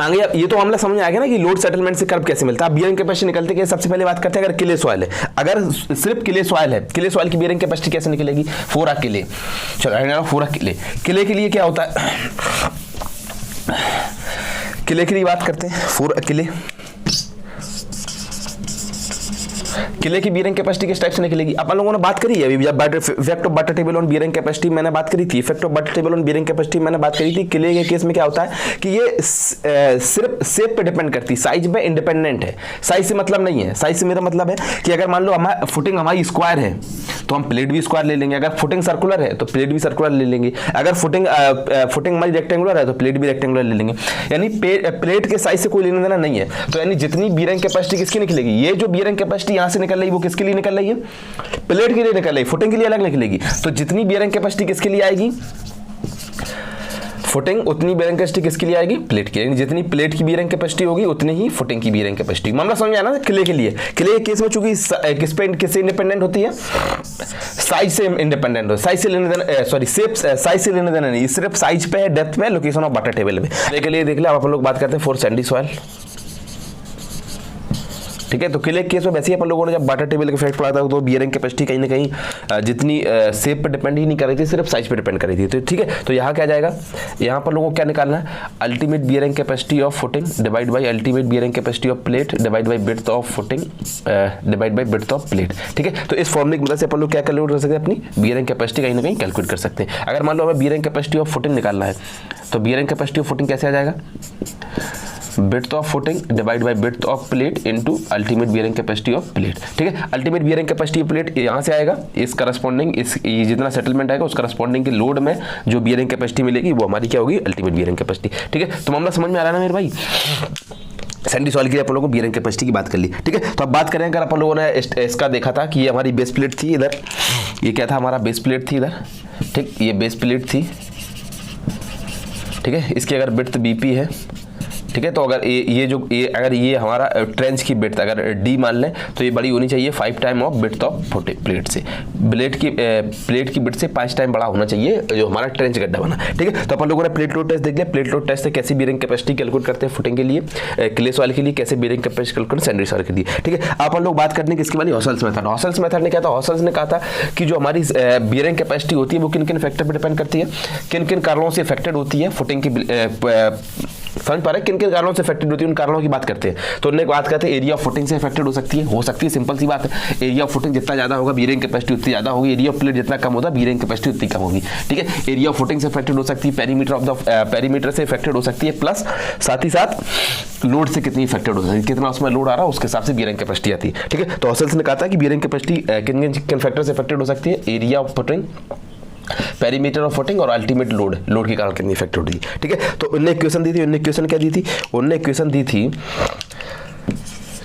आगे ये तो मामला समझ में आ गया ना कि लोड सेटलमेंट से कर्व कैसे मिलता है। बियरिंग कैपेसिटी निकलते हैं। सबसे पहले बात करते हैं, अगर क्ले सॉइल है, अगर सिर्फ क्ले सॉइल है, क्ले सॉइल की बियरिंग कैपेसिटी कैसे निकलेगी, 4 क्ले। चलो 4 क्ले के लिए क्या होता है, क्ले के लिए बात करते हैं। 4 क्ले की बियरिंग कैपेसिटी किस टाइप से निकलेगी, अपन लोगों ने बात करी है अभी। Effect of butter table on bearing capacity मैंने बात करी थी। Effect of butter table on bearing capacity मैंने बात करी थी। क्ले के केस में क्या होता है कि ये सिर्फ शेप पे डिपेंड करती है, साइज में इंडिपेंडेंट है। साइज से मतलब नहीं है, साइज से मेरा मतलब है कि अगर मान लो हमारा फुटिंग हमारी स्क्वायर है तो हम प्लेट भी स्क्वायर ले लेंगे। अगर फुटिंग सर्कुलर है तो प्लेट भी सर्कुलर ले लेंगे। अगर फुटिंग हमारी रेक्टेंगुलर है तो प्लेट भी रेक्टेंगुलर ले लेंगे। यानी प्लेट के साइज से कोई लेना देना नहीं है। तो यानी जितनी बियरिंग कैपेसिटी किसकी निकलेगी, ये जो बियरिंग कैपेसिटी यहाँ से निकल रही है वो किसके लिए निकल रही है, प्लेट के लिए निकल रही है, फुटिंग के लिए अलग निकलेगी। तो जितनी बियरिंग कैपेसिटी किसके लिए आएगी, फुटिंग, उतनी बियरिंग कैपेसिटी किसके लिए आएगी, प्लेट की। यानी जितनी प्लेट की बियरिंग कैपेसिटी होगी उतनी ही फुटिंग की बियरिंग कैपेसिटी। मामला समझ में आया ना। क्ले के लिए, क्ले के केस में चूंकि किससे इंडिपेंडेंट होती है, साइज से इंडिपेंडेंट हो, साइज से लेने देना, सॉरी शेप, साइज से लेने देना नहीं, सिर्फ साइज पे है, डेप्थ पे, लोकेशन ऑफ बटर टेबल पे। क्ले के लिए देख ले, अब अपन लोग बात करते हैं फॉर सैंडी सॉइल। ठीक है, तो क्ले केस में वैसे ही अपन लोगों ने जब वाटर टेबल का इफेक्ट पड़ा था तो बियरिंग कैपेसिटी कहीं ना कहीं जितनी शेप पर डिपेंड ही नहीं कर रही थी, सिर्फ साइज पे डिपेंड कर रही थी। तो ठीक है, तो यहाँ क्या जाएगा, यहाँ पर लोगों को क्या निकालना है, ultimate bearing capacity of footing divide by ultimate bearing capacity of plate divide by width of footing divide by width of plate. ठीक है, तो इस फॉर्मूले की मदद से अपन लोग क्या कैलकुलेट कर सकते हैं, अपनी बियरिंग कैपेसिटी कहीं ना कहीं कैलकुलेट कर सकते हैं। अगर मान लो हमें बियरिंग कैपेसिटी ऑफ फुटिंग निकालना है तो बियरिंग कैपेसिटी ऑफ फुटिंग कैसे आ जाएगा, width of footing divide by width of plate into ultimate bearing capacity of plate. ठीक है, ultimate bearing capacity of plate यहाँ से आएगा, इस करस्पॉन्डिंग ये जितना सेटलमेंट आएगा उस करस्पॉन्डिंग के लोड में जो बियरिंग कैपेसिटी मिलेगी वो हमारी क्या होगी, अल्टीमेट बियरिंग कैपेसिटी। ठीक है, तो मामला समझ में आ रहा है ना मेरे भाई। सैंडी सॉइल के लिए अपन लोगों को बियरिंग कैपेसिटी की बात कर ली। ठीक है, तो अब बात करें, अगर अपन लोगों ने इसका देखा था कि ये हमारी बेस प्लेट थी, इधर ये क्या था, हमारा बेस प्लेट थी इधर। ठीक, ये बेस प्लेट थी। ठीक है, इसकी अगर विड्थ बीपी है, ठीक है, तो अगर अगर ये हमारा ट्रेंच की विड्थ अगर डी मान लें तो ये बड़ी होनी चाहिए 5 time of width of plate से, प्लेट की विड्थ से 5 टाइम बड़ा होना चाहिए जो हमारा ट्रेंच गड्ढा बना। ठीक है, तो अपन लोगों ने प्लेट लोड टेस्ट देख लिया। प्लेट लोड टेस्ट से कैसी बियरिंग कैपेसिटी कैलकुलेट करते हैं फुटिंग के लिए, क्ले सॉइल के लिए कैसे bearing capacity calculate Sandy soil के लिए। ठीक है, अपन लोग बात करने की इसके वाली हॉसल्स मेथड। हॉसल्स मेथड ने क्या था, हॉसल्स ने कहा था कि जो हमारी बियरिंग कैपेसिटी होती है वो किन किन फैक्टर पर डिपेंड करती है, किन किन कारणों से अफेक्टेड होती है, समझ पा रहे हैं किन किन कारणों से अफेक्टेड होती है, उन कारणों की बात करते हैं। तो उन्हें बात करते हैं एरिया ऑफ फुटिंग से अफेक्टेड हो सकती है, सिंपल सी बात है। एरिया ऑफ फुटिंग जितना ज्यादा होगा बीयरिंग कैपेसिटी उतनी ज्यादा होगी, एरिया ऑफ प्लेट जितना कम होगा बीयरिंग कैपेसिटी उतनी कम होगी, ठीक है। एरिया ऑफ फुटिंग से अफेक्टेड हो सकती है, पेरीमीटर से अफेक्टेड हो सकती है, प्लस साथ ही साथ लोड से कितनी अफेक्टेड हो सकती है, कितना उसमें लोड आ रहा है उसके हिसाब से बीयरिंग कैपेसिटी आती है, ठीक है। तो हॉसेल्स ने कहा था कि बीयरिंग कैपेसिटी किन फैक्टर से अफेक्टेड हो सकती है, area of footing, perimeter of footing और अल्टीमेट लोड के कारण कितनी इफेक्ट होती है, ठीक है। तो उन्होंने इक्वेशन दी थी, उन्होंने इक्वेशन क्या दी थी, उन्होंने इक्वेशन दी थी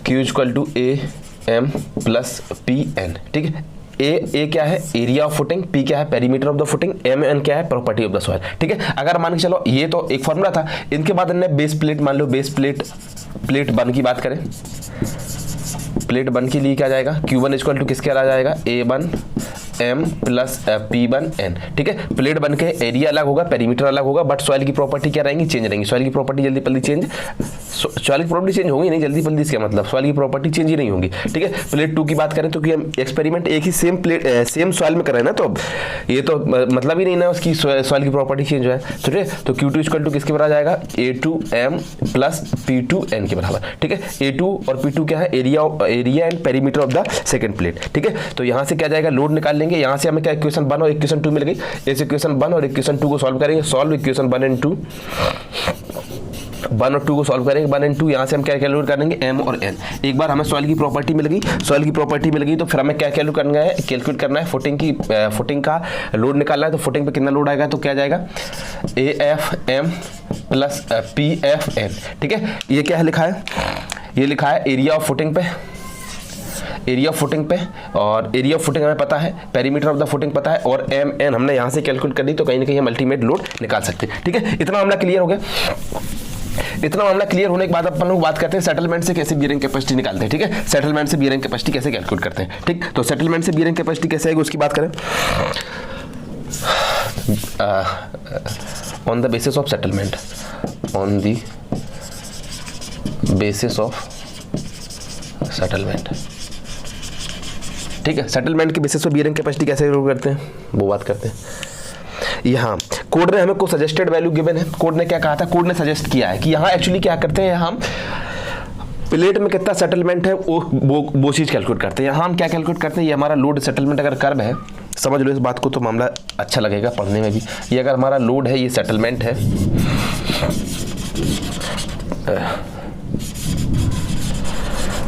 Q equal to AM plus PN, ठीक है। ए क्या है, एरिया ऑफ फुटिंग, P क्या है, perimeter of the footing, MN क्या है, प्रॉपर्टी ऑफ द सॉइल, ठीक है। अगर मान के चलो ये तो एक फॉर्मूला था, इनके बाद इन्होंने बेस प्लेट, मान लो बेस प्लेट वन की बात करें, प्लेट वन के लिए क्या जाएगा, Q1 इक्वल टू किसके आ जाएगा, A1 M प्लस P1N, ठीक है। प्लेट बन के एरिया अलग होगा, पेरीमीटर अलग होगा, बट सॉइल की प्रॉपर्टी क्या रहेंगी, चेंज रहेंगी। सॉइल की प्रॉपर्टी जल्दी जल्दी चेंज, सॉइल की प्रॉपर्टी चेंज होगी नहीं जल्दी जल्दी, इसका मतलब सॉइल की प्रॉपर्टी चेंज ही नहीं होगी, ठीक है। प्लेट 2 की बात करें तो कि हम एक्सपेरिमेंट एक ही सेम सॉइल में कर रहे हैं ना, तो ये तो मतलब ही नहीं ना उसकी सॉइल की प्रॉपर्टी चेंज हो है, ठीक है। तो Q2 इक्वल टू किसके बराबर आ जाएगा, A2M प्लस P2N के बराबर, ठीक है। A2 और P2 क्या है, area and perimeter of the second plate, ठीक है। तो यहाँ से क्या जाएगा, लोड निकाल लेंगे, यहाँ से हमें क्या इक्वेशन 1 और इक्वेशन 2 मिल गई, इस इक्वेशन 1 और इक्वेशन 2 को सॉल्व करेंगे, सॉल्व इक्वेशन 1 एंड 2, 1 और 2 को सॉल्व करेंगे, 1 एंड 2, यहाँ से हम क्या कैलकुलेट करेंगे, M और N। एक बार हमें सॉइल की प्रॉपर्टी मिल गई, तो फिर हमें क्या कैलकुलेट करना है, फुटिंग का लोड निकालना है। तो फुटिंग पे कितना लोड आएगा, तो क्या जाएगा, AFM प्लस PFN, ठीक है। ये क्या है लिखा है, ये लिखा है एरिया ऑफ फुटिंग पे, और एरिया ऑफ फुटिंग हमें पता है, पेरीमीटर ऑफ द फुटिंग पता है, और MN हमने यहाँ से कैलकुलेट कर दी, तो कहीं ना कहीं हम अल्टीमेट लोड निकाल सकते हैं, ठीक है। इतना मामला क्लियर हो गया। इतना मामला क्लियर होने के बाद अपन लोग बात करते हैं सेटलमेंट से कैसे बीयरिंग कैपेसिटी निकालते हैं, ठीक है। सेटलमेंट से बीयरिंग कैपेसिटी कैसे कैलकुलेट करते हैं, ठीक। तो सेटलमेंट से बीयरिंग कैपेसिटी कैसे आएगी उसकी बात करें। On the basis of settlement, on the basis of settlement, ठीक है। सेटलमेंट के बेसिस पर बीयरिंग कैपेसिटी कैसे करते हैं वो बात करते हैं। यहाँ कोड ने हमें को सजेस्टेड वैल्यू गिवन है, कोड ने क्या कहा था, कोड ने सजेस्ट किया है कि यहाँ एक्चुअली क्या करते हैं, हम प्लेट में कितना सेटलमेंट है वो चीज कैलकुलेट करते हैं। यहाँ हम क्या कैलकुलेट करते हैं, ये हमारा लोड सेटलमेंट अगर कर्व है, समझ लो इस बात को, तो मामला अच्छा लगेगा पढ़ने में भी। ये अगर हमारा लोड है, ये सेटलमेंट है,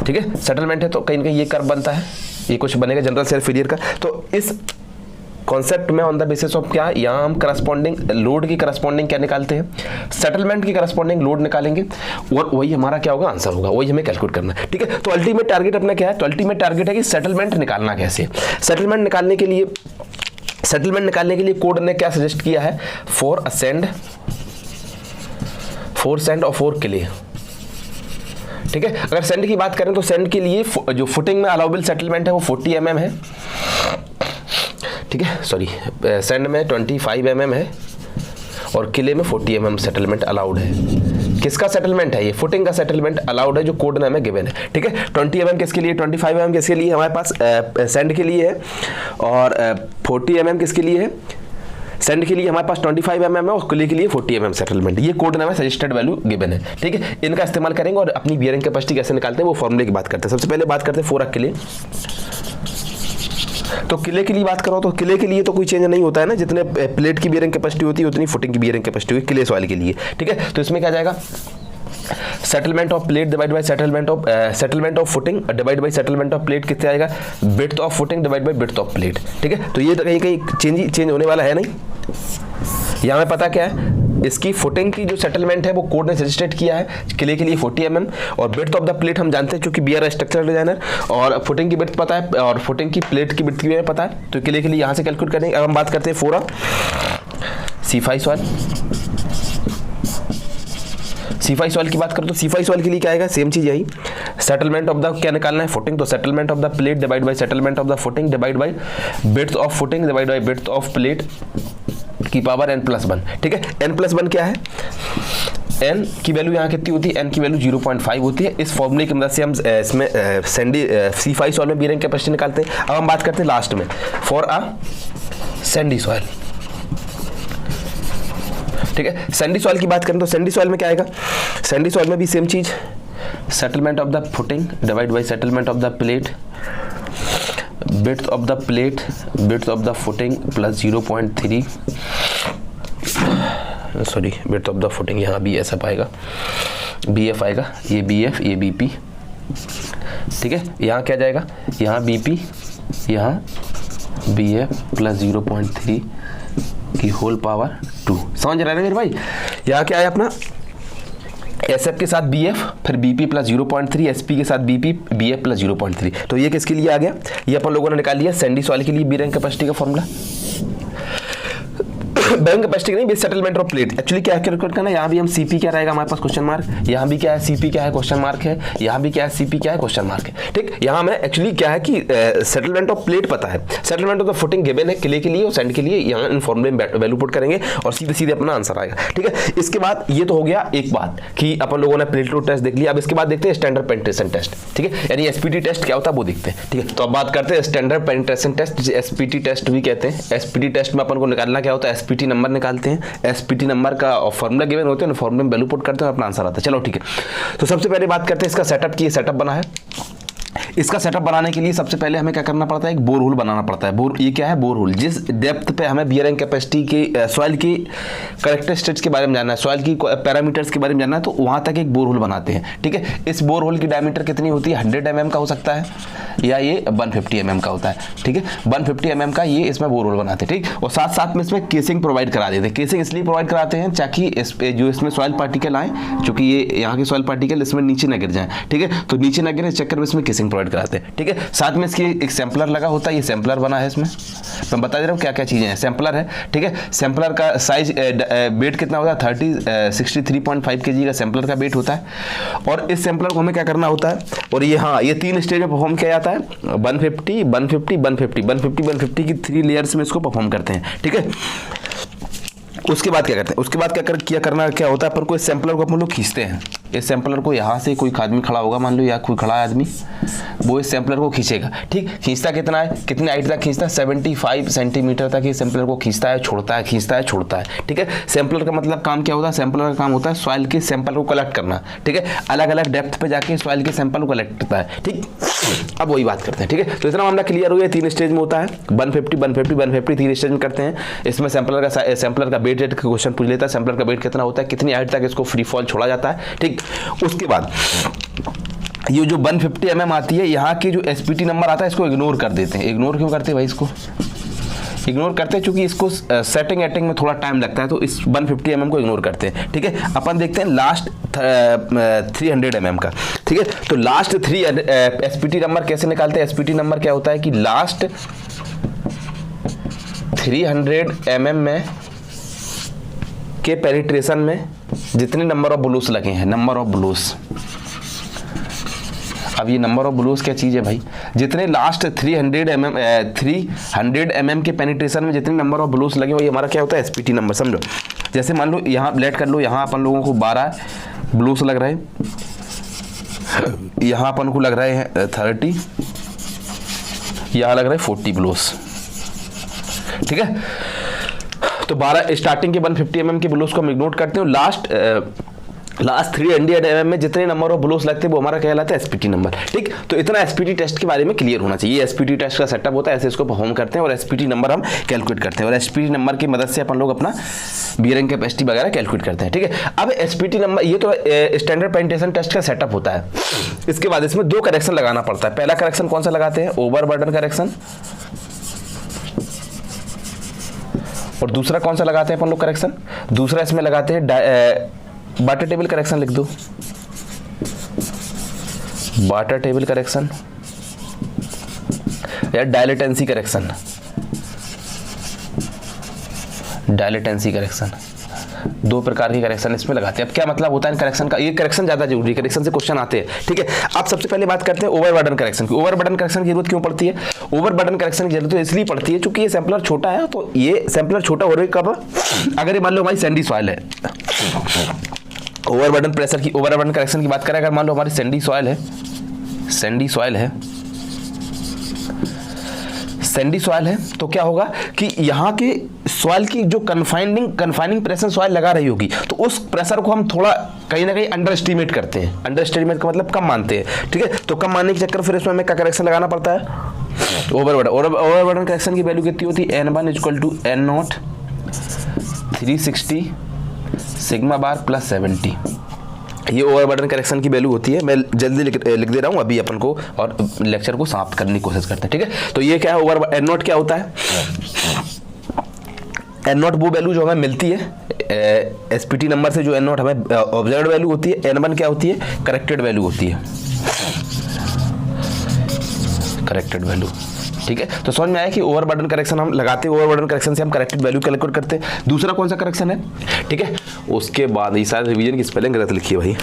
ठीक है, सेटलमेंट है, तो कहीं ना कहीं ये कर्व बनता है, ये कुछ बनेगा जनरल सेल्फ फेलियर का। तो इस कॉन्सेप्ट में ऑन द बेसिस ऑफ क्या, यहाँ हम करस्पॉन्डिंग लोड की करस्पॉन्डिंग क्या निकालते हैं, सेटलमेंट की करस्पॉन्डिंग लोड निकालेंगे, और वही हमारा क्या होगा, आंसर होगा, वही हमें कैलकुलेट करना है, ठीक है। तो अल्टीमेट टारगेट अपना क्या है, तो अल्टीमेट टारगेट है कि सेटलमेंट निकालना कैसे। सेटलमेंट निकालने के लिए कोड ने क्या सजेस्ट किया है, 4 सेंड और 4 क्ले, ठीक है। अगर सेंड की बात करें तो सेंड के लिए जो फुटिंग में अलाउबल सेटलमेंट है वो 40 mm है, ठीक है, सॉरी सेंड में 25 mm है, और किले में 40 mm सेटलमेंट अलाउड है। किसका सेटलमेंट है, ये फुटिंग का सेटलमेंट अलाउड है जो कोड ने हमें गिवन है, ठीक है। 20 mm किसके लिए, 25 mm किसके लिए हमारे पास सेंड के लिए है, और 40 mm किसके लिए है, सेंड के लिए हमारे पास 25 mm है, और किले के लिए 40 mm सेटलमेंट। ये कोड ने हमें सजेस्टेड वैल्यू गिवन है, ठीक है। इनका इस्तेमाल करेंगे और अपनी बीयरिंग कैपेसिटी कैसे निकालते हैं वो फॉर्मूले की बात करते हैं। सबसे पहले बात करते हैं 4 किले। तो किले के लिए बात करो तो किले के लिए तो कोई चेंज नहीं होता है ना, जितने प्लेट की बीयरिंग कैपेसिटी होती है उतनी फुटिंग की बीयरिंग कैपेसिटी होगी किले सॉइल के लिए, ठीक है। तो इसमें क्या जाएगा, settlement of plate divide by settlement of footing divide by settlement of plate कितने आएगा, width of footing divide by width of plate, ठीक है। तो ये कहीं कहीं चेंज होने वाला है नहीं। यहाँ में पता क्या है, इसकी फुटिंग की जो सेटलमेंट है वो कोड ने सजेस्टेड किया है किले के लिए 40 mm, और विड्थ ऑफ द प्लेट हम जानते हैं क्योंकि बी आर स्ट्रक्चरल डिजाइनर, और फुटिंग की विड्थ पता है, और फुटिंग की प्लेट की विड्थ भी पता है, तो किले के लिए यहाँ से कैलकुलेट करेंगे। अब हम बात करते हैं 4 C5 सॉइल। C5 सॉइल की बात करो तो C5 सॉइल के लिए क्या आएगा, सेम चीज यही, सेटलमेंट ऑफ द क्या निकालना है, फुटिंग, तो settlement of the plate divide by settlement of the footing divide by width of footing divide by width of plate की पावर n+1, ठीक है। n+1 क्या है, n की वैल्यू यहाँ कितनी होती है, n की वैल्यू 0.5 होती है। इस फॉर्मूले की मदद से हम इसमें C5 सॉइल में बीयरिंग कैपेसिटी निकालते हैं। अब हम बात करते हैं लास्ट में फॉर अ सैंडी सॉइल, ठीक है। सैंडी सॉइल की बात करें तो सैंडी सॉइल में क्या आएगा, सैंडी सॉइल में भी सेम चीज, settlement of the footing divide by settlement of the plate, width of the plate, width of the footing plus 0.3, sorry width of the footing, यहाँ भी ऐसा पाएगा, BF आएगा, ये BF ये BP, ठीक है। यहाँ क्या जाएगा, यहाँ BP, यहाँ BF प्लस 0.3 की होल पावर 2, समझ रहे हैं मेरे भाई। यहाँ क्या है अपना SF के साथ BF, फिर BP प्लस 0.3, SP के साथ BP, BF प्लस 0.3। तो ये किसके लिए आ गया, ये अपन लोगों ने निकाल लिया सैंडी सॉइल के लिए बेयरिंग कैपेसिटी का फॉर्मूला। बेयरिंग कैपेसिटी नहीं, base settlement of plate. Actually क्या कैलकुलेट करना है, यहाँ भी हम CP क्या रहेगा हमारे पास क्वेश्चन मार्क, यहाँ भी क्या है CP क्या है क्वेश्चन मार्क है, यहाँ भी क्या है CP क्या है क्वेश्चन मार्क है, ठीक। यहाँ हमें एक्चुअली क्या है कि सेटलमेंट ऑफ प्लेट पता है, settlement of the footing given है क्ले के लिए और सैंड के लिए, यहाँ इन फॉर्मूले में वैल्यू पुट करेंगे और सीधे सीधे अपना आंसर आएगा, ठीक है। इसके बाद ये तो हो गया एक बात कि अपन लोगों ने प्लेट लोड टेस्ट देख लिया। अब इसके बाद देखते हैं स्टैंडर्ड पेनिट्रेशन टेस्ट, ठीक है, यानी SPT टेस्ट क्या होता है वो देखते हैं, ठीक है। तो अब बात करते हैं स्टैंडर्ड पेनिट्रेशन टेस्ट, जिसे SPT टेस्ट भी कहते हैं। SPT टेस्ट में अपन को निकालना क्या होता है, SPT नंबर निकालते हैं, SPT नंबर का फॉर्मूला गिवन होते हैं, फॉर्मूले में वैल्यू पुट करते हैं, अपना आंसर आता है। चलो ठीक है, तो सबसे पहले बात करते हैं इसका सेटअप की। सेटअप बना है, इसका सेटअप बनाने के लिए सबसे पहले हमें क्या करना पड़ता है, एक बोर होल बनाना पड़ता है। ये क्या है, बोर होल। जिस डेप्थ पे हमें बियरिंग कैपेसिटी के सॉइल की कैरेक्टरिस्टिक्स के बारे में जानना है, सॉइल की पैरामीटर्स के बारे में जानना है, तो वहां तक एक बोर होल बनाते हैं, ठीक है। इस बोर होल की डायमीटर कितनी होती है, 100 mm का हो सकता है या ये 150 mm का होता है, ठीक है। 150 mm का ये इसमें बोर होल बनाते हैं, ठीक। और साथ साथ में इसमें केसिंग प्रोवाइड करा देते हैं। केसिंग इसलिए प्रोवाइड कराते हैं ताकि जो इसमें सॉइल पार्टिकल आए, चूंकि ये यहाँ के सॉइल पार्टिकल इसमें नीचे न गिर जाए, ठीक है, तो नीचे न गिरे इस चक्कर में इसमें केसिंग प्रोवाइड कराते हैं, ठीक है। साथ में इसकी एक सैंपलर लगा होता है, ये सैंपलर बना है, इसमें मैं बता दे रहा हूँ क्या क्या चीजें हैं। सैंपलर है, ठीक है, सैंपलर का साइज वेट कितना होता है, 63.5 kg का सैंपलर का वेट होता है। और इस सैंपलर को हमें क्या करना होता है, और ये हाँ ये 3 स्टेज में परफॉर्म किया जाता है, 150 150 150 150 150 की 3 लेयर्स में इसको परफॉर्म करते हैं, ठीक है। उसके बाद क्या करते हैं, उसके बाद क्या होता है, अपन को इस सैंपलर को अपन लोग खींचते हैं। इस सैंपलर को यहाँ से कोई आदमी खड़ा होगा, मान लो या कोई खड़ा है आदमी, वो इस सैंपलर को खींचेगा, ठीक। खींचता कितना है, कितनी हाइट तक खींचता है, 75 सेंटीमीटर तक ये सैंपलर को खींचता है, छोड़ता है, खींचता है, छोड़ता है, ठीक है। सैंपलर का मतलब काम क्या होता है, सैंपलर का काम होता है सॉइल के सैंपल को कलेक्ट करना, ठीक है। अलग अलग डेप्थ पे जाके सॉइल के सैंपल को कलेक्ट करता है, ठीक। अब वही बात करते हैं, ठीक है। तो इतना मामला क्लियर हो गया, 3 स्टेज में होता है, 150 150 150 3 स्टेज में करते हैं। इसमें सैंपलर का वेट का क्वेश्चन पूछ लेता है, सैंपलर का वेट कितना होता है, कितनी हाइट तक इसको फ्री फॉल छोड़ा जाता है, ठीक। उसके बाद ये जो 150 mm आती है, यहाँ की जो SPT नंबर आता है इसको इग्नोर कर देते हैं। इग्नोर क्यों करते हैं भाई, इसको इग्नोर करते हैं क्योंकि इसको सेटिंग एटिंग में थोड़ा टाइम लगता है, तो इस 150 mm को इग्नोर करते हैं, ठीक है। अपन देखते हैं लास्ट 300 mm का, ठीक है। तो लास्ट 3 SPT नंबर कैसे निकालते हैं, SPT नंबर क्या होता है कि लास्ट 300 mm में के पेनिट्रेशन में जितने नंबर ऑफ ब्लूस लगे हैं, नंबर ऑफ ब्लूस। अब ये नंबर ऑफ ब्लूस क्या चीज़ है भाई, जितने लास्ट 300 mm के पेनिट्रेशन में जितने नंबर ऑफ ब्लूस लगे, वही हमारा क्या होता है, SPT नंबर, समझो। जैसे मान लो यहाँ लेट कर लो, यहाँ अपन लोगों को 12 ब्लूस लग रहे हैं, यहाँ अपन को लग रहे हैं 30, यहाँ लग रहे हैं 40 ब्लूस, ठीक है। तो 12 स्टार्टिंग के 150 mm के ब्लूस को हम इग्नोर करते हैं। लास्ट 300 mm में जितने नंबर ऑफ ब्लूस लगते हैं वो हमारा कहलाता है SPT नंबर, ठीक। तो इतना SPT टेस्ट के बारे में क्लियर होना चाहिए। SPT टेस्ट का सेटअप होता है, ऐसे इसको परफॉर्म करते हैं और SPT नंबर हम कैलकुलेट करते हैं, और SPT नंबर की मदद से अपन लोग अपना बियरिंग कैपेसिटी वगैरह कैलकुलेट करते हैं, ठीक है। अब SPT नंबर, ये तो स्टैंडर्ड पेनिट्रेशन टेस्ट का सेटअप होता है। इसके बाद इसमें 2 करेक्शन लगाना पड़ता है। पहला करेक्शन कौन सा लगाते हैं, ओवरबर्डन करेक्शन, और दूसरा कौन सा लगाते हैं अपन लोग करेक्शन, दूसरा इसमें लगाते हैं वाटर टेबल करेक्शन, लिख दो वाटर टेबल करेक्शन या डायलेटेंसी करेक्शन, डायलेटेंसी करेक्शन, 2 प्रकार की करेक्शन इसमें लगाते हैं। अब क्या मतलब होता है इन करेक्शन का, ये करेक्शन ज्यादा जरूरी है, करेक्शन से क्वेश्चन आते हैं, ठीक है। अब सबसे पहले बात करते हैं ओवरबर्डन करेक्शन की। ओवरबर्डन करेक्शन की जरूरत क्यों पड़ती है, ओवरबर्डन करेक्शन की जरूरत इसलिए पड़ती है क्योंकि ये सैंपलर छोटा है। तो ये सैंपलर छोटा हो रहा है कब, अगर ये मान लो हमारी सैंडी सॉइल है, ओवरबर्डन प्रेशर की, ओवरबर्डन करेक्शन की बात करें, अगर मान लो हमारी सैंडी सॉइल है, सैंडी सॉइल है तो क्या होगा कि यहाँ के सॉइल की जो कन्फाइनिंग प्रेशर सॉइल लगा रही होगी, तो उस प्रेशर को हम थोड़ा कहीं ना कहीं अंडर एस्टिमेट करते हैं। अंडर एस्टिमेट का मतलब कम मानते हैं, ठीक है। तो कम मानने के चक्कर फिर इसमें हमें क्या करेक्शन लगाना पड़ता है, ओवरबर्डन करेक्शन की वैल्यू कितनी होती है, N1 equal to N0 360 sigma bar plus 70। ये ओवरबर्डन करेक्शन की वैल्यू होती है। मैं जल्दी लिख दे रहा हूँ अभी अपन को, और लेक्चर को समाप्त करने की कोशिश करते हैं, ठीक है। तो ये क्या है, N0 क्या होता है, N0 वो वैल्यू जो हमें मिलती है एसपीटी नंबर से, जो N0 हमें ऑब्जर्व्ड वैल्यू होती है। N1 क्या होती है, करेक्टेड वैल्यू होती है, करेक्टेड वैल्यू, ठीक है। तो समझ में आया कि ओवरबर्डन करेक्शन हम लगाते हैं, ओवरबर्डन करेक्शन से हम करेक्टेड वैल्यू कैलकुलेट करते हैं। दूसरा कौन सा करेक्शन है, ठीक है। उसके बाद ये सारे रिवीजन की स्पेलिंग गलत लिखी है भाई,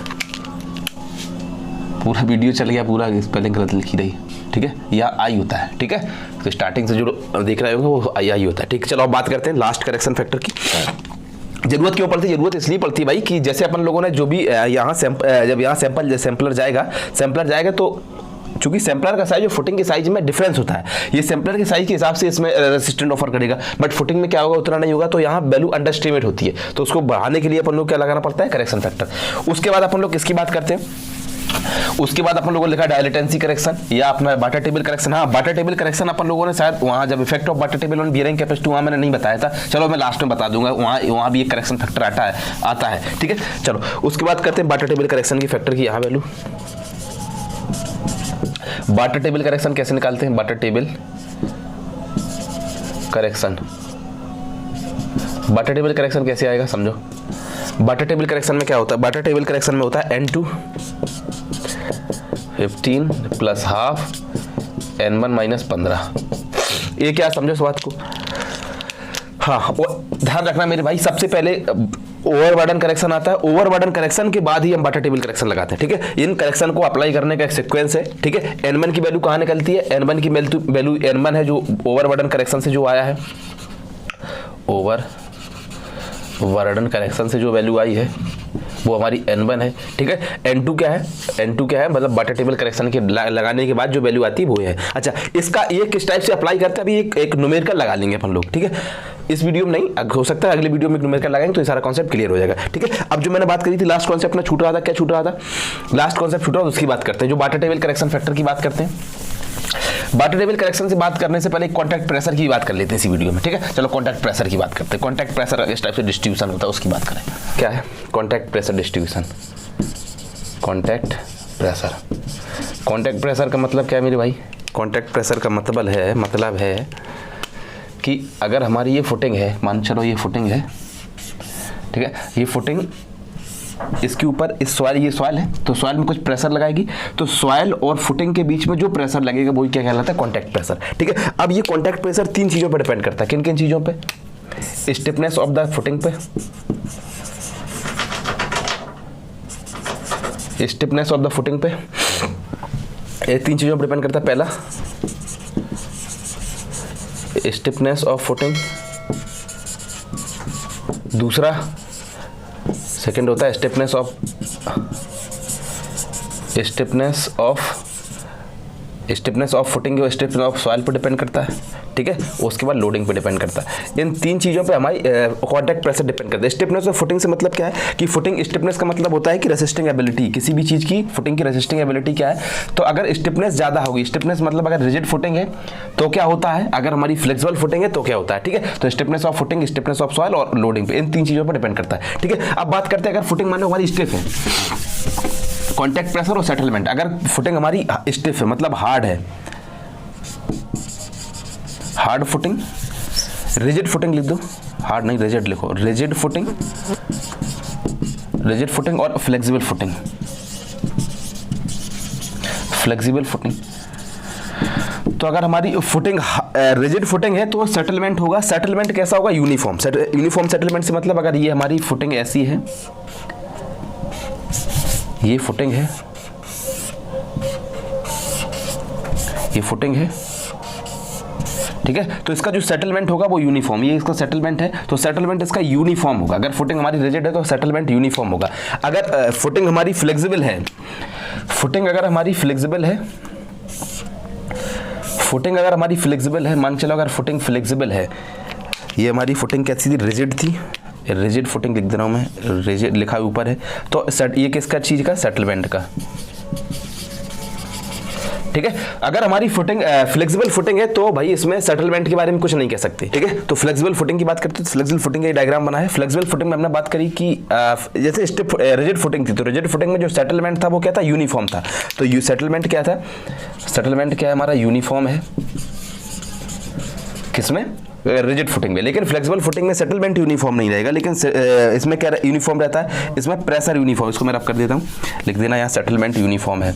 पूरा वीडियो चल गया, पूरा स्पेलिंग गलत लिखी रही, ठीक है। या आई होता है, ठीक है। तो स्टार्टिंग से जो देख रहे होंगे वो आई होता है, ठीक है। चलो अब बात करते हैं लास्ट करेक्शन फैक्टर की। जरूरत क्यों पड़ती है, जरूरत इसलिए पड़ती है भाई कि जैसे अपन लोगों ने जो भी यहाँ जब यहाँ सैंपलर जाएगा तो चूंकि सैंपलर का साइज और फुटिंग के साइज में डिफरेंस होता है, ये सैंपलर के साइज के हिसाब से इसमें रेसिस्टेंट ऑफर करेगा, बट फुटिंग में क्या होगा, उतना नहीं होगा। तो यहाँ वैल्यू अंडर एस्टिमेट होती है, तो उसको बढ़ाने के लिए अपन लोग क्या लगाना पड़ता है, करेक्शन फैक्टर। उसके बाद अपन लोग किसकी बात करते हैं, उसके बाद अपन लोगों ने लिखा डायलेटेंसी करेक्शन या अपना बाटर टेबल करेक्शन। हाँ, बाटर टेबल करेक्शन अपन लोगों ने शायद वहाँ जब effect of water table on bearing capacity वहाँ मैंने नहीं बताया था, चलो मैं लास्ट में बता दूंगा, वहाँ भी एक करेक्शन फैक्टर आता है, ठीक है। चलो उसके बाद करते हैं बाटर टेबल करेक्शन की फैक्टर की यहाँ वैल्यू। बाटर टेबल करेक्शन कैसे निकालते हैं, बाटर टेबल करेक्शन कैसे आएगा समझो। बाटर टेबल करेक्शन में क्या होता है, बाटर टेबल करेक्शन में होता है N2 15 plus half N1 minus 15। ये क्या समझो इस बात को। हाँ, ध्यान रखना मेरे भाई, सबसे पहले ओवरबर्डन करेक्शन आता है, ओवरबर्डन करेक्शन के बाद ही हम बाटर टेबल करेक्शन लगाते हैं, ठीक है। इन करेक्शन को अप्लाई करने का एक सीक्वेंस है, ठीक है। N1 की वैल्यू कहाँ निकलती है, N1 की वैल्यू N1 है जो ओवरबर्डन करेक्शन से जो आया है, ओवरबर्डन करेक्शन से जो वैल्यू आई है वो हमारी N1 है, ठीक है। N2 क्या है, मतलब बाटर टेबल करेक्शन के लगाने के बाद जो वैल्यू आती है वो है। अच्छा, इसका ये किस टाइप से अप्लाई करते हैं, अभी एक न्यूमेरिकल लगा लेंगे अपन लोग, ठीक है। इस वीडियो में नहीं, हो सकता है अगले वीडियो में एक न्यूमेरिकल लगाएंगे तो ये सारा कॉन्सेप्ट क्लियर हो जाएगा, ठीक है। अब जो मैंने बात करी थी लास्ट कॉन्सेप्ट में छूट रहा था, क्या छूट रहा था, लास्ट कॉन्सेप्ट छूट रहा था, उसकी बात करते हैं, जो बाटर टेबल करेक्शन फैक्टर की बात करते हैं। बाटर टेबल करेक्शन से बात करने से पहले कॉन्टैक्ट प्रेशर की बात कर लेते हैं इसी वीडियो में, ठीक है। चलो कॉन्टैक्ट प्रेशर की बात करते हैं। कॉन्टैक्ट प्रेशर इस टाइप से डिस्ट्रीब्यूशन होता है, उसकी बात करें। क्या है contact pressure distribution, contact pressure का मतलब क्या है मेरे भाई, कॉन्टैक्ट प्रेशर का मतलब है कि अगर हमारी ये फुटिंग है, मान चलो ये फुटिंग है, ठीक है, ये फुटिंग इसके ऊपर ये सॉइल है, तो सॉइल में कुछ प्रेशर लगाएगी, तो सॉइल और फुटिंग के बीच में जो प्रेशर लगेगा वो क्या कहलाता है, कॉन्टैक्ट प्रेशर, ठीक है। अब ये कॉन्टैक्ट प्रेशर 3 चीज़ों पर डिपेंड करता है, किन किन चीज़ों पे, स्टिफनेस ऑफ द फुटिंग पे, स्टिफनेस ऑफ द फुटिंग पे, ये 3 चीज़ों पर डिपेंड करता है। पहला स्टिफनेस ऑफ फुटिंग, दूसरा सेकंड होता है स्टिफनेस ऑफ फुटिंग, जो स्टिफनेस ऑफ सॉइल पर डिपेंड करता है, ठीक है। उसके बाद लोडिंग पे डिपेंड करता है। इन 3 चीज़ों पे हमारी कॉन्टैक्ट प्रेशर डिपेंड करता है। स्टिफनेस ऑफ फुटिंग से मतलब क्या है कि फुटिंग स्टिफनेस का मतलब होता है कि रेसिस्टिंग एबिलिटी, किसी भी चीज़ की फुटिंग की रेसिस्टिंग एबिलिटी क्या है, तो अगर स्टिफनेस ज़्यादा होगी, स्टिफनेस मतलब अगर रिजिड फुटिंग है तो क्या होता है, अगर हमारी फ्लेक्सिबल फुटिंग है तो क्या होता है, ठीक है। तो stiffness of footing, stiffness of soil और लोडिंग पे, इन 3 चीज़ों पर डिपेंड करता है, ठीक है। अब बात करते हैं अगर फुटिंग मान लो हमारी स्टिफ है, कॉन्टैक्ट प्रेशर और सेटलमेंट। अगर फुटिंग हमारी स्टिफ है मतलब हार्ड है, हार्ड फुटिंग, रिजिड फुटिंग लिख दो, हार्ड नहीं रिजिड लिखो, रिजिड फुटिंग और फ्लेक्सिबल फुटिंग। तो अगर हमारी फुटिंग रिजिड फुटिंग है तो सेटलमेंट होगा, सेटलमेंट कैसा होगा, यूनिफॉर्म सेटलमेंट से मतलब अगर ये हमारी फुटिंग ऐसी है, ये फुटिंग है, ठीक है। तो इसका जो सेटलमेंट होगा वो यूनिफॉर्म, ये इसका सेटलमेंट है तो सेटलमेंट इसका यूनिफॉर्म होगा। अगर फुटिंग हमारी रिजिड है तो सेटलमेंट यूनिफॉर्म होगा। अगर फुटिंग हमारी फ्लेक्सिबल है, फुटिंग अगर हमारी फ्लेक्सिबल है, मान चलो अगर फुटिंग फ्लेक्सिबल है, ये हमारी फुटिंग कैसी थी, रिजिड थी, रिजिड फुटिंग लिख दे रहा हूँ मैं, रिजिड लिखा ऊपर है, तो ये किसका चीज़ का, सेटलमेंट का, ठीक है। अगर हमारी फुटिंग फ्लेक्सिबल फुटिंग है तो भाई इसमें सेटलमेंट के बारे में कुछ नहीं कह सकते, ठीक है। तो फ्लेक्सिबल फुटिंग की बात करते हैं, फ्लेक्सिबल फुटिंग का डायग्राम बना है। फ्लेक्सिबल फुटिंग में हमने बात करी कि जैसे स्टिफ रिजिड फुटिंग थी, तो रिजिड फुटिंग में जो सेटलमेंट था वो क्या था, यूनिफॉर्म था। तो सेटलमेंट क्या था, सेटलमेंट क्या है हमारा, यूनिफॉर्म है, किसमें, रिजिड फुटिंग में। लेकिन फ्लेक्सिबल फुटिंग में सेटलमेंट यूनिफॉर्म नहीं रहेगा, लेकिन इसमें क्या यूनिफॉर्म रहता है, इसमें प्रेशर यूनिफॉर्म, इसको मैं रब कर देता हूँ, लिख देना यहाँ सेटलमेंट यूनिफॉर्म है,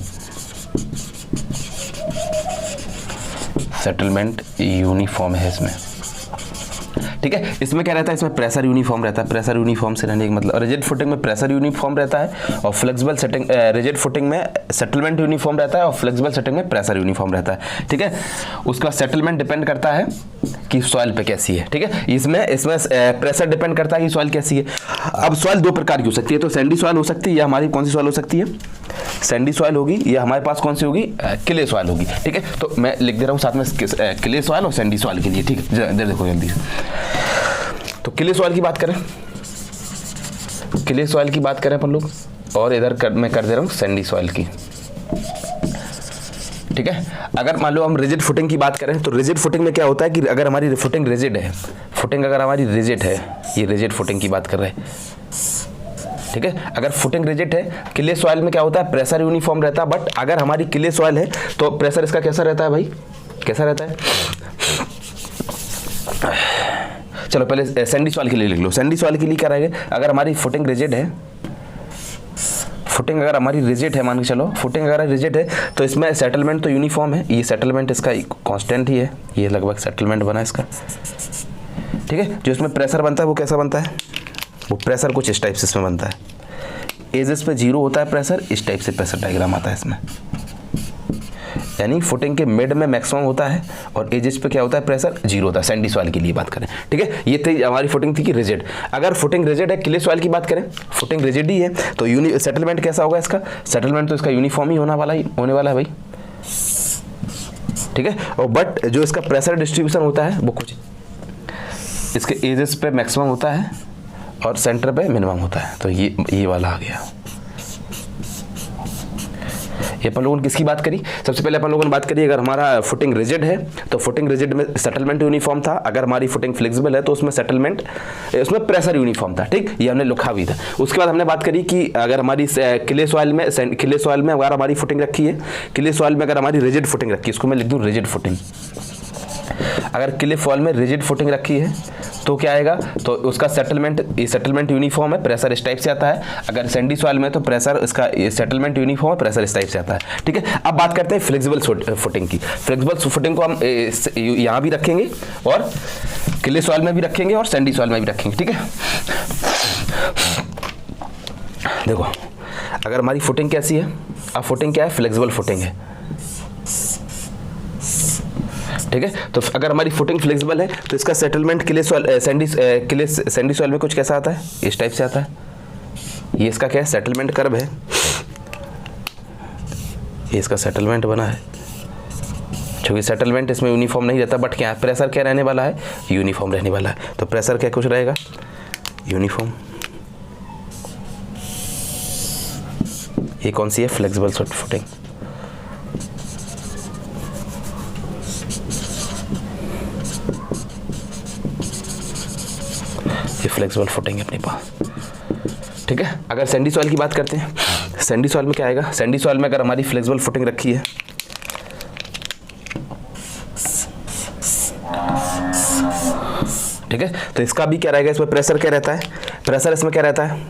सेटलमेंट यूनिफॉर्म है इसमें, ठीक है। इसमें क्या रहता है, इसमें प्रेशर यूनिफॉर्म रहता है, प्रेशर यूनिफॉर्म से रहने का मतलब, रिजिड फुटिंग में प्रेशर यूनिफॉर्म रहता है, और फ्लेक्सिबल सेटिंग रिजिड फुटिंग में सेटलमेंट यूनिफॉर्म रहता है, और फ्लेक्सिबल सेटिंग में प्रेशर यूनिफॉर्म रहता है, ठीक है। उसका सेटलमेंट डिपेंड करता है कि सॉइल पे कैसी है, ठीक है। इसमें प्रेशर डिपेंड करता है कि सॉइल कैसी है। अब सॉइल दो प्रकार की हो सकती है, तो सैंडी सॉइल हो सकती है, या हमारी कौन सी सॉइल हो सकती है, सैंडी सॉइल होगी, या हमारे पास कौन सी होगी, क्ले सॉइल होगी, ठीक है। तो मैं लिख दे रहा हूँ साथ में क्ले सॉइल और सैंडी सॉइल के लिए, ठीक है। देखो जल्दी से, तो क्ले सॉइल की बात करें, क्ले सॉइल की बात करें अपन लोग, और इधर मैं कर दे रहा हूँ सैंडी सॉइल की, ठीक है। अगर मान लो हम रिजिड फुटिंग की बात करें, तो रिजिड फुटिंग में क्या होता है कि अगर हमारी फुटिंग रिजिड है, फुटिंग अगर हमारी रिजिड है, ये रिजिड फुटिंग की बात कर रहे हैं, ठीक है। अगर फुटिंग रिजिड है, क्ले सॉइल में क्या होता है, प्रेशर यूनिफॉर्म रहता है, बट अगर हमारी क्ले सॉइल है तो प्रेशर इसका कैसा रहता है भाई, कैसा रहता है, चलो पहले सैंडी सॉइल के लिए लिख लो। सैंडी सॉइल के लिए क्या रहेगा, अगर हमारी फुटिंग रिजिड है, फुटिंग अगर हमारी रिजिड है, मान के चलो फुटिंग अगर रिजिड है, तो इसमें सेटलमेंट तो यूनिफॉर्म है, ये सेटलमेंट इसका कांस्टेंट ही है, ये लगभग सेटलमेंट बना इसका, ठीक है। जो इसमें प्रेशर बनता है वो कैसा बनता है, वो प्रेशर कुछ इस टाइप से इसमें बनता है, एजेस पे 0 होता है प्रेशर, इस टाइप से प्रेशर डायग्राम आता है इसमें, यानी फुटिंग के मिड में मैक्सिमम होता है और एजेस पे क्या होता है, प्रेशर 0 होता है। सैंडी सॉइल के लिए बात करें, ठीक है। ये थी हमारी फुटिंग थी कि रिजिड। अगर फुटिंग रिजिड है, क्ले सॉइल की बात करें, फुटिंग रिजिड ही है, तो सेटलमेंट कैसा होगा इसका, सेटलमेंट तो इसका यूनिफॉर्म ही होने वाला है भाई, ठीक है। और बट जो इसका प्रेशर डिस्ट्रीब्यूशन होता है वो कुछ इसके एजेस पे मैक्सिमम होता है और सेंटर पे मिनिमम होता है, तो ये वाला आ गया। ये अपन लोगों ने किसकी बात करी, सबसे पहले अपन लोगों ने बात करी अगर हमारा फुटिंग रिजिड है तो फुटिंग रिजिड में सेटलमेंट यूनिफॉर्म था, अगर हमारी फुटिंग फ्लेक्सिबल है तो उसमें सेटलमेंट, उसमें प्रेशर यूनिफॉर्म था, ठीक, ये हमने लिखा भी था। उसके बाद हमने बात करी कि अगर हमारी क्ले सॉइल में अगर हमारी फुटिंग रखी है, क्ले सॉइल में अगर हमारी रिजिड फुटिंग रखी है, इसको मैं लिख दूँ रिजिड फुटिंग, अगर क्ले सॉइल में रिजिड फुटिंग रखी है तो क्या आएगा, तो उसका सेटलमेंट यूनिफॉर्म है, प्रेशर इस टाइप से आता है। अगर सैंडी सॉइल में तो प्रेशर इसका सेटलमेंट यूनिफॉर्म है, प्रेशर इस टाइप से आता है, ठीक है। अब बात करते हैं फ्लेक्सिबल फुटिंग की। फ्लेक्सिबल फुटिंग को हम यहाँ भी रखेंगे और क्ले सॉइल में भी रखेंगे और सैंडी सॉइल में भी रखेंगे, ठीक है। देखो अगर हमारी फुटिंग कैसी है, अब फुटिंग क्या है, फ्लेक्सिबल फुटिंग है, ठीक है। तो अगर हमारी फुटिंग फ्लेक्सिबल है तो इसका settlement clay soil Sandy soil में कुछ कैसा आता है, इस टाइप से आता है। ये इसका क्या है, सेटलमेंट कर्व है, ये इसका सेटलमेंट बना है, क्योंकि सेटलमेंट इसमें यूनिफॉर्म नहीं रहता, बट क्या प्रेशर क्या रहने वाला है, यूनिफॉर्म रहने वाला है। तो प्रेशर क्या कुछ रहेगा, यूनिफॉर्म। ये कौन सी है, फ्लेक्सिबल फुटिंग। ये फ्लेक्सिबल फुटिंग है अपने पास, ठीक है। अगर सैंडी सॉइल की बात करते हैं, सैंडी सॉइल में क्या आएगा, सैंडी सॉइल में अगर हमारी फ्लेक्सिबल फुटिंग रखी है, ठीक है, तो इसका भी क्या रहेगा, इसमें प्रेशर क्या रहता है, प्रेशर इसमें क्या रहता है,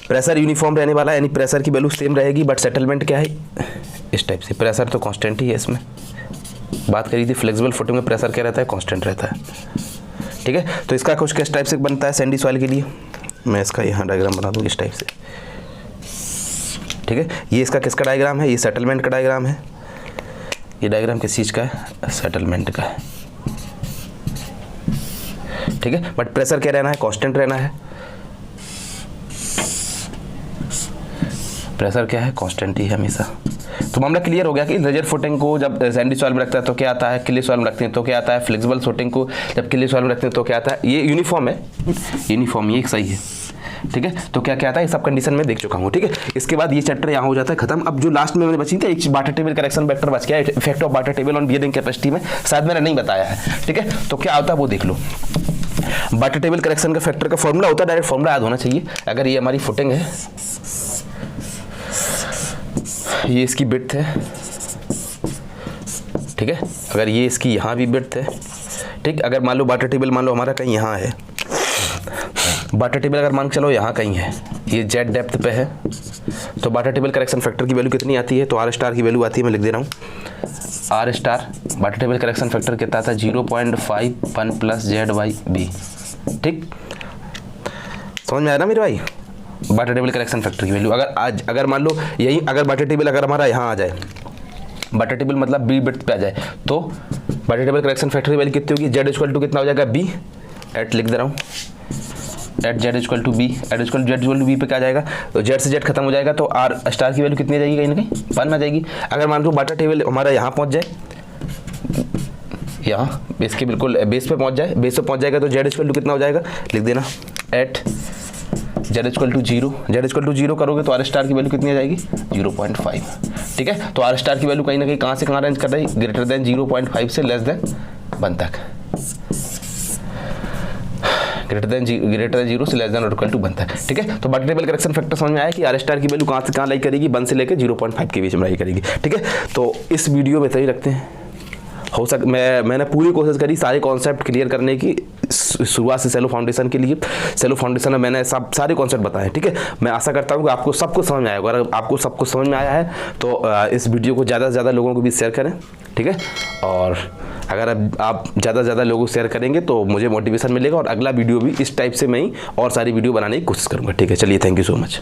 प्रेशर यूनिफॉर्म रहने वाला है, यानी प्रेशर की वैल्यू सेम रहेगी, बट सेटलमेंट क्या है, इस टाइप से। प्रेशर तो कांस्टेंट ही है, इसमें बात करी थी फ्लेक्सिबल फुटिंग में प्रेशर क्या रहता है, कांस्टेंट रहता है, ठीक है। तो इसका कुछ किस टाइप से बनता है सैंडी सॉइल के लिए, मैं इसका यहाँ डायग्राम बना दूँ इस टाइप से, ठीक है। ये इसका किसका डायग्राम है, ये सेटलमेंट का डायग्राम है, ये डायग्राम किस चीज़ का है, सेटलमेंट का है, ठीक है। बट प्रेशर क्या रहना है, कांस्टेंट रहना है, प्रेशर क्या है, कांस्टेंट ही है हमेशा। तो मामला क्लियर हो गया कि रिजिड फुटिंग को जब सैंडी सॉइल में रखता है तो क्या आता है, क्ले सॉइल में रखते हैं तो क्या आता है, फ्लेक्सिबल फुटिंग को जब क्ले सॉइल में रखते हैं तो क्या आता है। ये यूनिफॉर्म है, यूनिफॉर्म ये सही है, ठीक है। तो क्या क्या आता है, सब कंडीशन में देख चुका हूँ, ठीक है। इसके बाद ये चैप्टर यहाँ हो जाता है खत्म। अब जो लास्ट में मैंने बची थी एक बार्टर टेबल करेक्शन वेक्टर बच गया, effect of barter table on bearing capacity में, शायद मैंने नहीं बताया है, ठीक है। तो क्या होता है वो देख लो। बार्टर टेबल करेक्शन का फैक्टर का फॉर्मूला होता है, डायरेक्ट फॉर्मूला याद होना चाहिए। अगर ये हमारी फुटिंग है, ये इसकी विड्थ है, ठीक है। अगर ये इसकी यहाँ भी विड्थ है, ठीक। अगर मान लो बार्टर टेबल मान लो हमारा कहीं यहाँ है, बार्टर टेबल अगर मान के चलो यहाँ कहीं है, ये जेड डेप्थ पे है, तो बार्टर टेबल करेक्शन फैक्टर की वैल्यू कितनी आती है, तो आर स्टार की वैल्यू आती है, मैं लिख दे रहा हूँ R star. Water table correction factor कितना था 0.51 प्लस जेड बाई बी, ठीक। समझ में आया ना मेरे भाई। बार्टर टेबल करेक्शन फैक्टर की वैल्यू अगर मान लो यही अगर बार्टर टेबल अगर हमारा यहाँ आ जाए, बार्टर टेबल मतलब बी विड्थ पे आ जाए, तो बार्टर टेबल करेक्शन फैक्टर की वैल्यू कितनी होगी, जेड इक्वल टू कितना हो जाएगा बी, एट लिख दे रहा हूँ at Z equal to B, at equal Z equal to B पे क्या आ जाएगा, तो जेड से जेड खत्म हो जाएगा, तो आर स्टार की वैल्यू कितनी आ जाएगी, कहीं ना कहीं 1 आ जाएगी। अगर मान लो बार्टर टेबल हमारा यहाँ पहुँच जाए, यहाँ बेस के बिल्कुल बेस पे पहुँच जाए, बेस पे पहुँच जाएगा तो जेड इक्वल टू कितना हो जाएगा, लिख देना at Z equal to 0, Z equal to 0 करोगे तो आर स्टार की वैल्यू कितनी आ जाएगी 0.5, ठीक है। तो आर स्टार की वैल्यू कहीं ना कहीं कहाँ से कहाँ रेंज कर रही है, ग्रेटर देन 0.5 से लेस देन 1 तक, ग्रेटर देन 0 से लेस देन और इक्वल टू 1 तक, ठीक है। तो बार्टर टेबल करेक्शन फैक्टर समझ में आया कि आर स्टार की वैल्यू कहाँ से कहाँ लाई करेगी, 1 से लेकर 0.5 के बीच में लाई करेगी, ठीक है। तो इस वीडियो में सही रखते हैं, हो सक मैंने पूरी कोशिश करी सारे कॉन्सेप्ट क्लियर करने की शुरुआत से सेलो फाउंडेशन के लिए। सेलो फाउंडेशन में मैंने सारे कॉन्सेप्ट बताए, ठीक है। मैं आशा करता हूँ कि आपको सब कुछ समझ में आया होगा। अगर आपको सब कुछ समझ में आया है तो इस वीडियो को ज़्यादा से ज़्यादा लोगों को भी शेयर करें, ठीक है। और अगर आप ज़्यादा से ज़्यादा लोगों को शेयर करेंगे तो मुझे मोटिवेशन मिलेगा और अगला वीडियो भी इस टाइप से मैं ही और सारी वीडियो बनाने की कोशिश करूँगा, ठीक है। चलिए, थैंक यू सो मच।